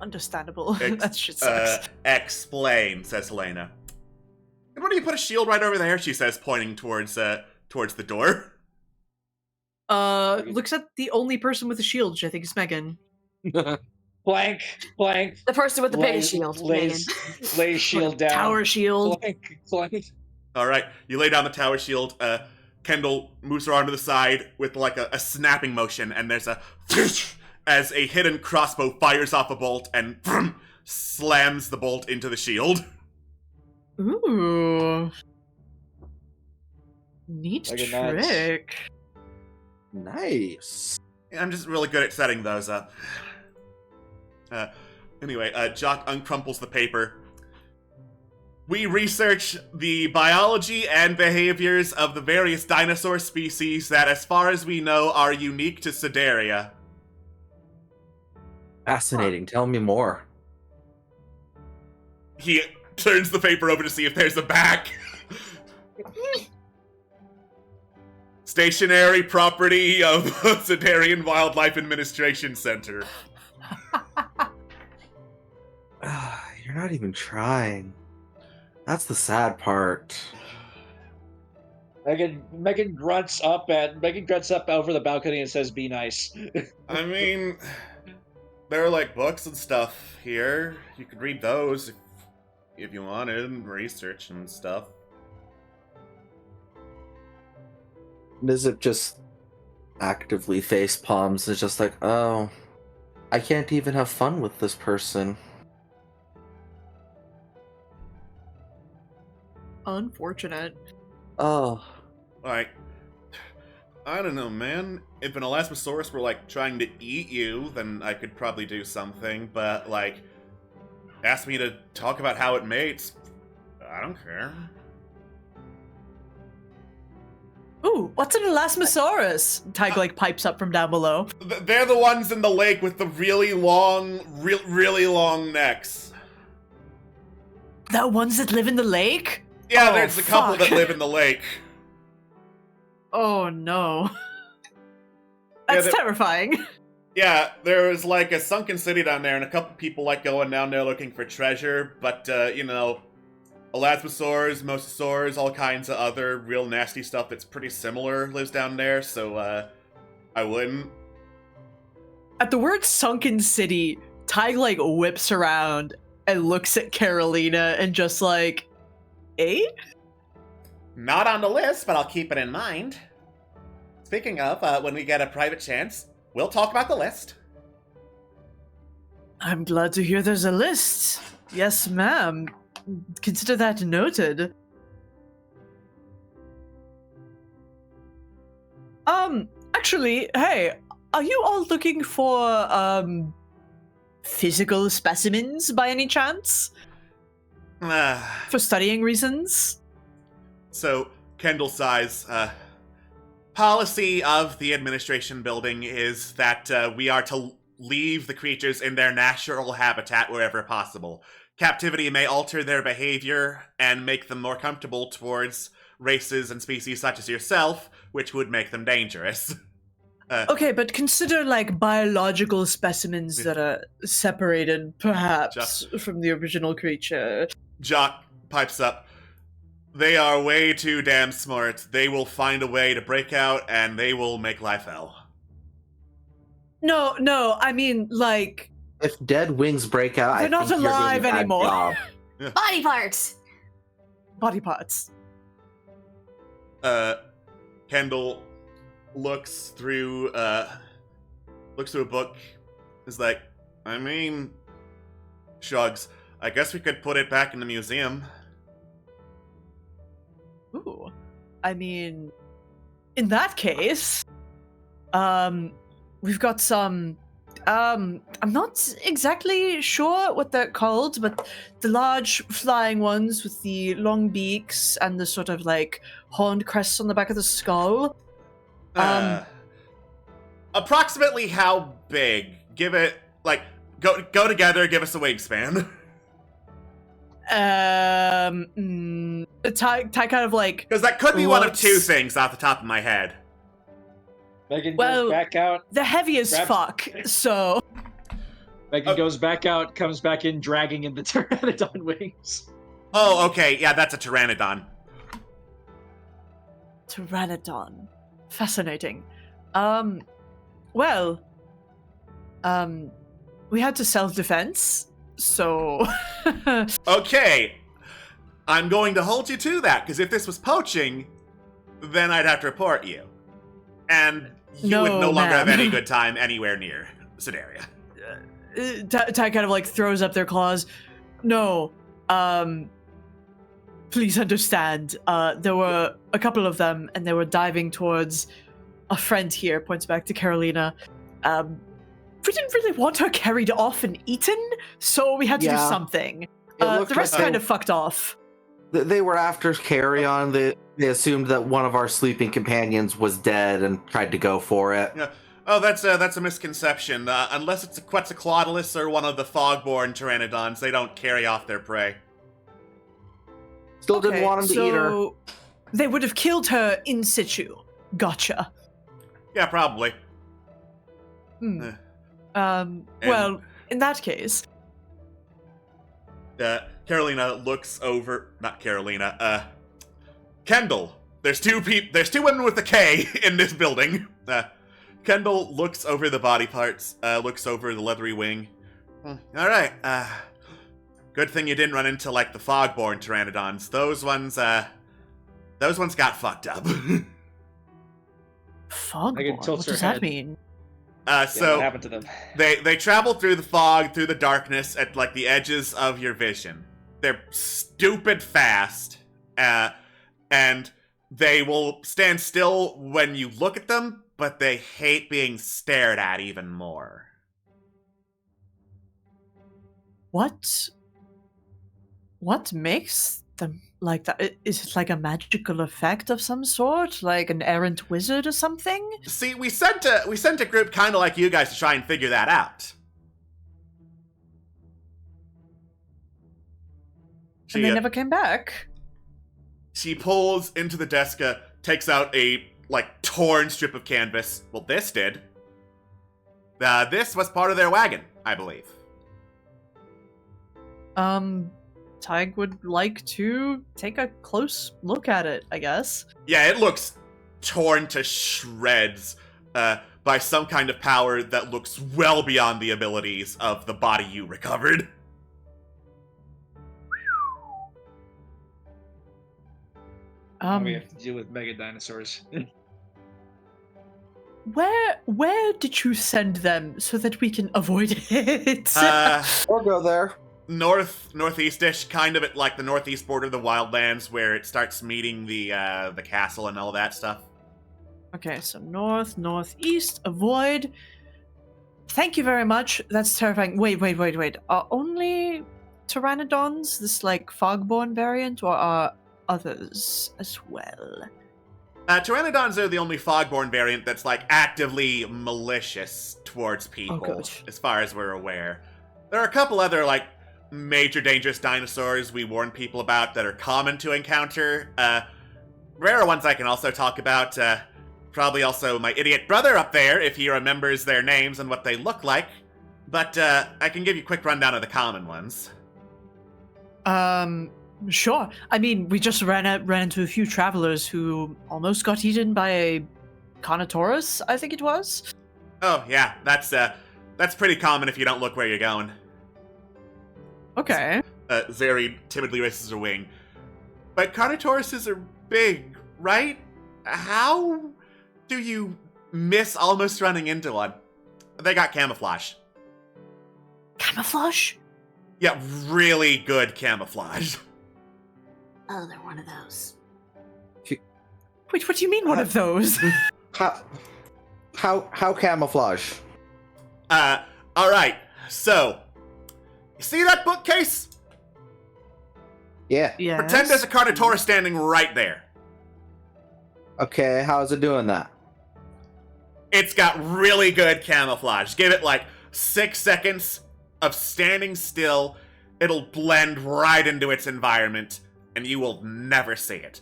Understandable. Ex- That shit sucks. Explain, says Helena. And why don't you put a shield right over there? She says, pointing towards the door. Looks at the only person with a shield, which I think is Megan. Blank. The person with the biggest shield, Megan. Lays shield down. Tower shield. Blank. All right, you lay down the tower shield. Kendall moves her arm to the side with like a snapping motion, and there's a as a hidden crossbow fires off a bolt and slams the bolt into the shield. Ooh. Neat Like a nut. trick. Nice. I'm just really good at setting those up. Anyway, Jock uncrumples the paper. We research the biology and behaviors of the various dinosaur species that, as far as we know, are unique to Sideria. Fascinating. Tell me more. He turns the paper over to see if there's a back. Stationary property of Siderian Wildlife Administration Center. You're not even trying. That's the sad part. Megan grunts up over the balcony and says, "Be nice." I mean, there are like books and stuff here. You could read those if you wanted, and research and stuff. Nizip just actively face palms. It's just like, oh, I can't even have fun with this person. Unfortunate. Oh. Like, I don't know, man. If an Elasmosaurus were like trying to eat you, then I could probably do something. But like, ask me to talk about how it mates. I don't care. Ooh, what's an Elasmosaurus? Tig like pipes up from down below. They're the ones in the lake with the really long necks. The ones that live in the lake? Yeah, Oh, there's a couple fuck. that live in the lake. Oh no. That's terrifying. Yeah, there was like a sunken city down there, and a couple people like going down there looking for treasure, but you know, Elasmosaurs, Mosasaurs, all kinds of other real nasty stuff that's pretty similar lives down there, so I wouldn't. At the word sunken city, Tig like whips around and looks at Carolina and just like, eh? Not on the list, but I'll keep it in mind. Speaking of, when we get a private chance, we'll talk about the list. I'm glad to hear there's a list. Yes, ma'am. Consider that noted. Actually, hey, are you all looking for, physical specimens by any chance? For studying reasons? So, Kendall sighs, policy of the administration building is that we are to leave the creatures in their natural habitat wherever possible. Captivity may alter their behavior and make them more comfortable towards races and species such as yourself, which would make them dangerous. Okay, but consider like biological specimens that are separated, perhaps, from the original creature. Jock pipes up. They are way too damn smart. They will find a way to break out, and they will make life hell. No, I mean, like... If dead wings break out, they're not alive anymore. Body parts! Body parts. Kendall looks through a book, is like, I mean, shrugs. I guess we could put it back in the museum. Ooh. I mean, in that case, we've got some, I'm not exactly sure what they're called, but the large flying ones with the long beaks and the sort of like horned crests on the back of the skull. Approximately how big? Give it, like, go together, give us a wingspan. Ty kind of like... Because that could be one of two things off the top of my head. Megan goes back out. The heavy as fuck, so... Megan goes back out, comes back in, dragging in the Pteranodon wings. Oh, okay, yeah, that's a Pteranodon. Pteranodon. Fascinating. We had to self-defense, so... Okay, I'm going to hold you to that, because if this was poaching, then I'd have to report you. And you would no longer have any good time anywhere near Sideria. Ty kind of like throws up their claws. No, please understand, there were a couple of them, and they were diving towards a friend here, points back to Carolina. We didn't really want her carried off and eaten, so we had to do something. The rest kind of fucked off. They were after Carrion. They assumed that one of our sleeping companions was dead and tried to go for it. Yeah. Oh, that's a misconception. Unless it's a Quetzalcoatlus or one of the fog-born Pteranodons, they don't carry off their prey. Still didn't want him to eat her. They would have killed her in situ. Gotcha. Yeah, probably. Well, in that case... Carolina looks over... Not Carolina, Kendall There's two women with a K in this building. Kendall looks over the body parts, looks over the leathery wing. All right. Good thing you didn't run into like the fogborn pteranodons. Those ones got fucked up. Fogborn? tilt What her does that head. mean? So what happened to them? they travel through the fog, through the darkness, at like the edges of your vision. They're stupid fast, and they will stand still when you look at them, but they hate being stared at even more. What makes them like that? Is it like a magical effect of some sort? Like an errant wizard or something? See, we sent a group kind of like you guys to try and figure that out. And they never came back. She pulls into the desk, takes out a like torn strip of canvas. Well, this did. This was part of their wagon, I believe. Tig would like to take a close look at it, I guess. Yeah, it looks torn to shreds by some kind of power that looks well beyond the abilities of the body you recovered. We have to deal with mega dinosaurs. Where did you send them so that we can avoid it? Or go there. Northeast-ish, kind of at like the northeast border of the Wildlands, where it starts meeting the castle and all that stuff. Okay, so northeast, avoid. Thank you very much. That's terrifying. Wait. Are only pteranodons this like fogborn variant, or are others as well? Pteranodons are the only fogborn variant that's like actively malicious towards people, good. as far as we're aware. There are a couple other like major dangerous dinosaurs we warn people about that are common to encounter. Rarer ones I can also talk about. Probably also my idiot brother up there, if he remembers their names and what they look like. But I can give you a quick rundown of the common ones. Sure. I mean, we just ran into a few travelers who almost got eaten by a Carnotaurus, I think it was. Oh yeah, that's pretty common if you don't look where you're going. Okay. Zeri timidly raises her wing. But Carnotauruses are big, right? How do you miss almost running into one? They got camouflage. Camouflage? Yeah, really good camouflage. Oh, they're one of those. Wait, what do you mean one of those? How camouflage? Alright, so, you see that bookcase? Yeah. Yes. Pretend there's a Carnotaurus standing right there. Okay, how's it doing that? It's got really good camouflage. Give it like 6 seconds of standing still. It'll blend right into its environment, and you will never see it.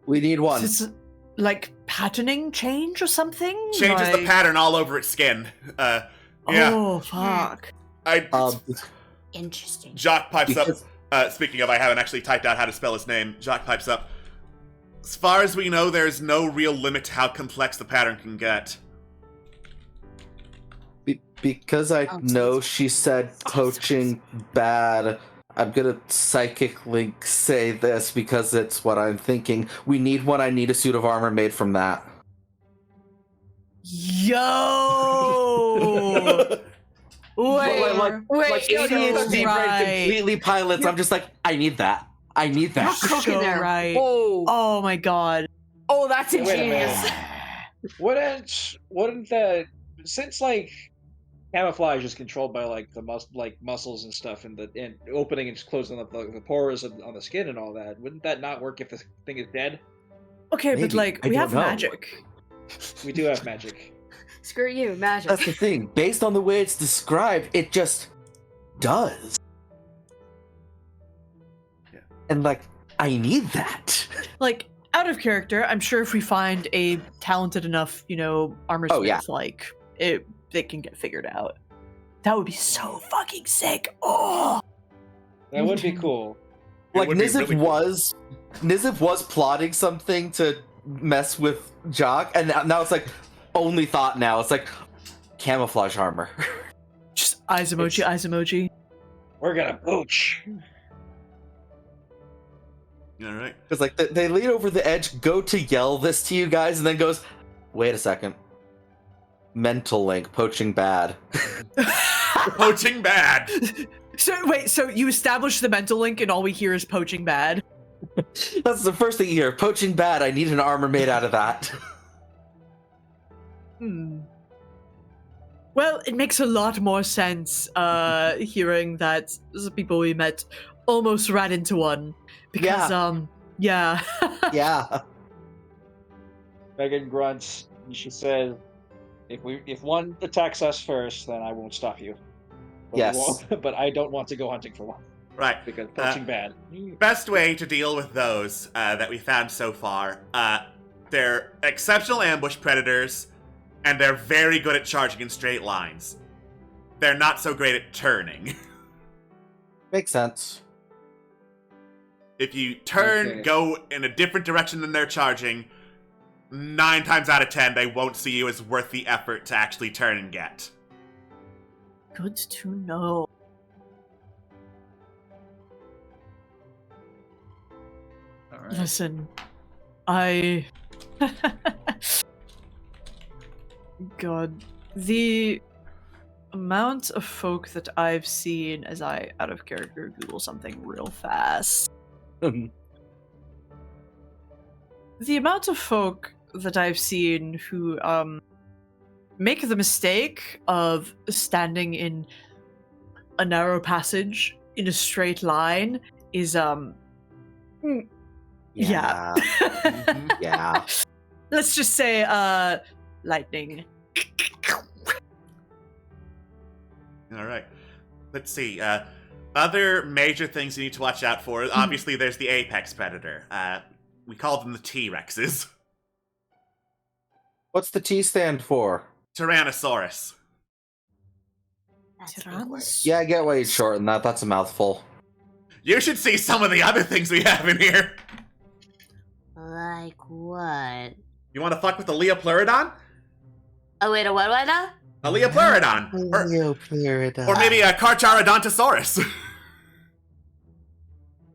We need one. Is this like patterning change or something? Changes the Like- pattern all over its skin. Yeah. Oh, fuck. Interesting. Jacques pipes Because- up. Speaking of, I haven't actually typed out how to spell his name. Jacques pipes up. As far as we know, there's no real limit to how complex the pattern can get. Because I know she said poaching bad, I'm gonna psychically say this because it's what I'm thinking. We need one. I need a suit of armor made from that. Yo! Wait, like idiots being completely pilots. I'm just like, I need that. I need that. You're cooking so there. right. Oh. Oh my god. Oh, that's Wait a ingenious. minute. Wouldn't the since like camouflage is controlled by like the muscles and stuff and opening and closing up the pores on the skin and all that, wouldn't that not work if the thing is dead? Okay, but Maybe. like, I we don't have know. magic. We do have magic. Screw you, magic. That's the thing. Based on the way it's described, it just does. Yeah. And like, I need that. Like, out of character, I'm sure if we find a talented enough, armor smith, Oh, yeah. like, it can get figured out. That would be so fucking sick. Oh! That would be cool. It Like would be Nizit really cool. was Nizib was plotting something to mess with Jock, and now it's like only thought now. It's like camouflage armor. Just eyes emoji, eyes emoji. We're gonna pooch. All right. Because like they lean over the edge, go to yell this to you guys, and then goes, "Wait a second. Mental link, poaching bad." Poaching bad. So you establish the mental link, and all we hear is poaching bad. That's the first thing you hear. Poaching bad. I need an armor made out of that. Well, it makes a lot more sense hearing that the people we met almost ran into one. Because, yeah. Yeah. Megan grunts, and she says, "If one attacks us first, then I won't stop you. But Yes. but I don't want to go hunting for one Right. because poaching bad." Best way to deal with those that we found so far, they're exceptional ambush predators, and they're very good at charging in straight lines. They're not so great at turning. Makes sense. If you turn, Okay. go in a different direction than they're charging, 9 times out of 10, they won't see you as worth the effort to actually turn and get. Good to know. All right. Listen, God, the amount of folk that I've seen as I, out of character, Google something real fast. The amount of folk that I've seen who, make the mistake of standing in a narrow passage in a straight line is, yeah. Yeah. Let's just say, lightning. All right. Let's see. Other major things you need to watch out for. Obviously, there's the apex predator. We call them the T-Rexes. What's the T stand for? Tyrannosaurus. That's a big word. Yeah, I get why you shorten that. That's a mouthful. You should see some of the other things we have in here. Like what? You want to fuck with the Leopleurodon? Oh wait, a what? A Leopleurodon. Or maybe a Carcharodontosaurus.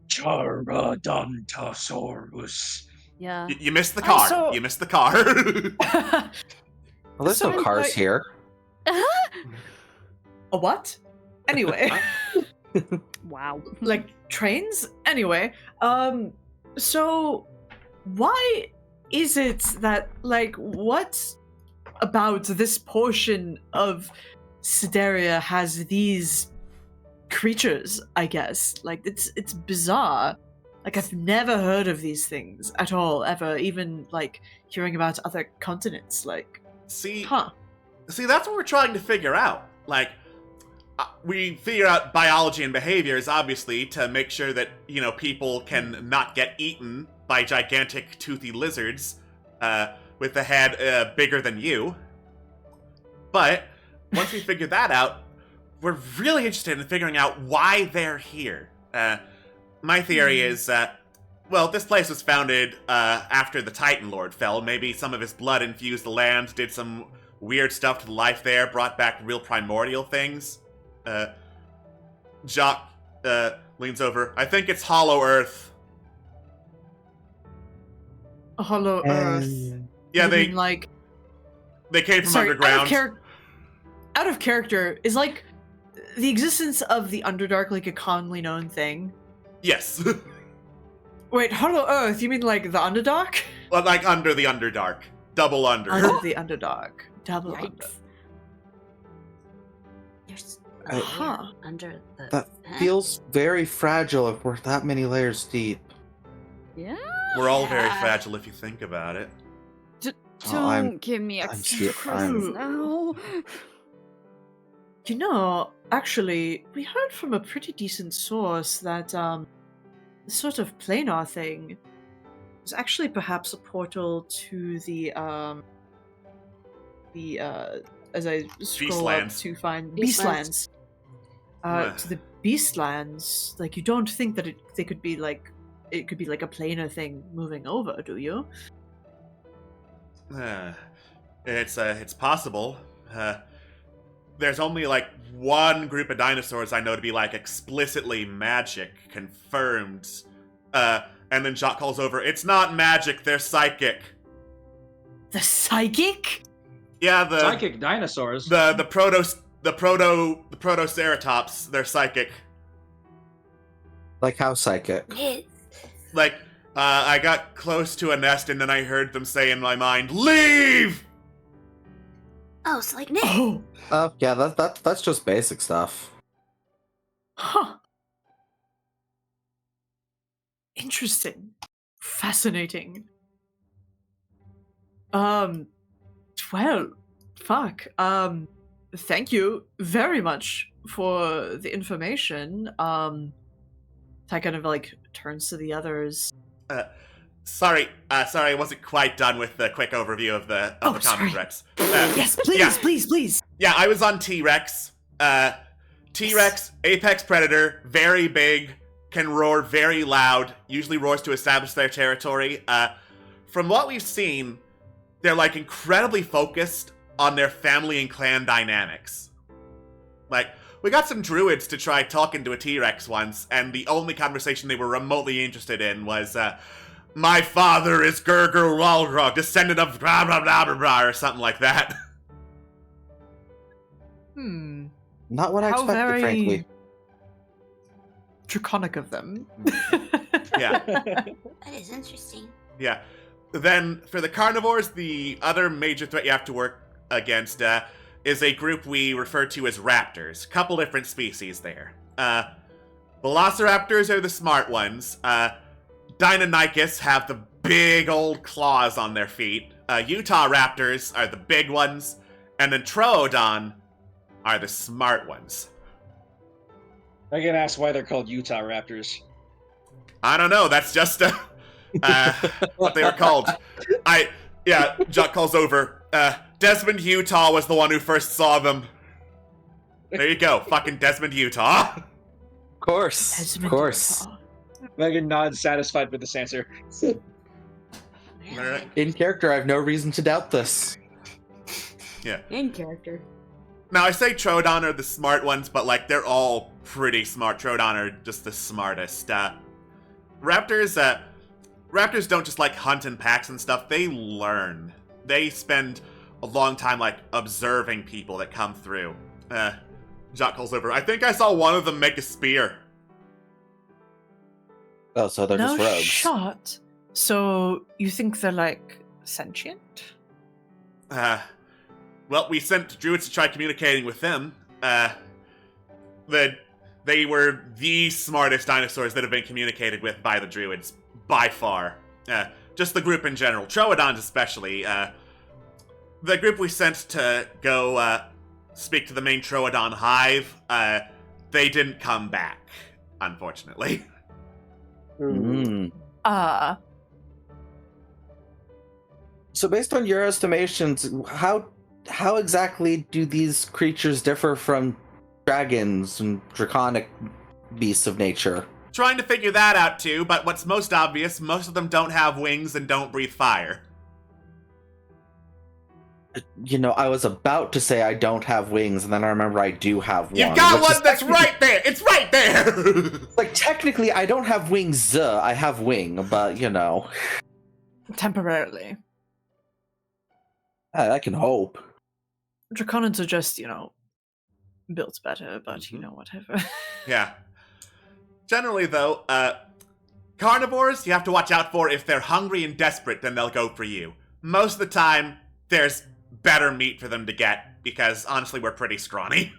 Charodontosaurus. Yeah. You missed the car. Also- You missed the car. Well, there's So, no cars like- here. A what? Anyway. Wow. Like trains? Anyway, so why is it that, like, what about this portion of Sideria has these creatures, I guess? Like, it's bizarre. Like, I've never heard of these things at all, ever, even, like, hearing about other continents, like, See, huh. that's what we're trying to figure out. Like, we figure out biology and behaviors, obviously, to make sure that, people can not get eaten by gigantic toothy lizards with a head bigger than you. But once we figure that out, we're really interested in figuring out why they're here. My theory is, this place was founded after the Titan Lord fell. Maybe some of his blood infused the land, did some weird stuff to the life there, brought back real primordial things. Jock leans over. I think it's Hollow Earth. A hollow earth. Yeah, You they mean, like, came from sorry, underground. Out of character, is, like, the existence of the Underdark, like, a commonly known thing? Yes. Wait, Hollow Earth, you mean, like, the Underdark? Well, like under the Underdark. Double under. Under the Underdark. Double Yikes. under. There's Uh, a huh. layer under the That vent? feels very fragile if we're that many layers deep. Yeah. We're all very Yeah. fragile if you think about it. Don't I'm- give me I'm extra shit, credits now. You know, actually, we heard from a pretty decent source that, this sort of planar thing was actually perhaps a portal to the, as I scroll up Beastlands. to find Beastlands. Beastlands. To the Beastlands, like, you don't think that they could be, like, it could be like a planar thing moving over, do you? It's possible. There's only like one group of dinosaurs I know to be like explicitly magic, confirmed. And then Jacques calls over, "It's not magic, they're psychic." The psychic? Yeah, the Psychic dinosaurs. the protoceratops, they're psychic. Like how psychic? Like, I got close to a nest and then I heard them say in my mind, "Leave!" Oh, it's like Nick. Oh, Yeah, that's just basic stuff. huh. Interesting. Fascinating. Well, fuck. Thank you very much for the information. Ty kind of like turns to the others. Sorry, I wasn't quite done with the quick overview of the common sorry. threats. Yes, please, yeah. please. Yeah, I was on T-Rex. T-Rex, apex predator, very big, can roar very loud, usually roars to establish their territory. From what we've seen, they're like incredibly focused on their family and clan dynamics. Like, we got some druids to try talking to a T-Rex once, and the only conversation they were remotely interested in was, "My father is Gurgur Walgrog, descendant of blah blah blah blah blah," or something like that. Not what I How expected, very frankly. draconic of them. Yeah. That is interesting. Yeah. Then, for the carnivores, the other major threat you have to work against is a group we refer to as raptors. Couple different species there. Velociraptors are the smart ones. Deinonychus have the big old claws on their feet. Utah raptors are the big ones. And then Troodon are the smart ones. I get asked why they're called Utah Raptors. I don't know, that's just what they were called. Jock calls over. Desmond Utah was the one who first saw them. There you go, fucking Desmond Utah. Of course. Megan nods, satisfied with this answer. Alright. In character, I have no reason to doubt this. Yeah. In character. Now, I say Troodon are the smart ones, but, like, they're all pretty smart. Troodon are just the smartest. Raptors don't just, like, hunt in packs and stuff. They learn. They spend a long time, like, observing people that come through. Jock calls over. I think I saw one of them make a spear. Oh, so they're No just rogues. shot. So you think they're like sentient? Well, we sent druids to try communicating with them. They were the smartest dinosaurs that have been communicated with by the druids, by far. Just the group in general, Troodons especially. The group we sent to go speak to the main Troodon hive, they didn't come back, unfortunately. Mm. So based on your estimations, how exactly do these creatures differ from dragons and draconic beasts of nature? Trying to figure that out too, but what's most obvious, most of them don't have wings and don't breathe fire. You know, I was about to say I don't have wings, and then I remember I do have one. You've got which one is that's right there! It's right there! Like, technically, I don't have wings, I have wing, but, you know. Temporarily. I can hope. Draconids are just, built better, but, whatever. Yeah. Generally, though, carnivores you have to watch out for. If they're hungry and desperate, then they'll go for you. Most of the time, there's better meat for them to get, because honestly, we're pretty scrawny.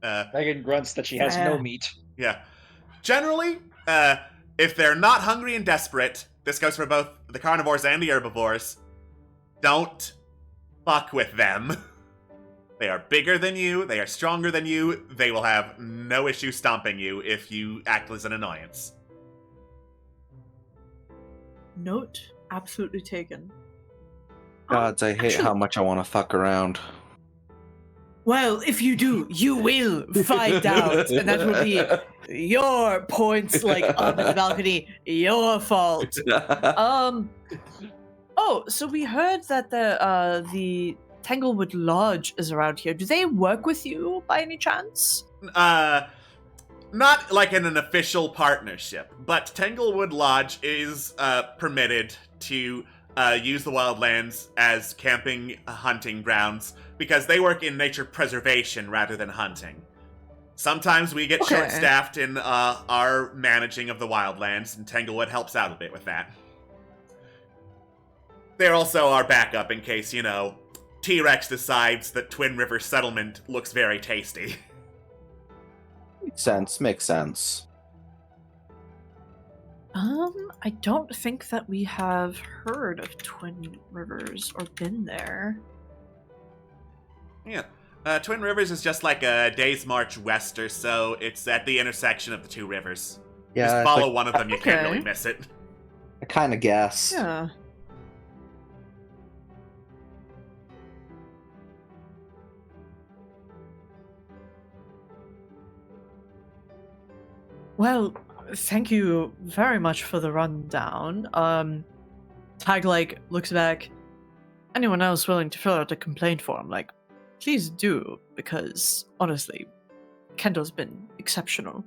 Megan grunts that she has no meat. Yeah. Generally, if they're not hungry and desperate, this goes for both the carnivores and the herbivores, don't fuck with them. They are bigger than you, they are stronger than you, they will have no issue stomping you if you act as an annoyance. Note absolutely taken. Gods, I hate Actually- how much I want to fuck around. Well, if you do, you will find out, and that will be your points, like up in the balcony, your fault. Oh, so we heard that the Tanglewood Lodge is around here. Do they work with you by any chance? Not like in an official partnership, but Tanglewood Lodge is permitted to use the Wildlands as camping hunting grounds because they work in nature preservation rather than hunting. Sometimes we get short-staffed in our managing of the Wildlands, and Tanglewood helps out a bit with that. They're also our backup in case, T-Rex decides that Twin River Settlement looks very tasty. Makes sense. I don't think that we have heard of Twin Rivers or been there. Yeah. Twin Rivers is just like a day's march west or so. It's at the intersection of the two rivers. Yeah, just follow one of them, you can't Okay. really miss it. I kind of guess. Yeah. Well, thank you very much for the rundown. Tag looks back. Anyone else willing to fill out a complaint form, please do, because honestly, Kendall's been exceptional.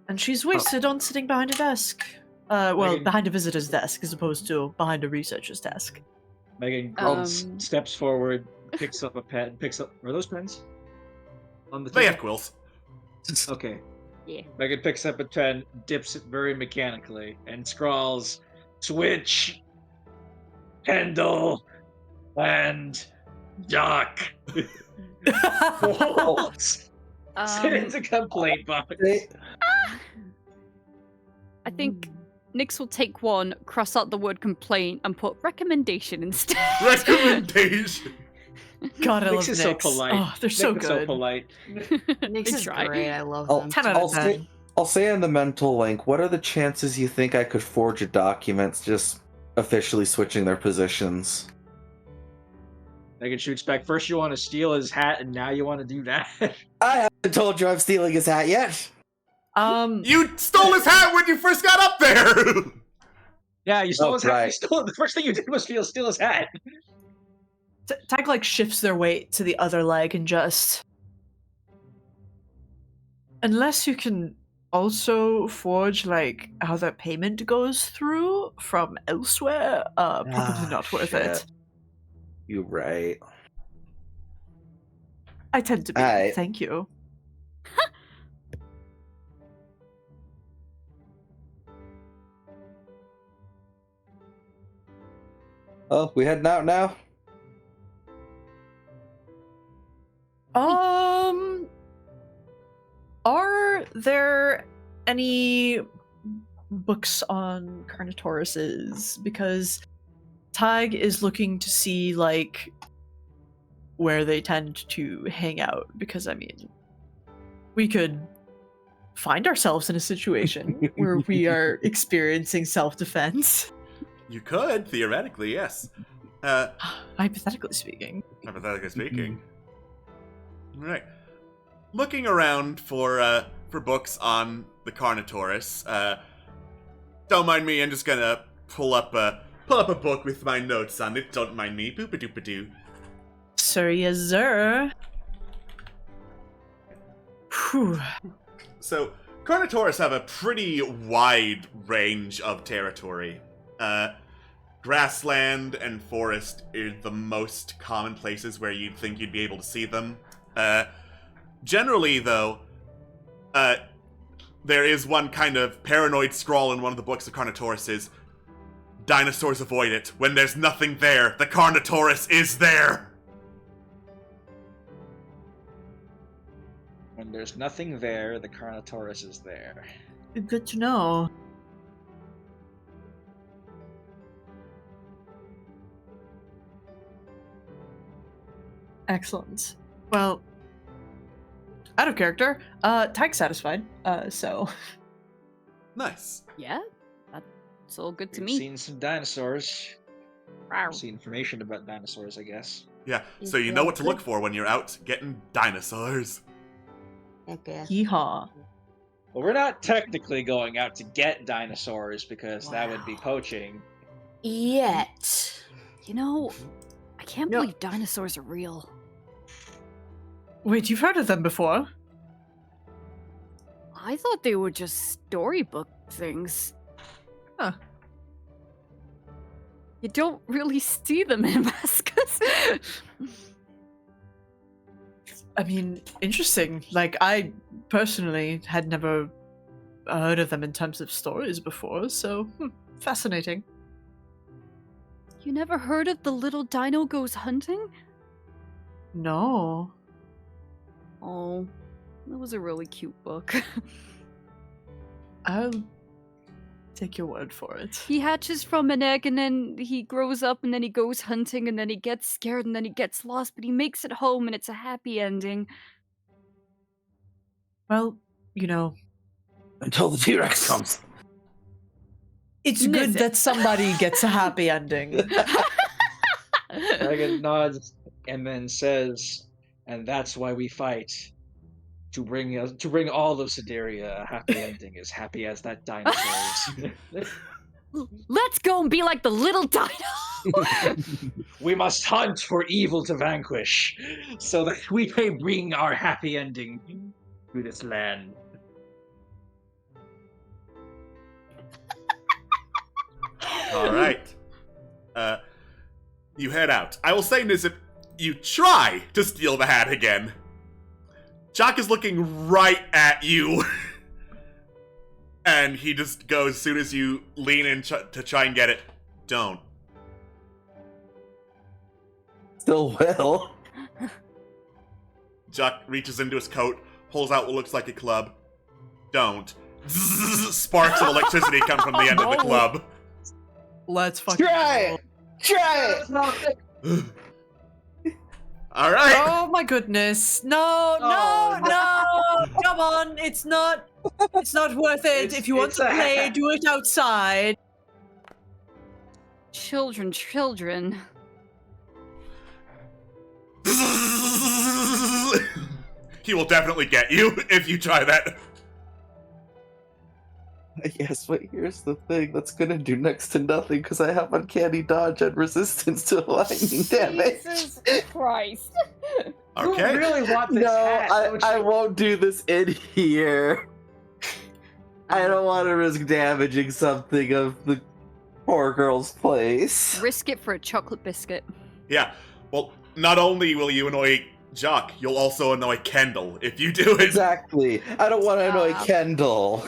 And she's wasted on sitting behind a desk. Behind a visitor's desk as opposed to behind a researcher's desk. Megan steps forward, picks up a pen, are those pens? On the table? They have quills. Okay. Yeah. Megan picks up a pen, dips it very mechanically, and scrawls Switch, Kendall, and Doc. Send it to complaint box. I think Nyx will take one, cross out the word complaint, and put recommendation instead. Recommendation! God, I love Nyx is Nyx. so polite. Oh, they're so Nyx is good. so polite. Nyx is try. great. I love I'll- them. 10 out of 10. I'll say in the mental link, what are the chances you think I could forge a document just officially switching their positions? Megan shoots back. First you want to steal his hat, and now you want to do that? I haven't told you I'm stealing his hat yet. You stole his hat when you first got up there! Yeah, you stole his hat. Right. You stole, the first thing you did was steal his hat. Tag shifts their weight to the other leg and just... Unless you can also forge, how that payment goes through from elsewhere, probably not worth it. Shit. You're right. I tend to be. Alright. Thank you. Oh, we heading out now? Are there any books on Carnotauruses? Because Tig is looking to see, where they tend to hang out. Because, we could find ourselves in a situation where we are experiencing self-defense. You could, theoretically, yes. Hypothetically speaking. Hypothetically speaking. Right. Looking around for books on the Carnotaurus. Don't mind me, I'm just gonna pull up a book with my notes on it. Don't mind me. Boop-a-doop-a-doo. Sir, yes, sir. Whew. So, Carnotaurus have a pretty wide range of territory. Grassland and forest are the most common places where you'd think you'd be able to see them. Generally, though, there is one kind of paranoid scrawl in one of the books of Carnotaurus dinosaurs avoid it. When there's nothing there, the Carnotaurus is there! When there's nothing there, the Carnotaurus is there. Good to know. Excellent. Well, out of character, Tag's satisfied, so... Nice. Yeah, that's all good to We've me. seen some dinosaurs. Wow. See information about dinosaurs, I guess. Yeah, so you know what to look for when you're out getting dinosaurs. Okay. Yeehaw. Well, we're not technically going out to get dinosaurs because that would be poaching. Yet. You know, I can't No. believe dinosaurs are real. Wait, you've heard of them before? I thought they were just storybook things. Huh. You don't really see them in Mascus. I mean, interesting. Like, I personally had never heard of them in terms of stories before, so fascinating. You never heard of The Little Dino Goes Hunting? No. Oh, that was a really cute book. I'll take your word for it. He hatches from an egg and then he grows up and then he goes hunting and then he gets scared and then he gets lost, but he makes it home and it's a happy ending. Well, you know, Until the T-Rex comes. it's good that somebody gets a happy ending. Dragon nods and then says, "And that's why we fight. To bring all of Sideria a happy ending, as happy as that dinosaur is." Let's go and be like the little dino! We must hunt for evil to vanquish, so that we may bring our happy ending to this land. All right. You head out. I will say, Nizip, you try to steal the hat again. Jock is looking right at you. And he just goes, as soon as you lean in to try and get it, don't. Still will. Jock reaches into his coat, pulls out what looks like a club. Don't. Sparks of electricity come from the end of the club. Let's fucking Try it! Try it! All right. Oh my goodness. No, Oh, no. Come on. It's not worth it. It's- If you want it's to a play, hat. do it outside. Children. He will definitely get you if you try that. Yes, but here's the thing. That's gonna do next to nothing because I have uncanny dodge and resistance to lightning damage. Jesus Christ. Okay. You really want this No, hat, don't I you? won't do this in here. I don't want to risk damaging something of the poor girl's place. Risk it for a chocolate biscuit. Yeah. Well, not only will you annoy Jock, you'll also annoy Kendall if you do it. Exactly. I don't want to annoy Kendall.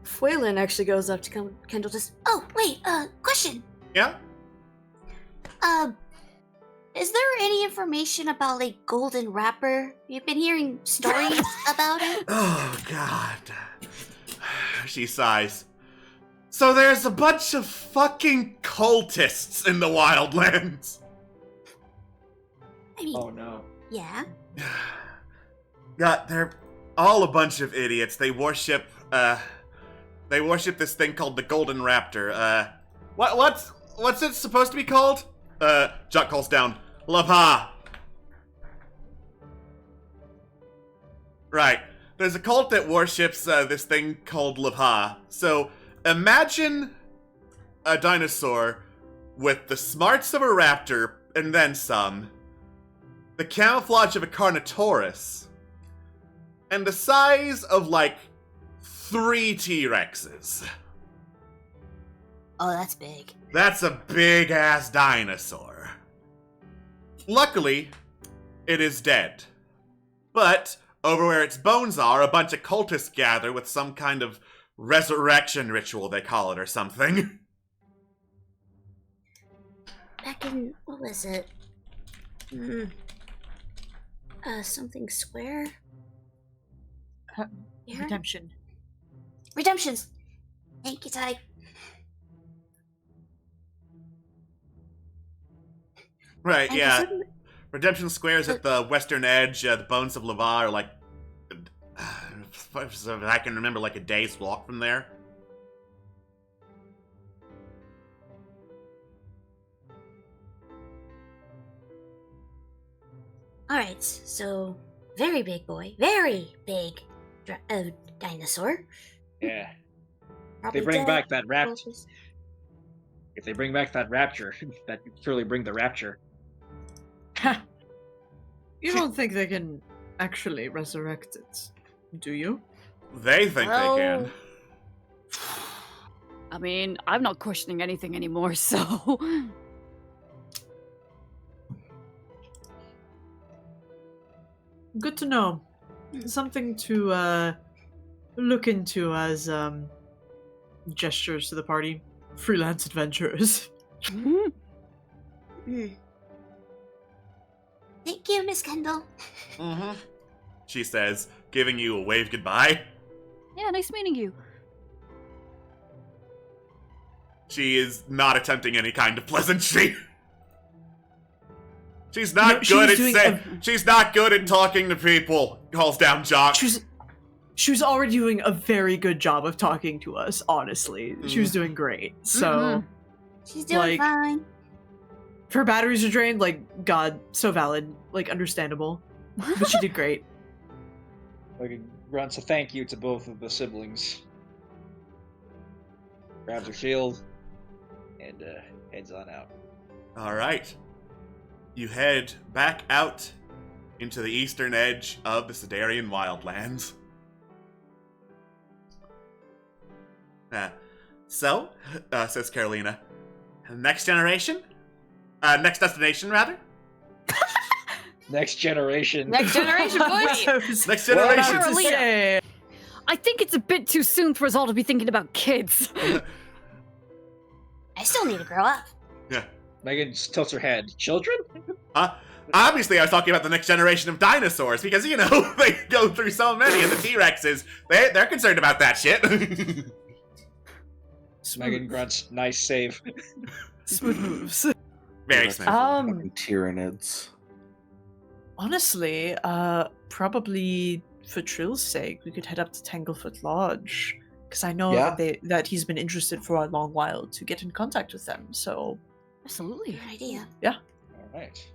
Fuelin actually goes up to Kendall just, Oh, wait, question. Yeah? Is there any information about a golden wrapper? You've been hearing stories about it? Oh, God. She sighs. So there's a bunch of fucking cultists in the Wildlands. I mean, Oh no. yeah. God, they're all a bunch of idiots. They worship this thing called the Golden Raptor. What's it supposed to be called? Jock calls down, Lapa. Right. There's a cult that worships this thing called Lapa. So imagine a dinosaur with the smarts of a raptor and then some, the camouflage of a Carnotaurus, and the size of like 3 T-Rexes. Oh, that's big. That's a big-ass dinosaur. Luckily, it is dead. But over where its bones are, a bunch of cultists gather with some kind of resurrection ritual, they call it, or something. Back in, what was it? Something square? Here? Redemption. Redemptions! Thank you, Ty. Right, And yeah. isn't- Redemption Square's at the western edge. The Bones of Lava are like, if I can remember, like a day's walk from there. Alright, so very big boy. Very big dinosaur. Yeah. Probably bring dead. back that raptor. If they bring back that rapture, that would surely bring the rapture. You don't think they can actually resurrect it, do you? They think they can. I mean, I'm not questioning anything anymore, so. Good to know. Something to look into as gestures to the party. Freelance adventurers. Mm. Thank you, Miss Kendall. Mm-hmm. She says, giving you a wave goodbye. Yeah, nice meeting you. She is not attempting any kind of pleasantry. She's not she's not good at talking to people. Calls down Jock. She was already doing a very good job of talking to us, honestly. She was doing great. So she's doing fine. If her batteries are drained, like, God, so valid. Like, understandable. But she did great. Like, grunts a thank you to both of the siblings. Grabs her shield, and heads on out. Alright. You head back out into the eastern edge of the Siderian Wildlands. So, says Carolina, next generation? Next destination, rather? Next generation. Next generation, boys! Next generation! Carolina. I think it's a bit too soon for us all to be thinking about kids. I still need to grow up. Yeah. Megan just tilts her head. Children? Obviously I was talking about the next generation of dinosaurs, because, you know, they go through so many, and the T-Rexes, they're concerned about that shit. Megan grunts, nice save. Smooth moves. Very smooth. Tyranids. Honestly, probably for Trill's sake, we could head up to Tanglefoot Lodge. Because I know that he's been interested for a long while to get in contact with them, so... Absolutely. Good idea. Yeah. Alright.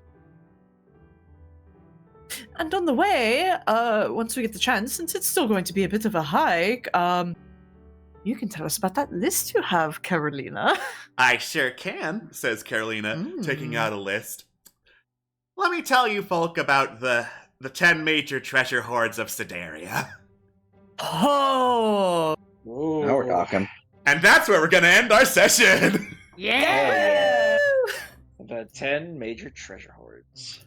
And on the way, once we get the chance, since it's still going to be a bit of a hike, you can tell us about that list you have, Carolina. I sure can, says Carolina, taking out a list. Let me tell you folk about the 10 major treasure hoards of Sideria. Oh! Ooh. Now we're talking. And that's where we're gonna end our session! Yeah! The 10 major treasure hoards.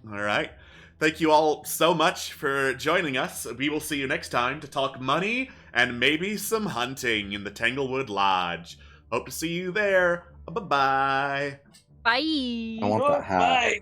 Alright. Thank you all so much for joining us. We will see you next time to talk money and maybe some hunting in the Tanglewood Lodge. Hope to see you there. Bye-bye. Bye! I want that hat. Bye!